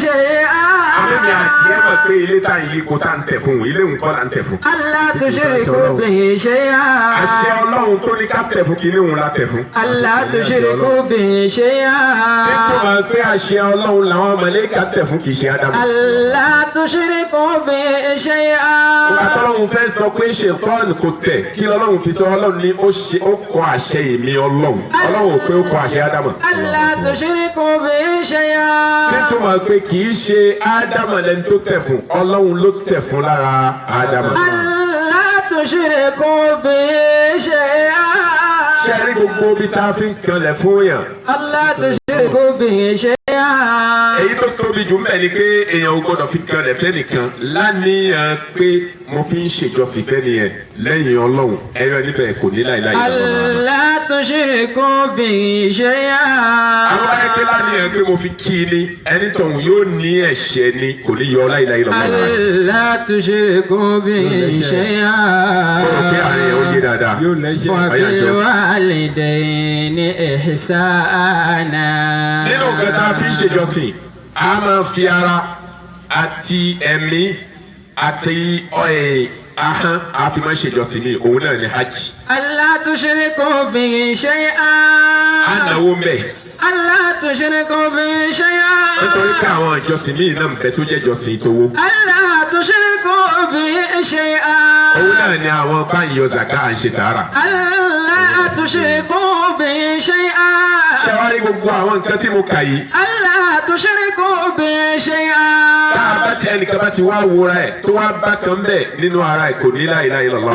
شيئا. àmì àti ẹ mọ̀ pé ilé tá à ń yí kó tá à ń tẹ̀ fún ilé nǹkan là ń tẹ̀ fún. ألا تشركوا به شيئا. àṣẹ ọlọ́run tó ní ká tẹ̀ fún kí ní òun la tẹ̀ fún. ألا تشركوا به شيئا. títún máa pé àṣẹ ọlọ́run làwọn màlẹ́kà tẹ̀ fún kì í ṣe ádámù. ألا تشركوا به شيئا. Ọlọ́run fẹ́ sọ pé ṣètọ́ọ̀nù kò tẹ̀ kí Ọlọ́run fi sọ Ọlọ́run ní ó kọ àṣẹ èmi Ọlọ́run Ọlọ́run ò pé ó kọ àṣẹ Ádámù. ألا تشركوا به شيئا. títún máa pé kì í ṣe Ádámù lẹni tó tẹ̀ fún Ọlọ́run ló tẹ̀ fún lára Ádámù. ألا تشركوا به شيئا. ṣé rí gbogbo ibi tá a fi ń kanlẹ̀ fún yàn. ألا تشركوا به شيئا. èyí tó tóbi jù mẹ́ ni pé èèyàn ò gbọ́dọ̀ fi kanlẹ̀ fẹ́ nìkan láníyàn pé mo fi ń ṣèjọsìn fẹ́ nìyẹn lẹ́yìn Ọlọ́run ẹ̀rọ níbẹ̀ kò ní láìláì lọ́wọ́. ألا تشركوا به شيئا. àwọn ẹgbẹ́ láníyàn pé mo fi kí ni ẹni tọ̀hún yóò ní ẹ̀ṣẹ̀ ni kò ní yọ láìláì lọ́wọ́. ألا تشركوا به شيئا. mo rò pé àárín ẹ̀ ó yé dáadáa. وبالوالدين إحسانا. nínú nǹkan tá a fi ń ṣèjọsìn a máa fi ara àti ẹ̀mí àti ahọ́n a fi máa ń ṣèjọsìn ní òun náà ní hajj. ألا تشركوا به شيئا. a náwó mẹ́. ألا تشركوا به شيئا. nítorí pé àwọn ìjọsìn míì náà ń bẹ tó jẹ́ ìjọsìn tówó. ألا تشركوا به شيئا. òun náà ni àwọn báyìí yọ zaka à ń ṣe sàárà. ألا تشركوا به شيئا. ṣé wàá rí gbogbo àwọn nǹkan tí mo kà yìí. ألا تشركوا به شيئا. tá a bá ti ẹnìkan bá ti wá wúra ẹ̀ tó wá bá kan bẹ̀ nínú ara ẹ̀ kò ní la ilaha illallah.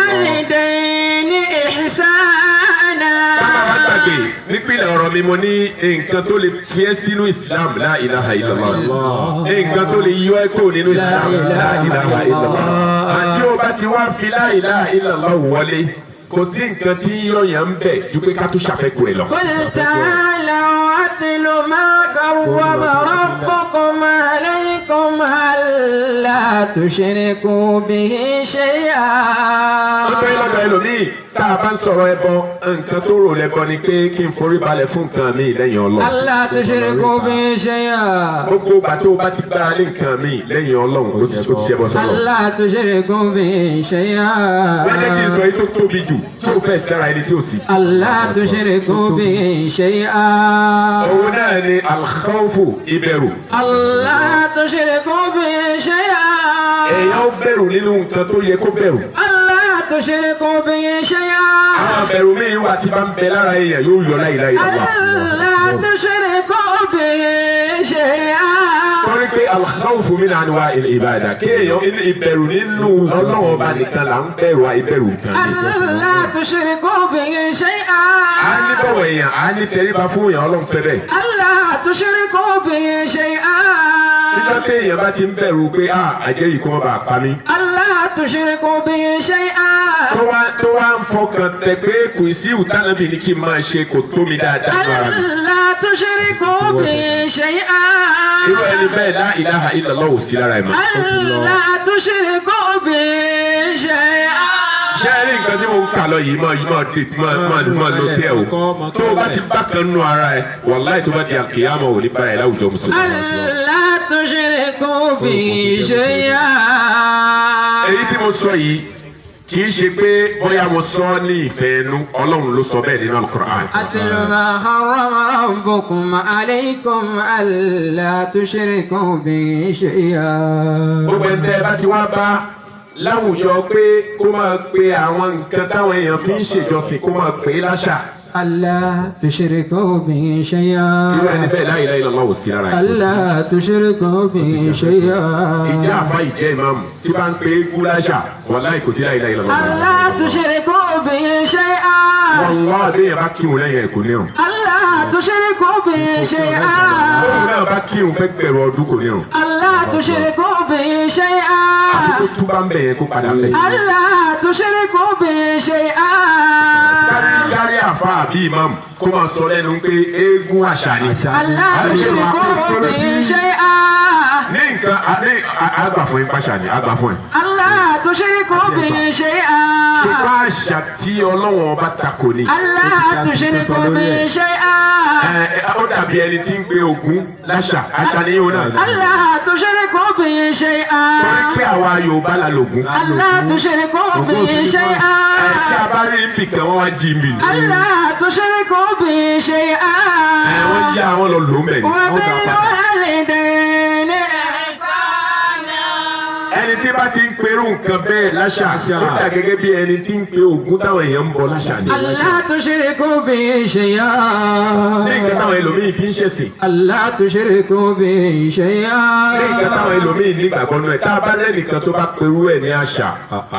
وبالوالدين إحسانا. káma wá gbàgbé nípìnlẹ̀ ọ̀rọ̀ mi mo ní nǹkan tó lè fi ẹ́ sínú Islam la ilaha illallah. nǹkan tó lè yọ ẹ́ kó nínú Islam la ilaha illallah. àti o bá ti wá fi la ilaha illallah wọlé kò sí nǹkan tí yọ̀yàn ń bẹ̀ ju pé ká tún ṣàfẹ́kù ẹ̀ lọ. قل تعالوا أتل ما كرم ربكم عليكم ألا تشركوا به شيئا. ọjọ́ ìlọ́dọ̀ ẹlòmíì tá a bá ń sọ̀rọ̀ ẹbọ nǹkan tó rò lẹ́bọ ni pé kí n forí balẹ̀ fún nǹkan mi lẹ́yìn Ọlọ́run. ألا تشركوا به شيئا. gbogbo ìgbà tó o bá ti gbára lé nǹkan mi lẹ́yìn Ọlọ́run ó ti ṣẹbọ sọ́lọ̀. ألا تشركوا به شيئا. wọ́n jẹ́ kí n sọ èyí tó tóbi jù tí o fẹ́ sára ẹni tí o sì. ألا تشركوا به شيئا. òun náà ni al-khawfu ìbẹ̀rù. ألا تشركوا به شيئا. èèyàn ó bẹ̀rù nínú nǹkan tó yẹ kó bẹ̀rù. ألا تشركوا به شيئا. àwọn bẹ̀rù míì wà tí bá ń bẹ lára èèyàn yóò yọ la ilaha illallah. ألا تشركوا به شيئا. torí pé al-khawfu min anwa'il ibada kéèyàn ìbẹ̀rù nínú Ọlọ́run ọba nìkan là ń bẹ̀rù ìbẹ̀rù nǹkan. ألا تشركوا به شيئا. a ní bọ̀wọ̀ èèyàn a ní tẹríba fún èèyàn Ọlọ́run fẹ́ bẹ́ẹ̀. ألا تشركوا به شيئا. nígbà tí èèyàn bá ti ń bẹ̀rù pé àjẹ́ yìí kó má bàa pa mí. ألا تشركوا به شيئا. tó wá ń fọkàn tẹ pé kò sí ìwúntánàbì ní kí n máa ṣe kò tó mi dáadáa ní ara mi. ألا تشركوا به شيئا. irú ẹni bẹ́ẹ̀ la ilaha illallah ò sí lára ẹ̀ mọ́. ألا تشركوا به شيئا. ṣé rí nǹkan tí mo ń kà lọ yìí máa lọ tẹ́ o tó o bá ti bá kan nù ara ẹ wàláì tó bá di àkìyàmọ̀ ò ní bára ẹ láwùjọ mùsùlùmí. ألا تشركوا به شيئا. èyí tí mo sọ yìí kì í ṣe pé bóyá mo sọ ní ìfẹ́ ẹnu Ọlọ́run ló sọ bẹ́ẹ̀ nínú Al-Qur'an. أتل ما حرم ربكم عليكم ألا تشركوا به شيئا. gbogbo ẹ̀ tẹ́ ẹ bá ti wá bá láwùjọ pé kó máa pe àwọn nǹkan táwọn èèyàn fi ń ṣèjọsìn kó máa pè é láṣà. ألا تشركوا به شيئا. irú ẹni bẹ́ẹ̀ la ilaha illallah ò sí rárá ẹ̀. ألا تشركوا به شيئا. ìjẹ́ àfa ìjẹ́ ìmáàmù tí bá ń pe égún láṣà wàláhì kò sí la ilaha illallah. ألا تشركوا به شيئا. wàláhì àbẹ́yẹn bá kírun lẹ́yìn ẹ̀kọ́ ní ọ̀run. ألا تشركوا به شيئا. òun náà bá kírun fẹ́ gbẹ̀rọ ọdún kò ní ọ̀run. ألا تشركوا به شيئا. àfi kó túbá ń bẹ̀ yẹn kó padà bẹ̀. ألا تشركوا به شيئا. kárí àfa àbí ìmáàmù kó máa sọ lẹ́nu pé eégún àṣà ni. ألا تشركوا به شيئا. ní nǹkan àgbà fún yín pàṣà ni àgbà fún ẹ̀. ألا تشركوا به شيئا. ṣùgbọ́n àṣà tí Ọlọ́run ọba takò ni. ألا تشركوا به شيئا. ó dàbí ẹni tí ń pe Ògún láṣà àṣà ni yóò náà. ألا تشركوا به شيئا. torí pé àwa Yorùbá la lògún. ألا تشركوا به شيئا. tí a bá rí nbì kan wọ́n wá jí mi. ألا تشركوا به شيئا. wọ́n yá àwọn lọ lò mẹ́rin. وبالوالدين إحسانا. ẹni tí bá ti ń perú nǹkan bẹ́ẹ̀ láṣà ó dà gẹ́gẹ́ bí ẹni tí ń pe Ògún táwọn èèyàn ń bọ láṣà ni. ألا تشركوا به شيئا. ní nǹkan táwọn ẹlòmíín fi ń ṣẹ̀sìn. ألا تشركوا به شيئا. ní nǹkan táwọn ẹlòmíín nígbàgbọ́ náà tá a bá lẹ́nìkan tó bá perú ẹ̀ ní àṣà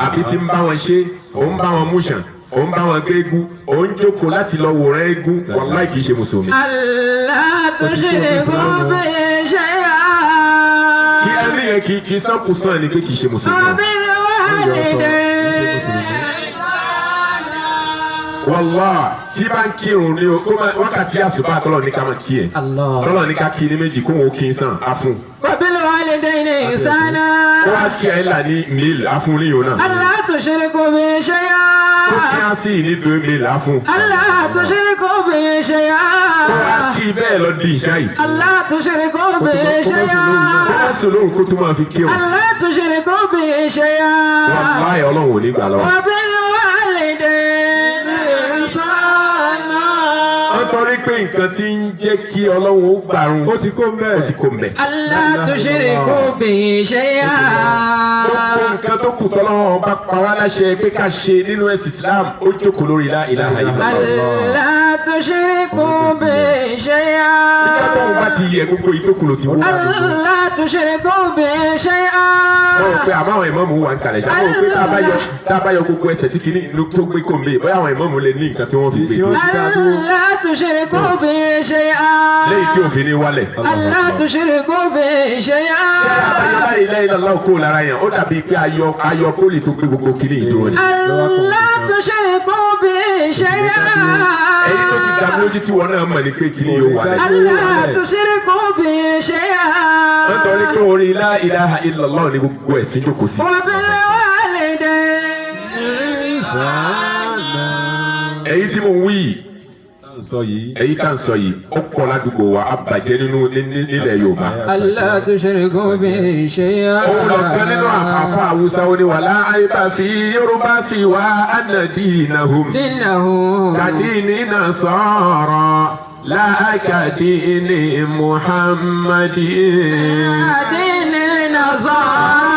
àbí tí ń bá wọn ṣe òun bá wọn múṣàn òun bá wọn gbé eégún òun jókòó láti lọ wòran eégún wàláì kìí ṣe mùsùlùmí. ألا تشركوا به شيئا. kí ẹni yẹn kì í sọ́kù sàn ni pé kìí ṣe mùsùlùmí. وبالوالدين wàllá tí bá ń kírun ní o kó máa wákàtí àsùbá tọ́lọ̀ ní ká máa kí ẹ̀ الله. tọ́lọ̀ ní ká kí ní méjì kó wọn ó kí n sàn á fún. وبالوالدين إحسانا. ó wá kí ẹ là ní míl á fún ní yòó náà. ألا تشركوا به شيئا. ó kí á sí ní 2 míl á fún. ألا تشركوا به شيئا. ó wá kí bẹ́ẹ̀ lọ di ìṣá yìí. ألا تشركوا به شيئا. ó wá sọ lóhùn kó tó máa fi kírun. ألا تشركوا به شيئا. wàllá ẹ̀ ọlọ́run ò ní gbà lọ́wọ́. وبالوالدين إحسانا. wọ́n tọ́rí pé nǹkan tí ń jẹ́ kí ọlọ́run ó gbàrún ó ti kó mbẹ́. ألا تشركوا به شيئا. gbogbo nǹkan tó kù tọ́lọ́wọ́ bá pa wá láṣẹ pé ká ṣe nínú ẹ̀sìn Islam ó jókòó lórí la ilaha illallah. ألا تشركوا به شيئا. ìjà tó ń bá ti yẹ gbogbo yìí tó kù ló ti wó. ألا تشركوا به شيئا. wọ́n rò pé àmọ́ àwọn ìmọ̀ọ́mù wà ń kalẹ̀ ṣáà wọ́n rò pé tá a bá yọ gbogbo ẹsẹ̀ tí kìíní ìlú tó gbé kò mbé bóyá àwọn ìmọ̀ọ́mù lè ní nǹkan tí wọ́n fi gbé. ألا تشركوا به شيئا. lẹ́yìn tí òfin ní wálẹ̀. ألا تشركوا به شيئا. ṣé àbáyọ báyìí lẹ́yìn lọ́la kó lára yẹn ó dàbí pé ayọ pólì tó gbé gbogbo kìíní ìdúró ni. ألا تشركوا به شيئا. ẹ̀yin tó ti dàbí lójú tí wọn náà mọ̀ ní pé kìíní yóò wálẹ̀. ألا تشركوا به شيئا. wọ́n tọ́ ní pé orin la ilaha illallah ní gbogbo ẹ̀sìn jókòó sí. وبالوالدين إحسانا. èyí tí mo wí èyí tá à ń sọ yìí ó pọ̀ ládùúgbò wa abàjẹ́ nílẹ̀ Yorùbá. ألا تشركوا به شيئا. òun lọ̀kan nínú àfa Haúsá ó ní wàlá àyíbá fi Yorùbá sí wa anadinahum دينهم kadini nasara la kadini Muhammadin. دين نصارى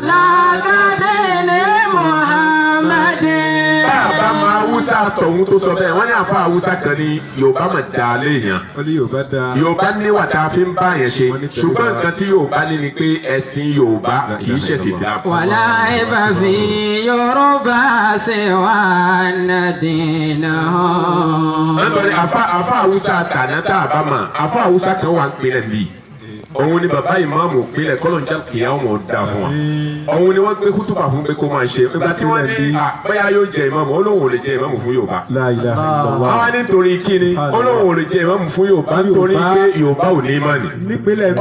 لا كدين محمد. bàbá máa Haúsá tọ̀hún tó sọ bẹ́ẹ̀ wọ́n ní àfa Haúsá kan ní Yorùbá mà dá léèyàn. Yorùbá níwà tá a fi ń bá yẹn ṣe ṣùgbọ́n nǹkan tí Yorùbá ní ni pé ẹ̀sìn Yorùbá kì í ṣẹ̀sìn Islam. ولا عيب في يربى سوى أن دينهم. nítorí àfa Haúsá kàná tá a bá mà àfa Haúsá kan wà ń pinnu bí òun ni bàbá ìmáàmù ìpínlẹ̀ kọ́lọ̀njà kìíyà ọmọ ọ̀dà fún wa òun ni wọ́n gbé kútùbà fún pé kó máa ṣe ìgbà tí wọ́n ní bóyá yóò jẹ ìmáàmù olóhùn ò lè jẹ ìmáàmù fún Yorùbá àwa nítorí kíni olóhùn ò lè jẹ ìmáàmù fún Yorùbá nítorí pé Yorùbá ò ní ìmánì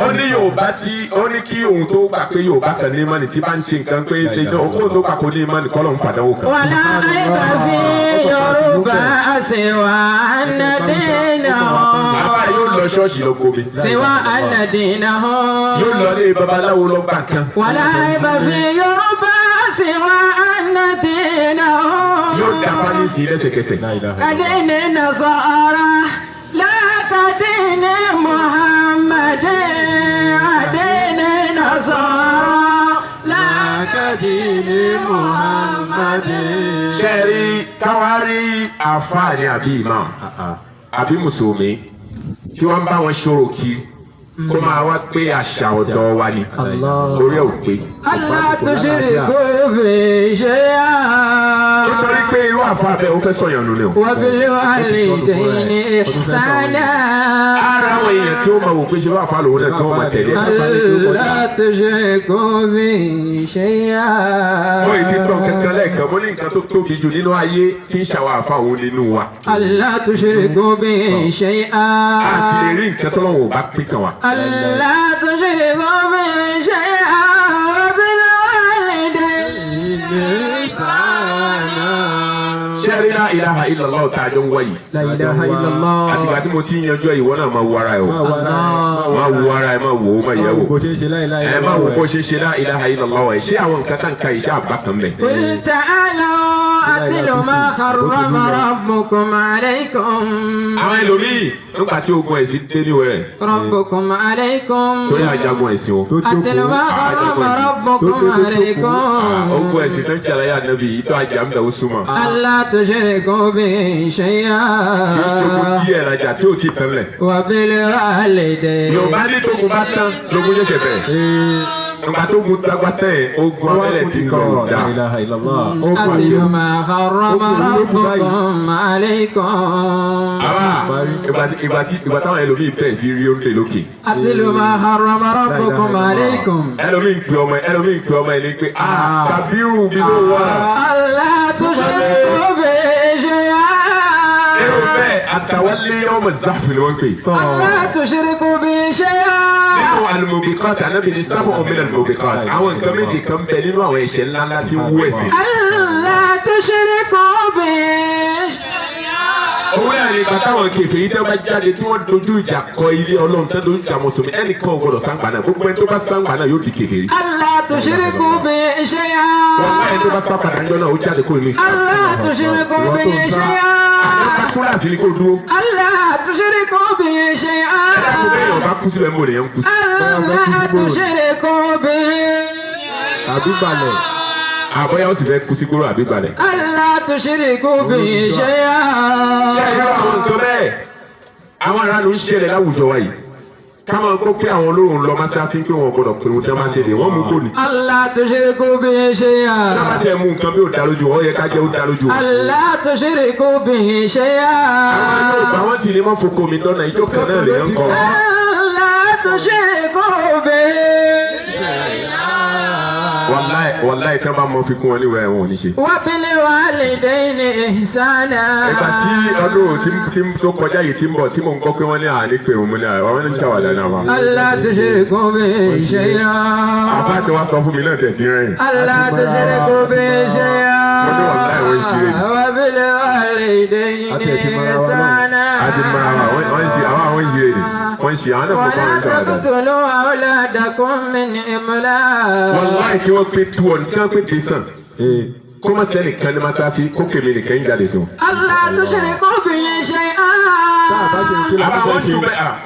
ó ní Yorùbá tí ó ní kí òun tó gbà pé Yorùbá kan ní ìmánì tí bá ń ṣe nǹkan pé òun tó gbà kó ní ìmánì kọ́lọ̀ ń fàdánwò kan. wàlá àìbá fi Yorùbá àṣewà ànádínà àwa yóò lọ ṣọ́ọ̀ṣì lọ gbomi. ṣèwà ànádínà yóò lọ lé babaláwo lọ gbà kan. wàlá àìbá fi Yorùbá àṣewà ànádínà yóò dá fánísì lẹ́sẹ̀kẹsẹ̀. kàdínì nasara lákàdínì Muhammadin àdínì nasara lákàdínì Muhammadin. sẹ́ẹ̀rí káwárí àfáàní àbí imam àbí mùsùlùmí tí wọ́n bá wọn ṣòro kiri kó máa wá pé àṣà ọ̀dọ́ wa ni orí ẹ̀ ò pé. Allah tushriku bi shay'an. nítorí pé irú àfa abẹ́ ó fẹ́ sọ̀yàn nù ni o. wa bil walidayni ihsana. ara àwọn èèyàn tí ó máa wò pé ṣe wà fà lòun náà tí wọ́n máa tẹ̀lé. Allah tushriku bi shay'an. wọ́n ti sọ kankan lẹ́ẹ̀kan mo ní nǹkan tó tóbi jù nínú ayé kí n ṣàwọn àfa òun nínú wa. Allah tushriku bi shay'an. a sì lè rí nǹkan tọ́lọ́wọ́ bá pín kan wa. Allah tushriku bi shay'an wa bil walidayni ihsana. sẹ́rí la ilaha illallah tá a jọ ń wáyé. La ilaha illallah. àtìgbà tí mo ti ń yanjú ẹ̀ ìwọ náà máa wo ara ẹ̀ o. máa wo ara ẹ̀ máa wò ó máa yẹ wò. ẹ máa wò bó ṣe ṣe la ilaha illallah ẹ̀ ṣé àwọn nǹkan tá n ka iṣẹ́ àbá kan bẹ̀. qul ta'alaw atlu ma harrama rabbukum alaykum. àwọn ẹlòmíì nígbà tí ogun ẹ̀sìn dé ní wẹ̀. rabbukum alaykum. torí ajagun ẹ̀sìn o. atlu ma harrama rabbukum alaykum. ogun ẹ̀sìn tó ń jẹ́ àlàyé ànábì yìí tó ajá ń bẹ̀ ó súnmọ́. Allah tushriku bi shay'an. ìṣòro díẹ̀ lajà tí ò ti tán lẹ̀. wa bil walidayni. Yorùbá ní tógun bá tán lógun ṣẹ̀ṣẹ̀ bẹ̀rẹ̀. nígbà tó gun dàgbà tẹ̀ ogun abẹ́lẹ̀ ti lọ dà. atlu ma harrama rabbukum alaykum. ìgbà táwọn ẹlòmíì bẹ̀rẹ̀ sí rí oúnjẹ lókè. atlu ma harrama rabbukum alaykum. ẹlòmíì ń pe ọmọ ẹ ní pé Kàbírù bí ló wà. Allah tushriku bi shay'an. èrò bẹ́ẹ̀ àtàwálé ọmọ záfì ni wọ́n pè. Allah tushriku bi shay'an. nínú al-mubiqat Ànábì ní sábà min al-mubiqat àwọn nǹkan méjì kan bẹ nínú àwọn ẹ̀ṣẹ̀ ńláńlá tí wú ẹ̀sìn. Allah tushriku bi shay'an. òun náà ní ìgbà táwọn kèfèrí tẹ́ bá jáde tí wọ́n dojú ìjà kọ ilé Ọlọ́run tẹ́ dojú ìjà mùsùlùmí ẹnìkan ò gbọdọ̀ sáǹgbà náà gbogbo ẹni tó bá sáǹgbà náà yóò di kèfèrí. Allah tushriku bi shay'an. wọ́n bá ẹni tó bá sáǹgbà náà náà ó jáde kúrò ní ìsìn. Allah tushriku bi shay'an. àyọ̀ká kúláàsì ni kò dúró. Allah tushriku bi shay'an. ẹ̀dá kò bẹ́ẹ̀ ọba kú síbẹ̀ ń bò lèyàn kú sí. Allah tushriku bi àbíbalẹ̀. àbọ̀yá ó sì fẹ́ kú sí kúrò àbí balẹ̀. Allah tushriku bi shay'an. ṣé irú àwọn nǹkan bẹ́ẹ̀ àwọn aráàlú ń ṣẹlẹ̀ láwùjọ wa yìí káwọn gbọ́ pé àwọn olóhùn lọ mọ́sáàsì pé wọn gbọ́dọ̀ pé wọn jẹ́ máa ṣẹlẹ̀ wọ́n mú kò ní. Allah tushriku bi shay'an. sábà tẹ mú nǹkan bí ó dá lójú ọ yẹ ká jẹ́ ó dá lójú. Allah tushriku bi shay'an. àwọn Yorùbá wọn sì ní mọ́ foko mi dọ́nà ìjọ kan náà lè ń kọ́. Allah tushriku bi wàláì tẹ́ bá mọ fi kún wọn níwẹ̀ ẹ̀wọ̀n ò ní ṣe. wa bil walidayni ihsana. ìgbà tí ọdún tí tó kọjá yìí tí ń bọ̀ tí mò ń gbọ́ pé wọ́n ní àní pé òun ní àwọn ní ṣàwádà náà wà. Allah tushriku bi shay'an. àbá tí wọ́n sọ fún mi náà tẹ̀ sí rẹ̀. Allah tushriku bi shay'an. wọ́n ní wàláì wọ́n ṣe é. wa bil walidayni ihsana. àti máa wọ́n ṣe àwọn ń ṣe é wọ́n ṣe àwọn náà kọ́ ولا تقتلوا أولادكم من إملاق. wàláì kí wọ́n pé tú ọ ní kí wọ́n pé tẹ̀sán kó má sẹ́ni kan ní masáàsì kó kèmí nìkan ń jáde sí wọn. Allah tushriku bi shay'an.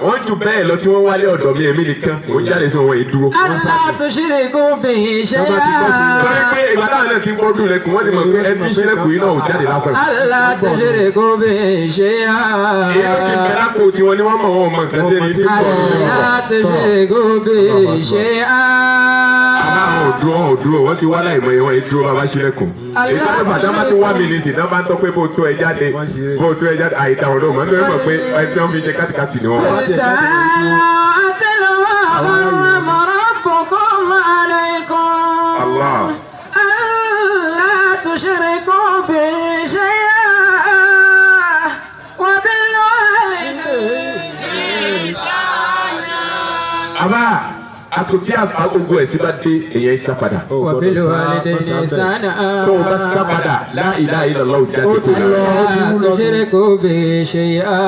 wọ́n ju bẹ́ẹ̀ lọ tí wọ́n wálé ọ̀dọ̀ mi èmi nìkan mò ń jáde sí wọn yìí dúró. Allah tushriku bi shay'an. torí pé ìgbà táwọn náà ti ń gbọ́dún lẹ́kùn wọ́n ti mọ̀ pé ẹbí ìṣẹ́lẹ̀kùn yìí náà ò jáde lásán. Allah tushriku bi shay'an. èyí tó ti bẹ̀rẹ̀ àpò tiwọn ni wọ́n mọ̀ wọn mọ̀ nǹkan tẹ́lẹ̀ tí ń bọ̀. Allah tushriku bi shay'an. àwọn òdúró wọ́n ti wá láì mọ ìwọ̀n ìdúró bàbá ṣílẹ̀kùn. èyí tó bàtà bá tó wá mi nìsín náà bá ń tọ́ pé bó tó ẹ jáde àìdáwọn náà mọ̀ nítorí mọ̀ pé ẹni tí wọ́n fi ṣe kátìkátì ni wọ́n wá. تعالوا أتل ما حرم ربكم عليكم الله ألا تشركوا به شيئا وبالوالدين إحسانا. àbá àtúntí àgbogbo ẹ̀sìn bá dé èyàn ń sápadà. وبالوالدين إحسانا. tó o bá sápadà la ilaha illallah jáde kó la. ألا تشركوا به شيئا.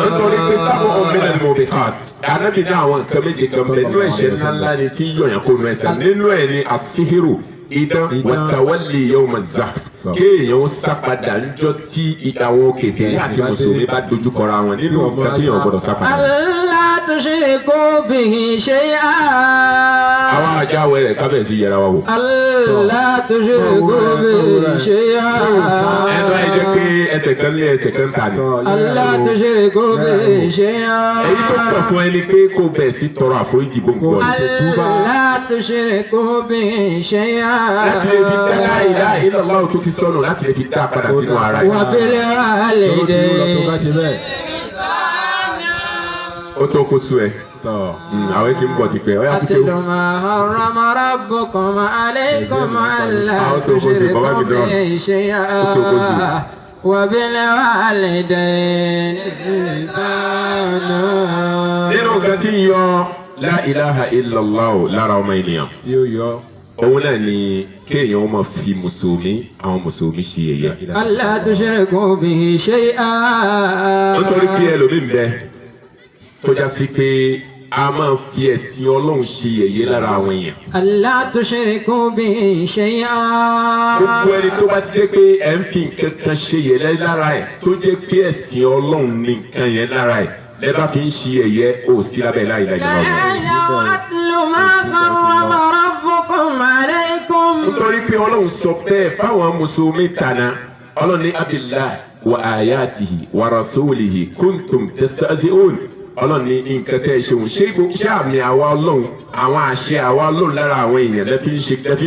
nítorí pé sábà ọ̀gbìn ẹni mo bẹ káàt. ànábì ní àwọn nǹkan méje kan bẹ nínú ẹ̀ṣẹ̀ ńláńlá ni tí yọ̀yàn kó nu ẹ̀ṣẹ̀ nínú ẹ̀ ni asihiru idán wàtàwálì yawma zahf kéèyàn ó sápadà ńjọ́ tí àwọn kèfèrí àti mùsùlùmí bá dojú kọra wọn nínú nǹkan tí yàn gbọdọ̀ sápadà. ألا تشركوا به شيئا. àwọn ajá wẹrẹ kábẹ̀sí yẹra wa wò. ألا تشركوا به شيئا. ẹnu ẹ jẹ́ pé ẹsẹ̀ kan lé ẹsẹ̀ kan tà ní. ألا تشركوا به شيئا. èyí tó kàn fún ẹni pé kó bẹ̀ sí tọrọ àforíjì gbogbo ọ̀nà. ألا تشركوا به شيئا. láti lè fi dá la ilaha illallah tó ti sọnù láti lè fi dá a padà sínú ara yìí. وبالوالدين ó tó kó sú ẹ. àwọn tí ń bọ̀ ti pẹ́ ọ yà kíkẹ́ أتل ما حرم ربكم عليكم ألا تشركوا به شيئا وبالوالدين إحسانا. nínú nǹkan tí ń yọ la ilaha illallah lára ọmọ ènìyàn òun náà ni kéèyàn ó máa fi àwọn mùsùlùmí ṣe yẹ̀yẹ́. ألا تشركوا به شيئا. nítorí pé ẹlòmíín bẹ tó já sí pé a máa fi ẹ̀sìn Ọlọ́run ṣe yẹ̀yẹ́ lára àwọn èèyàn. ألا تشركوا به شيئا. gbogbo ẹni tó bá ti jẹ́ pé ẹ̀ ń fi nǹkan kan ṣe yẹ̀yẹ́ lára ẹ̀ tó jẹ́ pé ẹ̀sìn Ọlọ́run ní nǹkan yẹn lára ẹ̀ lẹ́bàá fi ń ṣe yẹ̀yẹ́ ò sí lábẹ́ la ilaha illallah. تعالوا أتل ما حرم ربكم عليكم. nítorí pé Ọlọ́run sọ bẹ́ẹ̀ fáwọn mùsùlùmí tàná Ọlọ́run ní abillahi wa ayatihi wa rasulihi kuntum tastahzi'un. Ọlọ́run ní nǹkan tẹ́ ẹ ṣeun ṣé àmì àwa Ọlọ́run àwọn àṣẹ àwa Ọlọ́run lára àwọn èèyàn lẹ́fí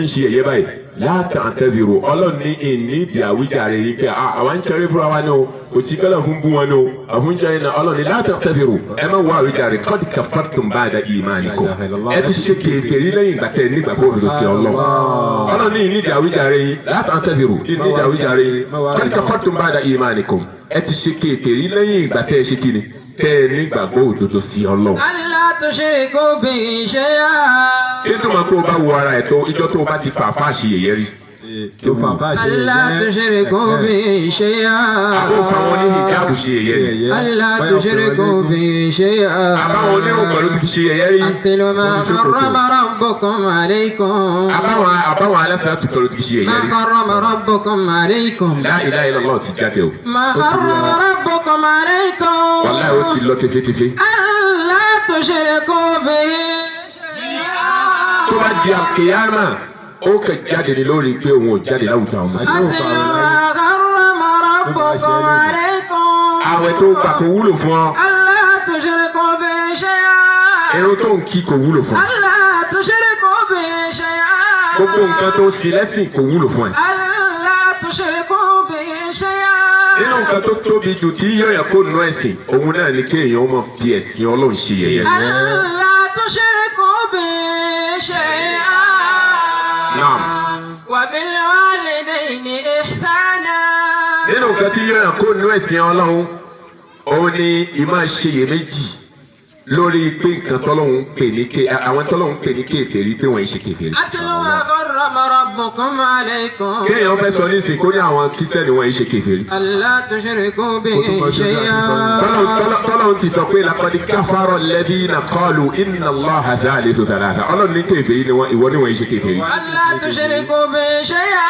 ń ṣe ẹ̀yẹ báyìí láàtà àtẹ̀zìrò Ọlọ́run ní ìní ìdí àwíjàre yìí pé àwa ń ṣeré fúnra wa ní o kò tí kọ́lọ̀ fún bú wọn ní o àfúnjẹ yìí náà Ọlọ́run ní láàtà àtẹ̀zìrò ẹ má wọ àwíjàre qad kafartum ba'da imanikum ẹ ti ṣe kèfèrí lẹ́yìn ìgbà tẹ̀ nígbà kó lọ sí Ọlọ́run. Ọlọ́run ní ìní ìdí àwíjàre yìí láàtà àtẹ̀zìrò ìní ìdí àwíjàre yìí qad kafartum ba'da imanikum ẹ ti ṣe kèfèrí lẹ́yìn ìgbà tẹ̀ ṣe kíni tẹ́ ẹ nígbàgbọ́ òdodo sí Ọlọ́run. ألا تشركوا به شيئا. títún máa kó o bá wo ara ẹ̀ tó ijọ́ tó o bá ti fà fáàṣì yẹ̀yẹ́ rí. ألا تشركوا به شيئا. àbúrò àwọn oníhìjáàbù ṣe yẹ̀yẹ́ rí. ألا تشركوا به شيئا. àbáwọn onírun pẹ̀lú ti ṣe yẹ̀yẹ́ rí. أتل ما حرم ربكم عليكم. àbáwọn alásàtú pẹ̀lú ti ṣe yẹ̀yẹ́ ما rí. حرم ربكم عليكم. La ilaha illallah ti jáde o. ما حرم ربكم عليكم. wàláhì ó ti lọ tẹfẹtẹfẹ. ألا تشركوا به شيئا. tó bá di àkèyàmà ó kẹ jáde ní lórí pé òun ò jáde láwùjọ àwọn mùsùlùmí. أتل ما حرم ربكم عليكم. àwẹ̀ tó gbà kò wúlò fún ọ. ألا تشركوا به شيئا. irun tó ń kí kò wúlò fún ọ. ألا تشركوا به شيئا. gbogbo nǹkan tó fi lẹ́sìn kò wúlò fún ẹ. ألا تشركوا به شيئا. nínú nǹkan tó tóbi jù tí yọ̀yà kó nù ẹ̀sìn òun náà ni kéèyàn ó máa fi ẹ̀sìn Ọlọ́run ṣe yẹ̀yẹ́. ألا تشركوا به شيئا. Naam. وبالوالدين إحسانا. nínú nǹkan tí yọ̀yà kó nù ẹ̀sìn Ọlọ́run òun ni ìmáa ṣe iyèméjì lórí pé nǹkan tọ́lọ́hún pè ní àwọn tọ́lọ́hún pè ní kèfèrí pé wọ́n ń ṣe kèfèrí. أتل ما حرم ربكم عليكم. kéèyàn fẹ́ sọ ní ìsìn kó ní àwọn kírísítẹ́nì wọ́n ń ṣe kèfèrí. ألا تشركوا به شيئا. tọ́lọ́hún ti sọ pé laqad kafara alladhina qalu inna Allaha thalithu thalatha Ọlọ́run ní kèfèrí ni wọ́n ìwọ ni wọ́n ń ṣe kèfèrí. ألا تشركوا به شيئا.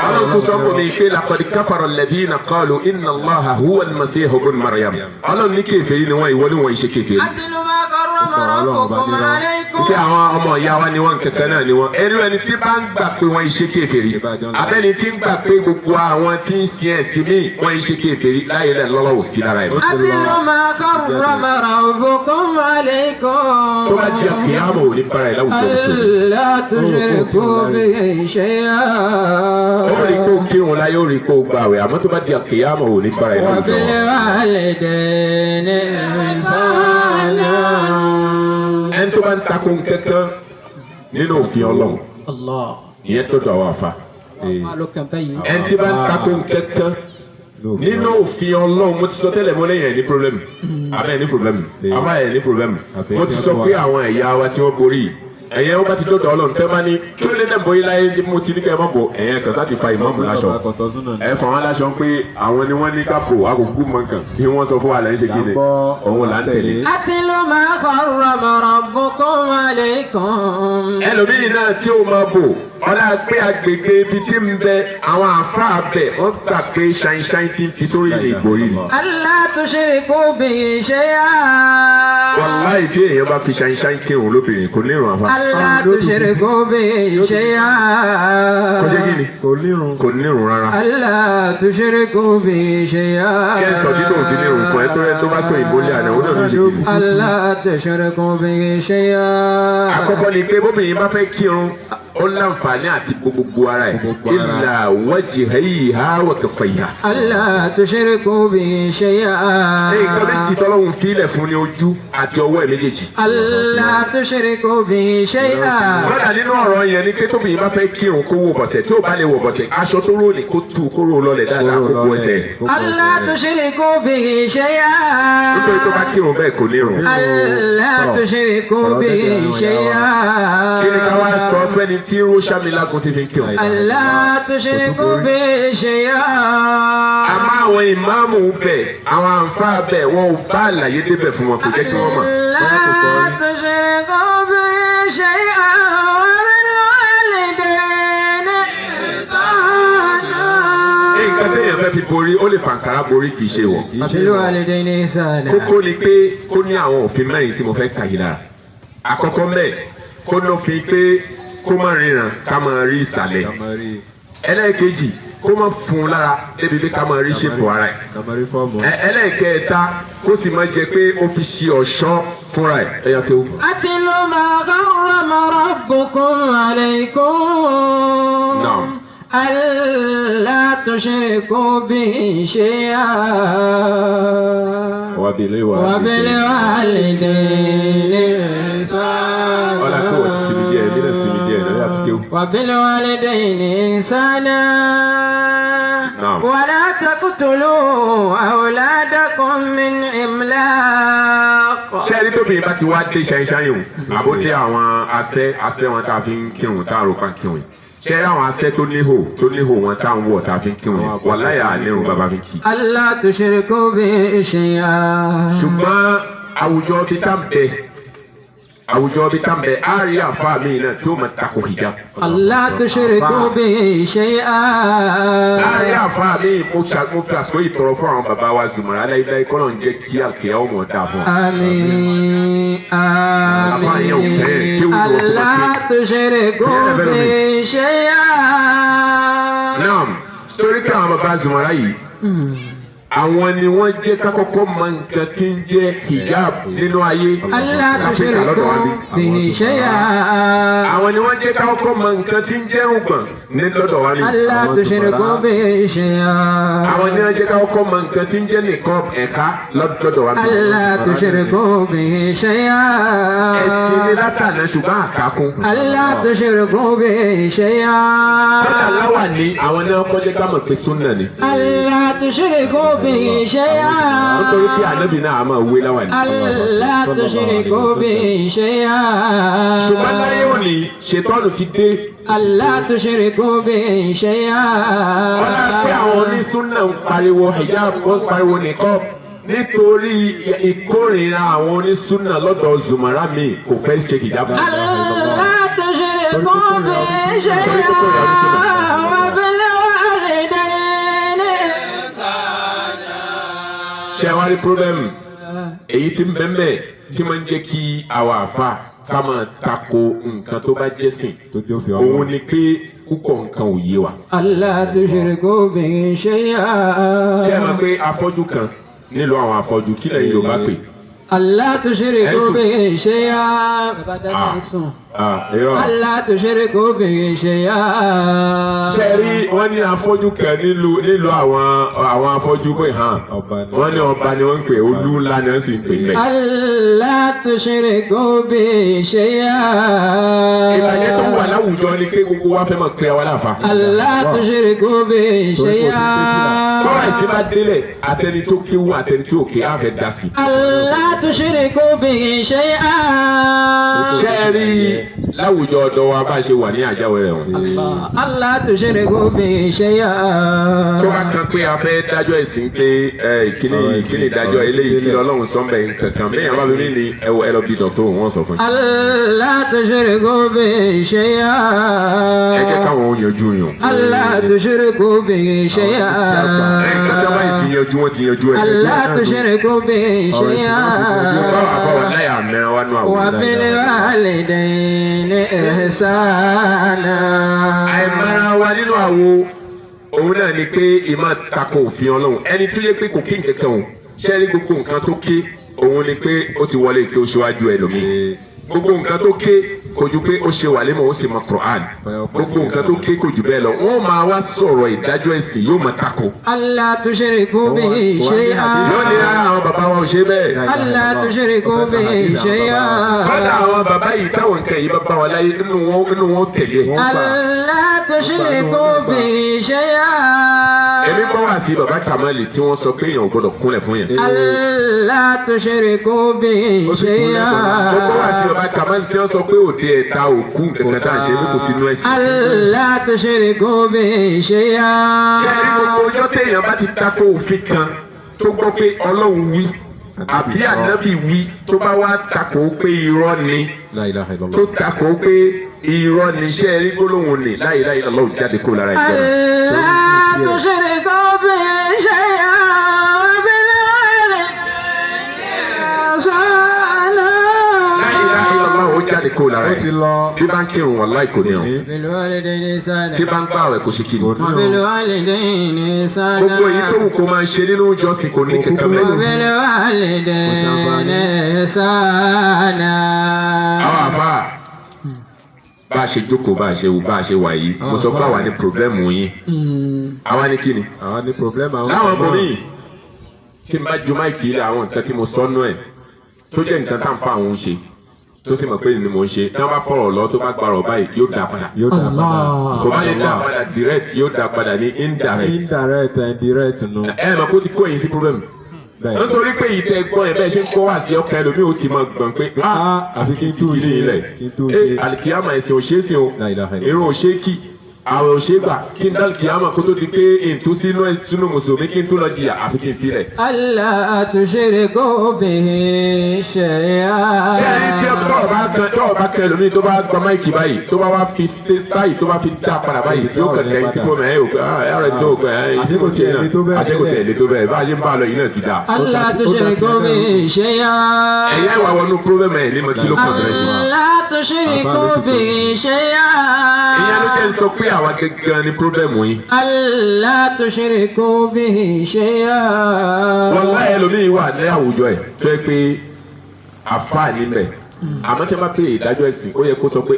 Ọlọ́run tún sọ fún mi pé laqad kafara alladhina qalu inna Allaha huwa al-masihu ibn Maryam Ọlọ́run ní kèfèrí ni wọ́n ìwọ ni wọ́n ń ṣe kèfèrí. أتل ما حرم ربكم عليكم. kí àwọn ọmọ ìyá wa ni wọ́n kankan náà ni wọ́n ẹni tí bá ń gbà pé wọ́n ń ṣe kèfèrí abẹ́ni tí ń gbà pé gbogbo àwọn tí ń sin ẹ̀sìn míì wọ́n ń ṣe kèfèrí láyé lẹ́ lọ́wọ́ sí lára ẹ̀. أتل ما حرم ربكم عليكم. tó bá di àkèyàmọ̀ òní para ẹ̀ láwùjọ ìṣòro. ألا تشركوا به شيئا. ó rí kó kírun láyé ó rí kó gbààwẹ̀ àmọ́ tó bá di àkèyàmọ̀ òní para ẹ̀ láwùjọ. وبالوالدين إحسانا. ẹni tó bá ń takò kankan nínú òfin Ọlọ́run Allah. ìyẹn tó dọ̀ àwọn àfa Malo campaign. ẹni tí bá ń takò kankan nínú òfin Ọlọ́run mo ti sọ tẹ́lẹ̀ mo lẹ́yìn ẹ̀ ní pírọ́blẹ́mù abẹ́ ẹ̀ ní pírọ́blẹ́mù abá ẹ̀ ní pírọ́blẹ́mù mo ti sọ pé àwọn ẹ̀yà wa tí wọ́n borí ẹ̀yẹ wọn bá ti dọ̀dọ̀ Ọlọ́run tẹ́ bá ní kí ló dé náà bóyá láyé mo ti ní kẹ́ ẹ má bọ̀ ẹ̀yẹ kan sáà ti fa ìmọ̀ọ́mù láṣọ ẹ̀ fà wọn láṣọ pé àwọn ni wọ́n ní kápò àkókò mọ̀ọ́kàn bí wọ́n sọ fún wa lẹ́yìn ṣe kí ni òun là ń tẹ̀lé. Atlu ma harrama rabbukum alaykum. ẹlòmíì náà tí ó máa bò ọ̀la pé agbègbè ibi tí ń bẹ àwọn àáfàá bẹ̀ wọ́n gbà pé ṣáínṣáín ti ń fi sórí ilé ìgbòrí ni. Alla tushriku bihi shay'an. wàláì bí èèyàn bá fi ṣáínṣáín kírun lóbìnrin kò ní ìrun àfa. Alla tushriku bihi shay'an. kò ṣe kí ni kò nírun. kò ní ìrun rárá. Alla tushriku bihi shay'an. kí ẹ sọ dídò òfin ní ìrun fún ẹ tó bá sọ ìbólẹ̀ àná òun náà ló ṣe kí ni. Alla tushriku bihi shay'an. àkọ́kọ́ ni pé bóbìnrin bá fẹ́ kírun ó láǹfààní àti gbogbo ara ẹ̀ illa wajhiha wa kaffayha. Alla tushriku bihi shay'an. nǹkan méjì tọ́lọ́hún fílẹ̀ fún ní ojú àti ọwọ́ ẹ̀ méjèèjì. Alla tushriku bihi shay'an. kọ́dà nínú ọ̀rọ̀ yẹn ni pé tóbìnrin bá fẹ́ kírun kó wọ bọ̀sẹ̀ tí ó bá lè wọ bọ̀sẹ̀ aṣọ tó rò ní kó tú kó rò lọlẹ̀ dáadáa kó bu ẹsẹ̀. Alla tushriku bihi shay'an. nítorí tó bá kírun bẹ́ẹ̀ kò ní rùn. Alla tushriku bihi shay'an. kí ni ká wá sọ fẹ́ni tí ó ṣàmìlágun ti fi ń kírun. Alla tushriku bihi shay'an. àmọ́ àwọn ìmáàmù bẹ̀ àwọn àǹfààní bẹ̀ wọn ò bá àlàyé débẹ̀ fún wọn kò jẹ́ kí wọ́n mọ̀. Alla tushriku bihi shay'an wa bil walidayni ihsana. nǹkan téèyàn fẹ́ fi borí ó lè fàǹkárá borí kì í ṣe wọ̀. Wa bil walidayni ihsana. kókó ni pé kó ní àwọn òfin mẹ́rin tí mo fẹ́ kà yìí lára. àkọ́kọ́ mẹ́ẹ̀ kó ní òfin pé kó má ríran ká máa rí ìsàlẹ̀. ẹlẹ́ẹ̀kejì kó má fún un lára débi pé ká máa rí ṣètò ara ẹ̀. ẹlẹ́ẹ̀kẹta kó sì má jẹ pé ó fi ṣe ọ̀ṣọ́ fúnra ẹ̀ ẹ̀yà kéwù. Atlu ma harrama rabbukum alaykum. Naam. Alla tushriku bihi shay'an. Wa bil walidayni ihsana. ọ̀la kó wọ́n ti sinmi díẹ̀ nínú sinmi díẹ̀ lọ́yà fi kéwù. Wa bil walidayni ihsana. Naam. Wa la taqtulu awladakum min imlaq. ṣé ẹni tóbi bá ti wá dé ṣáínṣáín o àbódé àwọn asẹ́ wọn tá a fi ń kírun tá a rò pa ń kírun ṣé àwọn asẹ́ tó níhò wọn tá a ń wọ̀ tá a fi ń kírun wàláyà àlérun bàbá fi kì í. Alla tushriku bihi shay'an. ṣùgbọ́n àwùjọ bí tá ń bẹ á rí àfa mi náà tí ó máa takò hijab. Alla tushriku bihi shay'an. á rí àfa mi mo fi àsìkò yìí tọrọ fún àwọn bàbá wa Zumara aláìláì kọ́nà ń jẹ́ kí àkèyà ọmọ dáa fún wa. Àmín. Àmín. Alla tushriku bihi shay'an. Naam, torí pé àwọn bàbá Zumara yìí àwọn ni wọ́n jẹ́ ká kọ́kọ́ mọ nǹkan tí ń jẹ́ hijab nínú ayé Alla tushriku bihi shay'an. àwọn ni wọ́n jẹ́ ká kọ́kọ́ mọ nǹkan tí ń jẹ́ rúgbọ̀n ní lọ́dọ̀ wa ni. Alla tushriku bihi shay'an. àwọn ni wọ́n jẹ́ ká kọ́kọ́ mọ nǹkan tí ń jẹ́ nìkan ẹ̀ka lọ́dọ̀ wa ni. Alla tushriku bihi shay'an. ẹ̀sìn ni látàná ṣùgbọ́n àkàkùn. Alla tushriku bihi shay'an. kọ́dà láwà ní àwọn ni wọ́n kọ́ jẹ́ ká mọ̀ pé súnà ni. Alla tushriku bihi shay'an. nítorí pé ànábì náà a máa wé láwà ní. Alla tushriku bihi shay'an. ṣùgbọ́n láyé òní ṣètọ́nù ti dé. Alla tushriku bihi shay'an. wọ́n á pé àwọn onísúnà ń pariwo hijab wọ́n ń pariwo nìkan nítorí ìkórìíra àwọn onísúnà lọ́dọ̀ Zumara mi kò fẹ́ ṣe hijab. Alla tushriku bihi shay'an. Wa bil walidayni ihsana. ṣé wàá rí pírọ́bẹ́mù èyí tí ń bẹ́ẹ̀ tí máa ń jẹ́ kí àwa àfa ká máa tako nǹkan tó bá jẹ́ sìn òun ni pé púpọ̀ nǹkan ò yé wa. Alla tushriku bihi shay'an. ṣé ẹ máa pé afọ́jú kan nílò àwọn afọ́jú kí lẹ́yìn Yorùbá pè. Alla tushriku bihi shay'an. Bàbá dáadáa ń sùn. ألا تشركوا به شيئا. sẹ́rí wọ́n ní afọ́jú kan nílùú àwọn afọ́jú pé hàn wọ́n ní ọba ni wọ́n ń pè olú ńlá ni wọ́n sì ń pè mẹ́. ألا تشركوا به شيئا. ìbàjẹ́ tó wà láwùjọ ni pé gbogbo wa fẹ́ mọ̀ pé àwa láfa. ألا تشركوا به شيئا. tọ́lá ìsìn bá délẹ̀ àtẹni tó kéwú àtẹni tó ké á fẹ́ dá sí. ألا تشركوا به شيئا. sẹ́rí láwùjọ ọ̀dọ́ wa bá ṣe wà ní àjáwèrè wọn. ألا تشركوا به شيئا. tó bá kan pé a fẹ́ dájọ́ ẹ̀sìn pé kíni ìdájọ́ eléyìí kí Ọlọ́run sọ mbẹ́ nǹkankan bẹ́ẹ̀ bá mi ní ẹ lọ bí dọ̀tọ̀ wọn sọ fún yín. ألا تشركوا به شيئا. ẹ jẹ́ káwọn ò yanjú yàn. ألا تشركوا به شيئا. nǹkan tí wọ́n bá sì yanjú wọ́n ti yanjú ẹ̀. ألا تشركوا به شيئا. àbáwọ̀ láyà mẹ́rin wá nù àwọn. وبالوالدين إحسانا. àìmọ́ra wa nínú àwo òun náà ni pé ìmọ̀ tako òfin Ọlọ́run ẹni tó yẹ pé kò kí nǹkan kan o ṣe rí gbogbo nǹkan tó ké òun ni pé ó ti wọlé kí ó ṣíwájú ẹlòmíì gbogbo nǹkan tó ké kò ju pé ó ṣe wà lẹ́mọ̀ ó sì mọ Quran gbogbo nǹkan tó ké kò jù bẹ́ẹ̀ lọ wọ́n máa wá sọ̀rọ̀ ìdájọ́ ẹ̀sìn yóò máa tako. ألا تشركوا به شيئا. yóò ní ara àwọn bàbá wa ò ṣe bẹ́ẹ̀. ألا تشركوا به شيئا. kọ́dà àwọn bàbá yìí táwọn nǹkan yìí bá bá wa láyé nínú wọn tẹ̀lé. ألا تشركوا به شيئا. èmi kọ́ wá sí bàbá Kamali tí wọ́n sọ pé èèyàn ò gbọ́dọ̀ kúnlẹ̀ fún yẹn. ألا تشركوا به شيئا. mo kọ́ wá sí bàbá Kamali tí wọ́n sọ pé òde ẹ̀ta òkú nǹkan tá à ń ṣe bí kò sínú ẹ̀sìn. ألا تشركوا به شيئا. ṣé ẹni gbogbo ọjọ́ téèyàn bá ti tako òfin kan tó gbọ́ pé Ọlọ́run wí àbí ànábì wí tó bá wá tako pé irọ́ ni tó tako pé irọ́ ni ṣé ẹni gbólóhùn ni la ilaha illallah jáde kó lára ìjọba. ألا تشركوا به شيئا. وبالوالدين إحسانا. la ilaha illallah ó jáde kó lára ẹ̀ bí bá ń kírun wallahi kò ní hàn بالوالدين إحسانا. tí bá ń gbààwẹ̀ kò ṣe kí ni. وبالوالدين إحسانا. gbogbo èyí tó wù kó máa ṣe nínú ìjọsìn kò ní kankan mẹ́rin. وبالوالدين إحسانا. àwọn àfa bá a ṣe jókòó bá a ṣe wà yìí mo sọ pé àwa ní pírọ́blẹ́mù yín àwa ní kíni. àwọn ní pírọ́blẹ́mù àwọn. láwọn ọmọ mi tí n bá ju máìkì ilé àwọn nǹkan tí mo sọ nú ẹ̀ tó jẹ́ nǹkan tá à ń fa àwọn ṣe tó sì mọ̀ pé ni mo ń ṣe tí wọ́n bá fọ̀rọ̀ lọ tó bá gbàrọ̀ báyìí yóò dá padà. kò bá lè dá padà direct yóò dá padà ní indirect. indirect and direct nù. ẹ mọ̀ kó ti kó èyí sí problem. nítorí pé ìtẹ́ ẹ̀gbọ́n ẹ̀ bẹ́ẹ̀ ṣe ń kọ́ wá sí ọkàn ẹlòmíì ó ti máa gbọ̀n pé àfi kí n tó ilé ilẹ̀ alikiyama ẹ̀sìn òṣèṣin o irun òṣèkì àwẹ̀ òṣègbà kí n dá alikiyama kó tó di pé ètò sínú mùsùlùmí kí n tó lọ jìyà àfi kí n filẹ̀. ألا تشركوا به شيئا. ṣé ẹni tí tọ́ọ̀ bá kan ẹlòmíì tó bá gba máìkì báyìí tó bá wá fi stáì tó bá fi dá padà báyìí yóò kàn tẹ̀ sí fún mi ẹ̀ ẹ̀rọ tó gbẹ àṣekòtẹ̀ èlé tó bẹ́ẹ̀ bá a ṣe ń bá a lọ yìí náà ti dá. ألا تشركوا به شيئا. ẹ̀yẹ́ wà wọnú pírọ́bẹ̀mù ẹ̀ ní mo kí ló kàn bẹ̀rẹ̀ sí. ألا تشركوا به شيئا. ìyẹn ló jẹ́ sọ pé àwa gẹ́gẹ́ ni pírọ́bẹ̀mù yìí. ألا تشركوا به شيئا. wàláhì ẹlòmíì wà ní àwùjọ ẹ̀ tó yẹ pé àfáàní mẹ́ àmọ́ tí a bá pè ìdájọ́ ẹ̀sìn ó yẹ kó sọ pé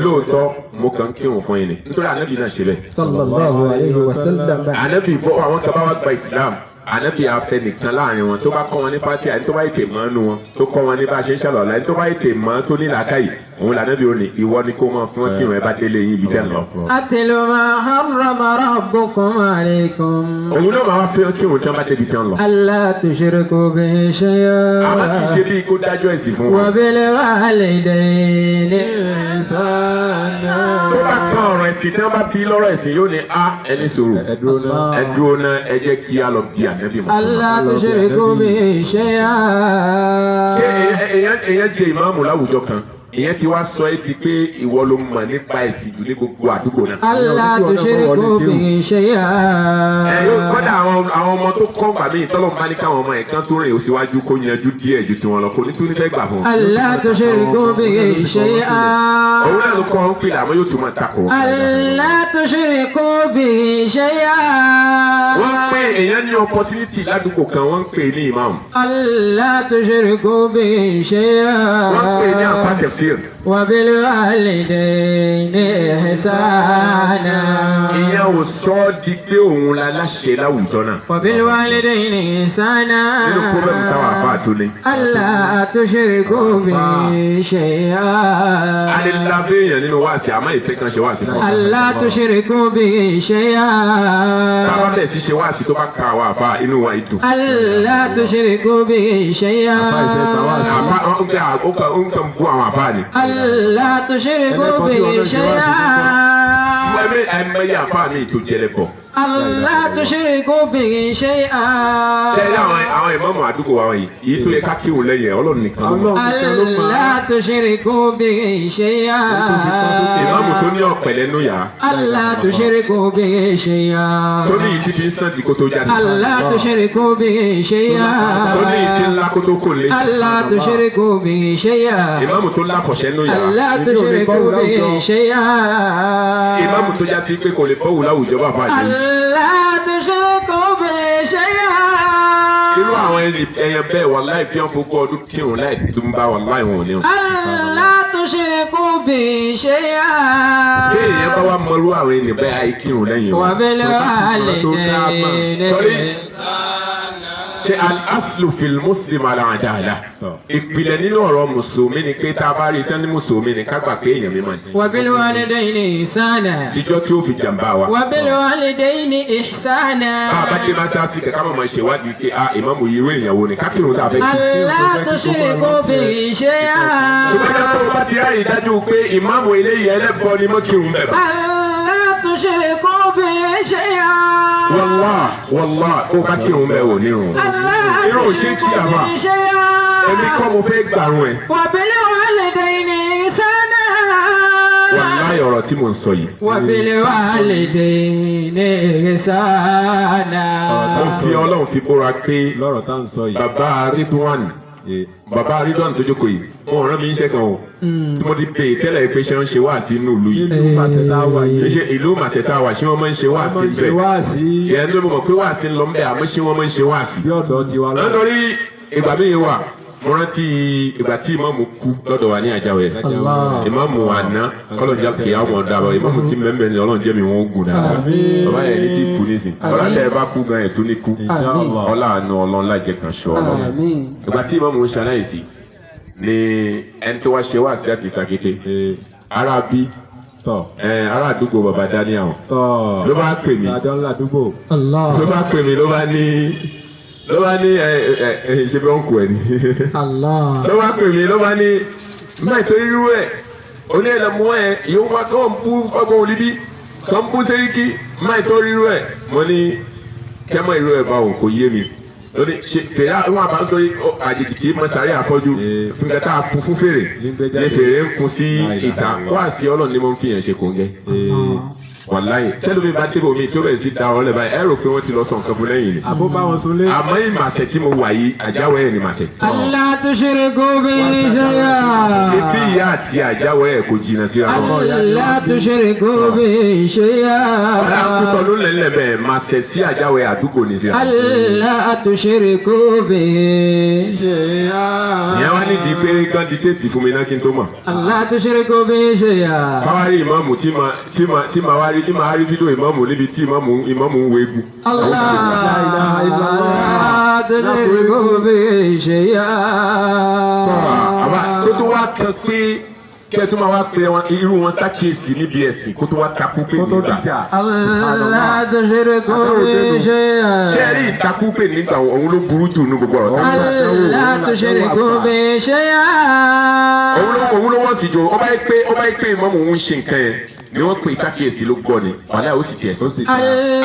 lóòótọ́ mo kàn ń kírun fún yín ni nítorí ànábì náà ṣe bẹ́ẹ̀. sallallahu alayhi wa sallam. ànábì bọ́ àwọn kan bá wá gba ìsìlámù ànábì afẹ́ nìkan láàrin wọn tó bá kọ́ wọn ní fásitì àti tó bá ètè mọ́ nù wọn tó kọ́ wọn ní bá a ṣe ń ṣàlọ́lá ẹni tó bá ètè mọ́ tó ní làákàyè òun lànábì ò ní ìwọ ni kó mọ fún wọn kírun ẹ bá délé yín ibi tẹ́ lọ. أتل ما حرم ربكم عليكم. òun náà máa wá fẹ́ kírun tí wọ́n bá débi tí wọ́n lọ. ألا تشركوا به شيئا. àmọ́ kì í ṣe bí kó dájọ́ ẹ̀sìn fún wọn. وبالوالدين إحسانا. tó bá kan ọ̀rọ̀ ẹ̀sìn tí wọ́n bá bí lọ́rọ̀ ẹ̀sìn yóò ní ẹni sọ̀rọ̀ ẹ̀dúró náà ẹ jẹ́ kí a lọ bí ànábì mọ́. ألا تشركوا به شيئا. ṣé èèyàn jẹ ìmáàmù láwùjọ kan ìyẹn ti wá sọ ẹ́ di pé ìwọ ló mọ̀ nípa ẹ̀sìn jù ní gbogbo àdúgbò náà. ألا تشركوا به شيئا. kọ́dà àwọn ọmọ tó kọ́ gbà mí tọ́lọ́ máa ní káwọn ọmọ ẹ̀kan tó rìn òsíwájú kó yanjú díẹ̀ ju tiwọn lọ kó ní tó ní fẹ́ gbà fún. ألا تشركوا به شيئا. òun náà ló kọ́ ọ́n pè àmọ́ yóò tún máa takò. ألا تشركوا به شيئا. wọ́n pè èèyàn ní opportunity ládùúgbò kan wọ́n ń pè ní imam. ألا تشركوا به شيئا. wọ́n pè ní àpákẹ́ وبالوالدين إحسانا. ìyẹn ò sọ ọ́ di pé òun la láṣẹ láwùjọ náà. وبالوالدين إحسانا. nínú pọ́bẹ́mù táwọn àfa àtúnlé. ألا تشركوا به شيئا. alẹ́lábẹ́ èèyàn nínú wáàsí àmọ́ ìfẹ́ kan ṣe wáàsí fún ọ. ألا تشركوا به شيئا. bàbá bẹ̀ sí ṣe wáàsí tó bá ka àwọn àfa inú wa ìdùn. ألا تشركوا به شيئا. àfa ó ń kàn bú àwọn àfa ni. ألا تشركوا به شيئا. ẹ̀mẹ́yẹ àfa mi tó jẹlẹ bọ̀. ألا تشركوا به شيئا. sẹ́yìn àwọn ìmọ̀mọ̀ àdúgbò wa yìí èyí tó yẹ ká kírun lẹ́yìn ọlọ́run nìkan ló mọ̀. ألا تشركوا به شيئا. ìmọ̀mù tó ní ọ̀pẹ̀lẹ̀ nù yá. ألا تشركوا به شيئا. tó ní ìtì fi ń sàn tí kò tó jáde. ألا تشركوا به شيئا. tó ní ìtì ńlá kó tó kò lé. ألا تشركوا به شيئا. ìmọ̀mù tó lákọ̀ṣẹ́ nù yá. ألا تشركوا به شيئا. ìmọ̀mù tó já sí pé kò lè bọ́wù láwùjọ bàbá yìí. ألا تشركوا به شيئا. irú àwọn ẹyẹ bẹ́ẹ̀ wàláì bí wọ́n fokú ọdún kírun láì tó ń bá wàláì wọn ò ní. ألا تشركوا به شيئا. bí èèyàn bá wà mọrú àwọn ènìyàn bẹ́ẹ̀ àì kírun lẹ́yìn wọn. وبالوالدين ṣe al-aslu fil muslim al-adala. ìpìlẹ̀ nínú ọ̀rọ̀ mùsùlùmí ni pé tá a bá rí tán ní mùsùlùmí ni ká gbà pé èèyàn mímọ́ ni. وبالوالدين إحسانا. ìjọ tí ó fi jàmbá wa. وبالوالدين إحسانا. bá a bá dé máa sáàsì kẹ̀kẹ́ mọ̀ máa ṣèwádìí pé ìmáàmù yìí irú èèyàn wo ni ká kírun tá a fẹ́ kí. ألا تشركوا به شيئا. ṣùgbọ́n tó o bá ti ráyè dájú pé ìmáàmù eléyìí ẹlẹ́bọ ni mọ́ kírun bẹ̀ bá. ألا تشركوا به شيئا. wàllá kó o bá kírun bẹ̀ wò ní irun. ألا irun ò ṣe kí àbá. تشركوا به شيئا. èmi kọ́ mo fẹ́ gbàrún ẹ̀. وبالوالدين إحسانا. wàláhì ọ̀rọ̀ tí mò ń sọ yìí. وبالوالدين إحسانا. mo fi ọlọ́run fi bóra pé lọ́rọ̀ tá à ń sọ yìí. bàbá Ridwan tó jókòó yìí wọn rán mi iṣẹ́ kan o tí mo ti pè tẹ́lẹ̀ pé ṣé ń ṣe wáàsí inú ìlú yìí. ìlú màṣẹ̀tà wà yìí. ṣe ìlú màṣẹ̀tà wà ṣé wọ́n máa ń ṣe wáàsí bẹ́ẹ̀. ìyẹn ló mọ̀ pé wáàsí ń lọ ń bẹ̀ àmọ́ ṣé wọ́n máa ń ṣe wáàsí. bí ọ̀dọ́ ti wá lọ. nítorí ìgbà míì wà mo rántí ìgbà tí ìmáàmù kú lọ́dọ̀ wa ní Àjàwẹ̀. ìmáàmù àná kọ́lọ̀jà kì í àwọn ọ̀dà bọ̀ ìmáàmù tí mẹ́mẹ́ ni Ọlọ́run jẹ́ mi wọ́n gùn dáadáa. bàbá yẹn ní tí kú nísìn. ọ̀là tẹ́ ẹ bá kú gan ẹ̀ tó ní kú. ọlá àánú Ọlọ́run lájẹ kan ṣọ́ Ọlọ́run. ìgbà tí ìmáàmù ń ṣaláìsí ni ẹni tó wá ṣe wá sí àti ìsàkété ara bí ara àdúgbò bàbá Daniel ló bá pè mí ló bá ní ṣe bí wọn kú ẹ ní ló bá pè mí ló bá ní máa tó irú ẹ oní ẹlẹmú ẹ yóò wá kọ́ ń bú fagbọ́n olíbí kọ́ ń bú sẹ́ríkì máa tó irú ẹ mo ní kẹ́mọ́ irú ẹ báwo kò yé mi lórí ṣe fèrè àwọn àbá nítorí àjèjì kì í mọ sáré àfọ́jú fúnkẹ́ tá a fún fún fèrè ní fèrè ń fún sí ìta wá sí Ọlọ́run ní mo ń fi yẹn ṣe kòńgẹ́. wàláyé tẹlifí bá débò mi tó bẹ̀rẹ̀ sí da ọ̀rọ̀ lẹ́bàá ẹ rò pé wọ́n ti lọ sọ nǹkan fún lẹ́yìn ni. àbó bá wọn sunlé. àmọ́ ìmàṣẹ tí mo wà yìí àjáwọ̀ ẹ̀ ni màṣẹ. ألا تشركوا به شيئا. ibi ìyá àti àjáwọ̀ ẹ̀ kò jìnnà síra wọn. ألا تشركوا به شيئا. ọ̀la kútọ̀ ló lẹ́lẹ̀ bẹ́ẹ̀ màṣẹ sí àjáwọ̀ ẹ̀ àdúgbò ní síra. ألا تشركوا به شيئا. ìyẹn wá nídìí pé kán di téètì fún mi náà kí n tó mọ̀. ألا تشركوا به شيئا. káwárí ìmáàmù tí màá wá rí fídíò ìmáàmù níbi tí ìmáàmù ń wo egun. ألا تشركوا به شيئا. àwa tó tó wá kan pé kẹ́ ẹ tó máa wá pe irú wọn sákèésì níbi ẹ̀sìn kó tó wá takú pé nígbà. ألا تشركوا به شيئا. ṣé ẹ rí ìtakú pé nígbà òun ló burú jù ní gbogbo ọ̀rọ̀. ألا تشركوا به شيئا. òun ló wọ́n sì jọ ọba yìí pé ìmáàmù ń ṣe nǹkan yẹn ni wọ́n pe sákèésì ló gbọ́ ni wàhálà ó sì tẹ̀.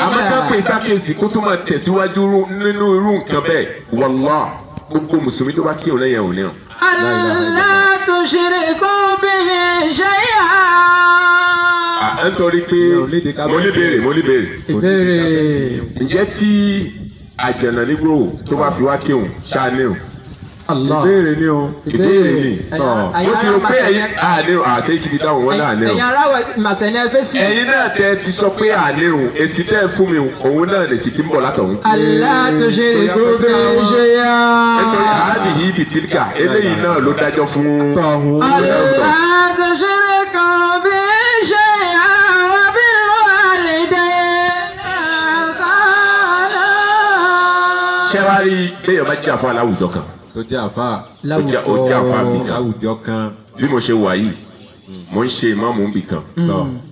àmọ́ ká pe sákèésì kó tó máa tẹ̀síwájú nínú irú nǹkan bẹ́ẹ̀ wàllá gbogbo mùsùlùmí tó bá kírun lẹ́yìn òun náà. ألا تشركوا به شيئا. nítorí pé mo ní béèrè. ǹjẹ́ tí àjànà nígbò tó bá fi wá kírun ṣáà nírun. ìbéèrè ni o. ìbéèrè ni mo fi rò pé ẹ̀yin ànírun àṣẹ ìkìtì dáhùn wọn náà ànírun. ẹ̀yin ará màsẹ̀ni ẹ fẹ́ sí. ẹ̀yin náà tẹ ti sọ pé ànírun èsì tẹ́ ẹ fún mi òun náà lè sì ti ń bọ̀ látọ̀hún. ألا تشركوا به شيئا. nítorí àádì yìí bìtìlíkà eléyìí náà ló dájọ́ fún. ألا ṣẹ́wárí béèyàn bá jẹ́ àfa aláwùjọ kan tó jẹ́ àfa ó jẹ́ àfa mi kan láwùjọ kan. bí mo ṣe wà yìí mo ń ṣe ìmáàmù ń bì kan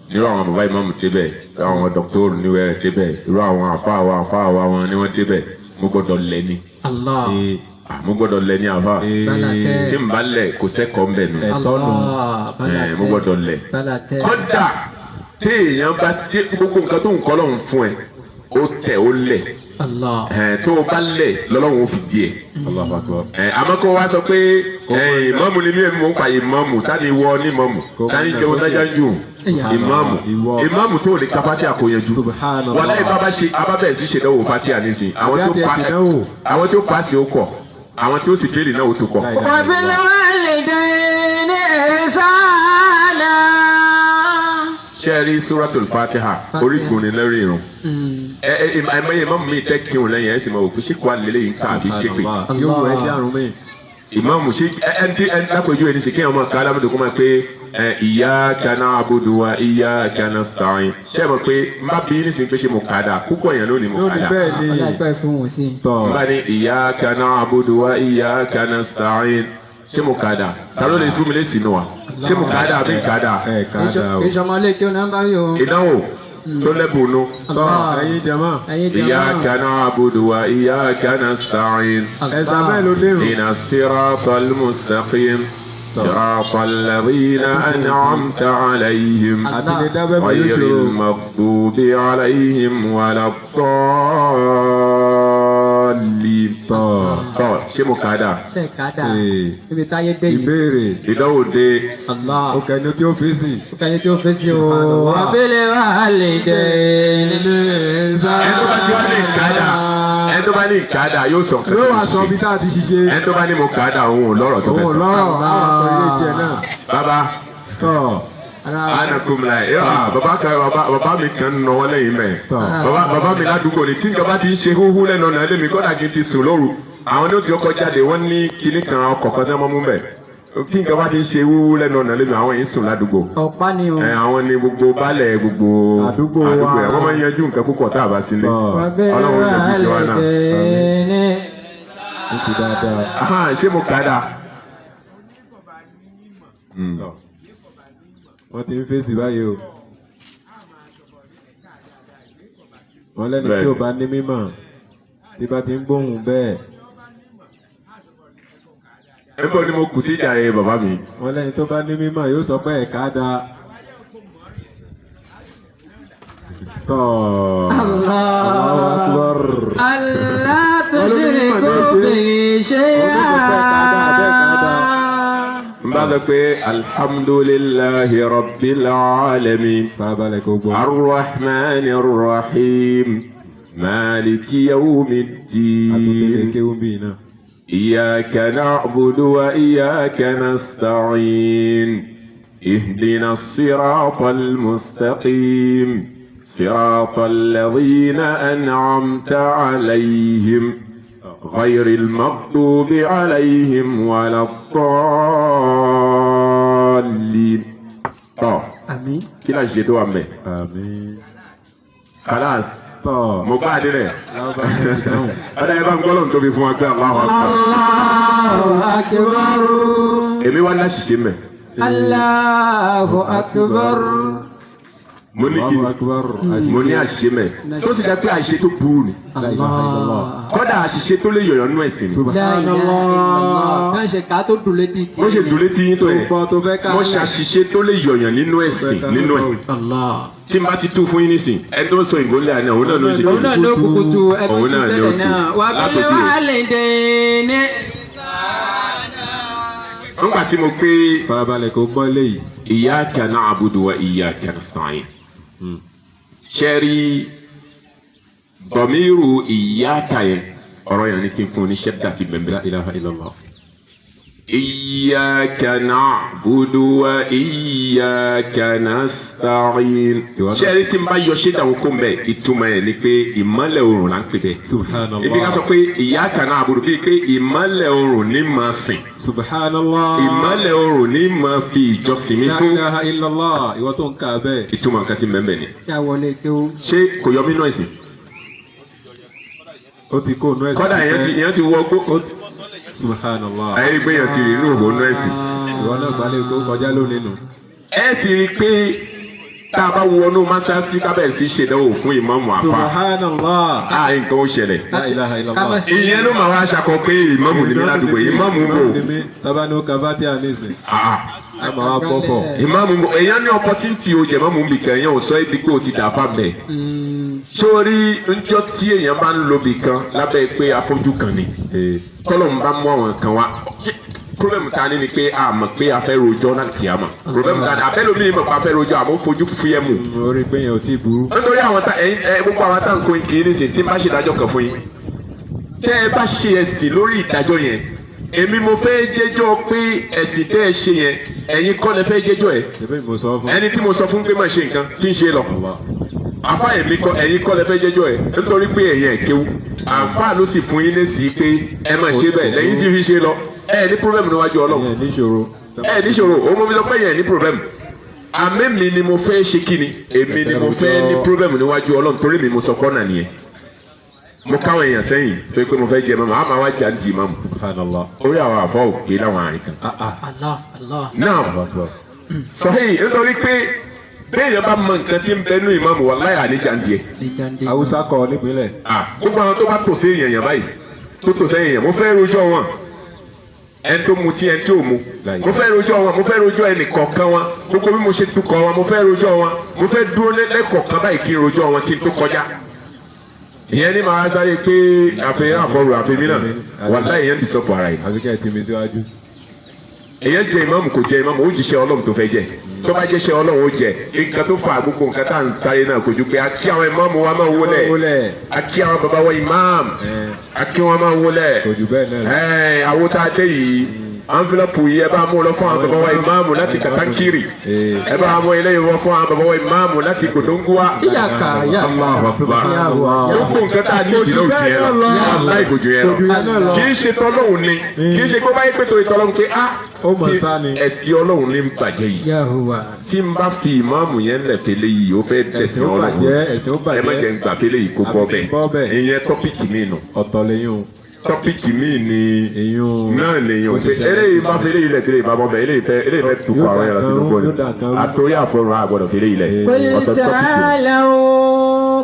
nírú àwọn bàbá ìmáàmù débẹ̀ àwọn dọ́kítọ́rù níwẹ̀rẹ̀ débẹ̀ irú àwọn àfa wa wọn ni wọ́n débẹ̀ mo gbọ́dọ̀ lẹ̀ ni mo gbọ́dọ̀ lẹ̀ ní àfa tí n bá lẹ̀ kò sẹ́kọ̀ọ́ ń bẹ̀ nù mo gbọ́dọ̀ lẹ̀ kódà téèyàn bá gbogbo nǹkan tó ń kọ́ lọ́hùn fún ẹ ó tẹ̀ ó lẹ̀ tó o bá lẹ̀ lọ́lọ́run ó fi di ẹ̀ àmọ́ kó wá sọ pé ìmáàmù ni mí mò ń pa ìmáàmù tani wọ ní ìmáàmù tani jẹun nájà jù ìmáàmù tó lè ka Fatiha àkóyanjú wàláhì abábẹ̀ sí ṣèdánwò Fatiha nísìnyí àwọn tó paasi ó kọ̀ àwọn tó sì fẹ́lì náà ó tó kọ̀. وبالوالدين إحسانا. ṣẹ́ẹ̀rí Suratul Fatiha orígun ni lórí irun ẹ̀ẹ́dẹ́gbẹ̀yẹ mọ́mú mi tẹ́ kí òun lẹ́yìn ẹ̀ sì máa wò pé ṣé kò wá lélẹ́yìn nǹkan àbí ṣé pé yóò wọ ẹjẹ àrùn mi. ìmáàmù ṣe ẹni lápẹjù ẹni sì kéèyàn máa ká alámọ̀dé kó máa pé iyyaka na'budu wa iyyaka nasta'in ṣé mo pé n bá bí nísìnyí pé ṣé mo kà á dà púpọ̀ èèyàn ló ní mo kà á dà n bá ní iyyaka na'budu wa iyyaka nasta'in ṣé mo kà á dà ta ló lè fún mi lé sínú wa ṣé mo kà á dà àbí kà á dà. ìṣọmọlé kí o náà bá rí o. ìdánwò tó lẹ́bùnú. ẹ̀yin jama. iyyaka na'budu wa iyyaka nasta'in. ẹ̀sà bẹ́ẹ̀ ló lérò. ihdinas siratal mustaqim. siratal ladhina an'amta alayhim. ghayril maghdubi alayhim waladdallin. ṣé mo kà á dà? ṣe kà á dà. ibi táyé dé yìí. ìbéèrè. ìdánwò dé. ó kẹ́ni tí ó fèsì. o. abẹ́lẹ̀ wà lè dé. ẹni tó bá ti wá ní ìkádà ẹni tó bá ní ìkádà yóò sọ nǹkan tó ń ṣe. yóò wá sọ bí tá a ti ṣiṣẹ́. ẹni tó bá ní mo kádà òun ò lọ́rọ̀ tó fẹ́ sọ. òun lọ́rọ̀ àwọn àpẹẹrẹ tiẹ̀ náà. bàbá anakumla bàbá mi kan nọ wọlé yìí mẹ bàbá mi ládùúgbò ni tí nǹkan bá ti ń ṣe húhú lẹ́nu ọ̀nà ẹlẹ́mi kọ́dà kí n ti sùn lóru àwọn ní o ti kọ́kọ́ jáde wọ́n ní kinní kan ọkọ̀ kan tí wọ́n mú bẹ̀ tí nǹkan bá ti ń ṣe húhú lẹ́nu ọ̀nà ẹlẹ́mi àwọn yìí sùn ládùúgbò àwọn ni gbogbo baálẹ̀ gbogbo àdúgbò ẹ̀ wọ́n máa ń yanjú nǹkan púpọ̀ tá a bá sílé ọlọ́run yanjú tiwa náà. ṣé mo kà á dà? wọ́n ti ń fèsì báyìí o. wọ́n lẹ́nu tí ò bá ní mímọ̀ tí bá ti ń gbóhùn bẹ́ẹ̀. níbo ni mo kù sí ìjà rẹ bàbá mi. wọ́n lẹ́nu tó bá ní mímọ̀ yóò sọ pé ẹ̀ka da. Allahu Akbar. Allah tushriku bihi shay'an. بعد الحمد لله رب العالمين الرحمن الرحيم مالك يوم الدين إياك نعبد وإياك نستعين اهدنا الصراط المستقيم صراط الذين أنعمت عليهم غير المغضوب عليهم ولا الضالين. آمين. كلا جدو أمي. آمين. خلاص. مبادرة. أنا يبغى نقولون تبي فما كلا الله أكبر. الله أكبر. إمي ولا شيء الله أكبر. mo ní kí mo ní àṣìṣe mẹ tó sì dá pé àṣìṣe tó burú ni kódà àṣìṣe tó lè yọ̀yọ̀ nú ẹ̀sìn ni. wọ́n ṣe ká tó dùn létí tí. mo ṣe dùn létí yín tó yẹ mo ṣe àṣìṣe tó lè yọ̀yọ̀ nínú ẹ̀sìn nínú ẹ̀ tí n bá ti tú fún yín nísìn ẹ tó ń sọ ìgbó lé àná òun náà ló ń ṣe kí òun náà ló kúkú tu òun náà ló tu wà á bẹ̀rẹ̀ wà á lè dé ní. nígbà tí mo pé farabalẹ̀ kò gbọ́ léyìí. iyyaka na'budu wa iyyaka nasta'in. ṣẹ́rí dọ̀míìrù iyyaka yẹn ọ̀rọ̀ yẹn ni kí n fún un ní ṣẹ́dá ti bẹ̀m̀bẹ̀. la ilaha illallah. iyyaka na'budu wa iyyaka nasta'in. ṣẹ́rí tí n bá yọ ṣẹ́dá wọn kó ń bẹ̀ ìtumọ̀ yẹn ni pé ìmọ́lẹ̀ oòrùn là ń pè bẹ́ẹ̀. subhanallah. ibi ká sọ pé iyyaka na'budu bíi pé ìmọ́lẹ̀ oòrùn ní máa sìn. subhanallah. ìmọ́lẹ̀ oòrùn ní máa fi ìjọsìn mi fún. la ilaha illallah ìwọ tó ń kà bẹ́ẹ̀. ìtumọ̀ nǹkan tí mẹ́mẹ́ ni. kí a wọlé kí o. ṣé kò yọ mí náà ẹ̀sìn? ó ti kó nú ẹ̀sìn. kọ́dà èèyàn ti wọ gbó. subhanallah. ayé gbé èèyàn ti rí inú òhò nú ẹ̀sìn. ìwọ náà gbalẹ̀ tó kọjá lónìí nù. ẹ sì rí i pé tá a bá wọnú mọ́sáàsì kábẹ̀sì ṣèdánwò fún ìmáàmù àfa. subhanallah. nǹkan ó ṣẹlẹ̀. la ilaha illallah. ìyẹn ló máa wá ṣàkọ pé ìmáàmù ni mí ládùúgbò ìmáàmù bò. tábánú kabati àníṣe. a máa wá bọ́ fọ̀. ìmáàmù bò èèyàn ní opportunity o jẹ ìmáàmù bìkan èèyàn ò sọ ẹ́ di pé o ti dà fà mẹ́. sórí njọ́ tí èèyàn bá ń lo bìkan lábẹ́ pé afọ́jú kan ni tọ́lọ̀ ń bá mú àwọn kan wá problem ta ni pé a mọ̀ pé a fẹ́ rojọ́ náà kì í ama problem ta ni abẹ́lómi mọ̀ pé a fẹ́ rojọ́ àmọ́ fojú fúyẹ́ mu. orí pé yẹn ò tí ì burú. nítorí àwọn ta gbogbo àwọn tá nǹkan kì í ní sìn tí n bá ṣe ìdájọ́ kan fún yín tẹ́ ẹ bá ṣe ẹ̀sìn lórí ìdájọ́ yẹn èmi mo fẹ́ jẹ́jọ́ pé ẹ̀sìn tẹ́ ẹ ṣe yẹn ẹ̀yin kọ́ lẹ fẹ́ jẹ́jọ́ ẹ̀ ẹni tí mo sọ fún pé má ṣe nǹkan tí ń ṣe lọ àfa èmi kọ́ ẹ̀yin kọ́ lẹ fẹ́ jẹ́jọ́ ẹ̀ nítorí pé ẹ̀yin ẹ̀ kéwú àfa ló sì fún yín lésì pé ẹ má ṣe bẹ́ẹ̀ lẹ́yìn sì fi ṣe lọ ẹ ní problem níwájú Ọlọ́run ẹ níṣòro òun mo fi sọ pé yẹn ní problem àmì mi ni mo fẹ́ ṣe kíni èmi ni mo fẹ́ ní problem níwájú Ọlọ́run torí mi mo sọ kọ́nà nìyẹn mo káwọn èèyàn sẹ́yìn tó pé mo fẹ́ jẹ mọ́mọ́ àmọ́ wá jà ń di mọ́mọ́ orí àwọn àfọ́ òkè láwọn àárín kan. náà sọ́yìn nítorí pé béèyàn bá mọ nǹkan tí ń bẹ nú ìmáàmù wà láyà ní jàǹdìẹ. Haúsá kọ nípínlẹ̀. gbogbo àwọn tó bá tò sí èèyàn báyìí tó tò sẹ́yìn èèyàn mo fẹ́ rojọ́ wọn ẹni tó mutí ẹni tí ò mu mo fẹ́ rojọ́ wọn mo fẹ́ rojọ́ ẹnì kọ̀ọ̀kan wọn gbogbo bí mo ṣe tukọ̀ wọn mo fẹ́ rojọ́ wọn mo fẹ́ dúró lẹ́kọ̀ọ̀kan báyìí kí n rojọ́ wọn kí n tó kọjá ìyẹn ní màá sáré pé àfihàn àfọwọ́ àfihàn náà wàláhì ìyẹn ti sọ pọ̀ ara yìí. àbíkẹ́ ti mi síwájú. èyàn jẹ ìmáàmù kò jẹ ìmáàmù ó jíṣẹ́ Ọlọ́run tó fẹ́ jẹ tó bá jẹ́ṣẹ́ Ọlọ́run ó jẹ nǹkan tó fa gbogbo nǹkan tá à ń sáré náà kò ju pé akí àwọn ìmáàmù wa máa wọlé akí àwọn bàbá wa ìmáàmù akí wọn máa wọlé àwọn tá a dé yìí envelope yìí ẹ bá mú lọ fún àwọn bàbá wa ìmáàmù láti Kàtàkìrì ẹ bá mú ilé ìwọ fún àwọn bàbá wa ìmáàmù láti Kòtóńgúwá. gbogbo nǹkan tá a ní ìdílé òjì yẹn lọ láì kojú yẹn lọ kì í ṣe tọ́lọ́hùn ni kì í ṣe kó báyìí pé torí tọ́lọ́hùn pé ẹ̀sìn Ọlọ́run ní ń bàjẹ́ yìí tí n bá fi ìmáàmù yẹn lẹ̀ fẹ́lẹ́ yìí ó fẹ́ tẹ̀sìn Ọlọ́run ẹ má jẹ́ ń gbà fẹ́lẹ́ yìí kó bọ́ bẹ́ẹ̀ ìyẹn tọ́pìkì mi nù. ọ̀tọ̀ lẹ́yìn o. tọ́pìkì mi ni náà lèyìn òfin eléyìí bá fẹ́lẹ́ yìí lẹ̀ tẹ́lẹ̀ ìbámu bẹ́ẹ̀ eléyìí fẹ́ tukọ̀ àwọn yàrá sínú bọ́ọ̀lù àtòrí àfọ̀rùn àgbọ̀dọ̀ fẹ́lẹ́ yìí lẹ̀ ọ̀tọ̀ tọ́pìkì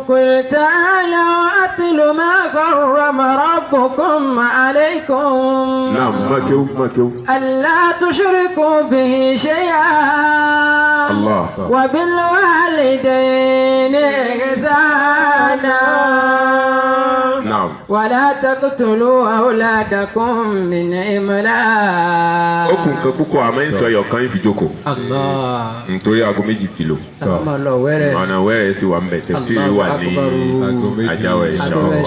قل تعالوا أتل ما حرم ربكم عليكم. نعم ما كيو ألا تشركوا به شيئا. الله. وبالوالدين إحسانا. نعم. ولا تقتلوا أولادكم من إملاق. ó kù nǹkan púpọ̀ àmọ́ ń sọ ẹyọ kan ń fi jókòó. Allah. nítorí aago méjì ti lò. ọ̀nà wẹ́rẹ́ sì wà ń bẹ̀ tẹ̀síìrì wà ní àjáwẹ̀ ìṣàwọ̀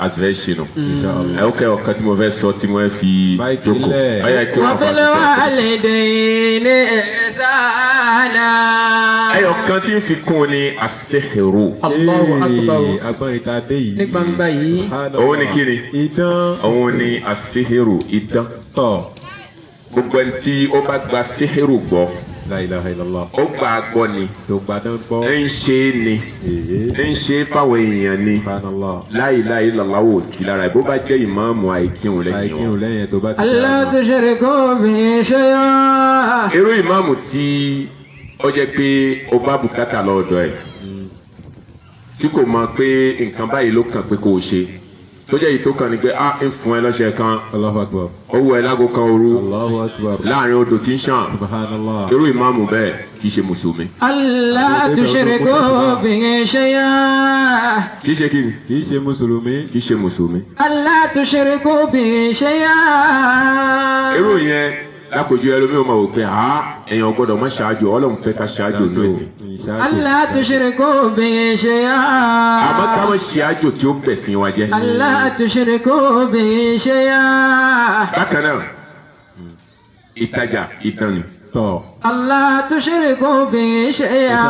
àtúfẹ́ ṣìnà. ẹ ó kẹ́ ọ̀kan tí mo fẹ́ sọ tí mo fẹ́ fi jókòó. وبالوالدين إحسانا. ẹyọ kan tí ń fi kún ni àṣehèrò. Allahu akbar. agbọ́n ìta dé yìí. ní gbangba yìí. òun ni kí ni. idán. òun ni àṣehèrò idán. gbogbo ẹni tí ó bá gba ṣehèrò gbọ́. La ilaha illallah. ó gbà á gbọ́ ni. tó gbadán gbọ́. ń ṣe é ni. ń ṣe é fáwọn èèyàn ni. La ilaha illallah wò sí lára ẹ̀ bó bá jẹ́ ìmáàmù àìkírun lẹ́yìn wọn. àìkírun lẹ́yìn tó bá ti. alla tushriku bihi shay'an. irú ìmáàmù tí ó jẹ́ pé ó bá bùkátà lọ́dọ̀ ẹ̀ tí kò mọ̀ pé nǹkan báyìí ló kàn pé kò ṣe tó jẹ́ èyí tó kàn ní pé ń fún ẹ lọ́ṣẹ̀ kan ó wọ ẹ lágo kan òru láàrin odò tí ń ṣàn irú ìmáàmù bẹ́ẹ̀ kì í ṣe mùsùlùmí. alla tushriku bihi shay'an. kì í ṣe kí ni. kì í ṣe mùsùlùmí. kì í ṣe mùsùlùmí. alla tushriku bihi shay'an. irú yẹn lákòjú ẹlòmíràn máa wò pé èèyàn gbọ́dọ̀ má ṣáájú Ọlọ́run fẹ́ ká ṣáájú ní ẹ̀sìn. alla tushriku bihi shay'an. àmọ́ ká má ṣáájú tí ó bẹ̀sìn wa jẹ́. alla tushriku bihi shay'an. bákan náà ìtajà ìtàn ni. Allah tushriku bi shay'a.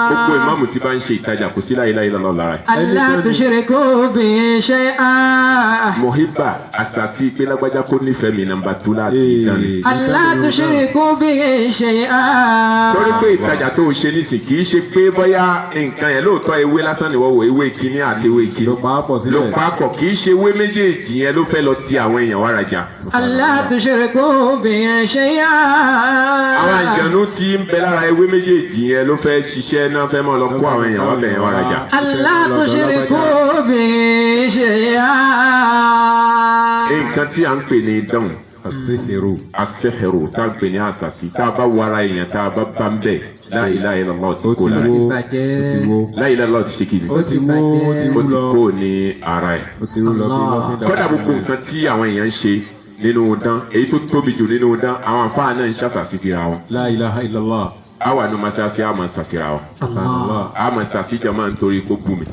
gbogbo ìmáàmù tí bá ń ṣe ìtajà kò sí la ilaha illallah lára ẹ̀. Allah tushriku bi shay'a. Muhibba àṣàṣì pé lágbájá kó nífẹ̀ẹ́ mi nàmbà tó láti ìdáni. Allah tushriku bi shay'a. torí pé ìtajà tó o ṣe nísìn kì í ṣe pé bóyá nǹkan yẹn lóòótọ́ ewé lásán ni wọ́n wò ewé kíní àti ewé kíní. ló pa á pọ̀ sílẹ̀. ló pa á pọ̀ kì í ṣe ewé méjèèjì yẹn ló fẹ́ lọ ti àwọn èèyàn wá rajà. Allah tushriku bi shay'a. àwọn àjànú tí ń bẹ lára ewé méjèèjì yẹn ló fẹ́ ṣiṣẹ́ náà fẹ́ mọ́ lọ kó àwọn èèyàn wá bẹ̀yẹn wá rajà. Allah tushriku bi shay'a. nǹkan tí à ń pè ní dán As-sihru. tá à ń pè ní àṣàṣì tá a bá wọ ara èèyàn tá a bá bá ń bẹ̀ la ilaha illallah ti kó lára ẹ̀. la ilaha illallah ti ṣe kìíní. ó ti bàjẹ́. ó ti kó ní ara ẹ̀. ó ti rú lọ bí wọ́n fi kódà gbogbo nǹkan tí àwọn èèyàn ń ṣe nínú dán èyí tó tóbi jù nínú dán àwọn àfáà náà ń ṣàṣàṣì síra wọn. La ilaha illallah. àwa nu masasi a máa ṣàṣìra wọn. Allah. a máa ṣàṣìjọ máa ń torí kó bú mi.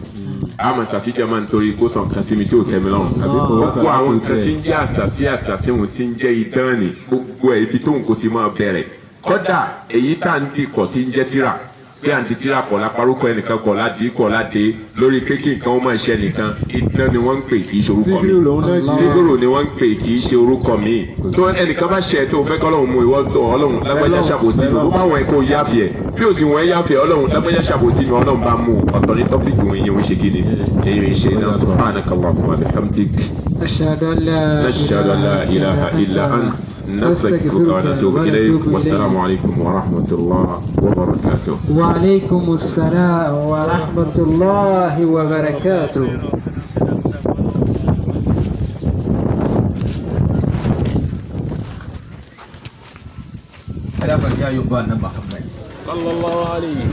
a máa ṣàṣìjọ máa ń torí kó sàn kan sí mi tí ò tẹ́ mi lọ́rùn. gbogbo àwọn nǹkan tí ń jẹ́ àṣàṣì òun tí ń jẹ́ idán ni gbogbo ẹ̀ ibi tóun kò ti máa bẹ̀rẹ̀. kódà èyí tá à ń dìkọ̀ tí ń jẹ́ tíra pé à ń di tíra kọ̀ lápárúkọ ẹnìkan kọ̀ ládìí kọ̀ ládé lórí kéèké nǹkan ó máa ṣe nìkan idán ni wọ́n ń pè kì í ṣe orúkọ mi sígúrò ni wọ́n ń pè kì í ṣe orúkọ mi tó ẹnìkan bá ṣe tó fẹ́ kọ́lọ́hún mú ìwọ ọlọ́hún lágbájá ṣàbòsí mi bó bá wọn kó yáfì ẹ̀ bí òsì wọn yáfì ẹ̀ ọlọ́hún lágbájá ṣàbòsí mi ọlọ́hún bá mú ọ̀tọ̀ ní tọ́pìkì wọn yẹn ó ṣe kíni èyí ṣe náà subhanakallahumma wa bihamdik أشهد أن لا نشهد أن لا إله إلا أنت نستغفرك ونتوب إليك والسلام عليكم ورحمة الله وبركاته. وعليكم السلام ورحمة الله وبركاته. Ada bagi ayuban Nabi Muhammad sallallahu alaihi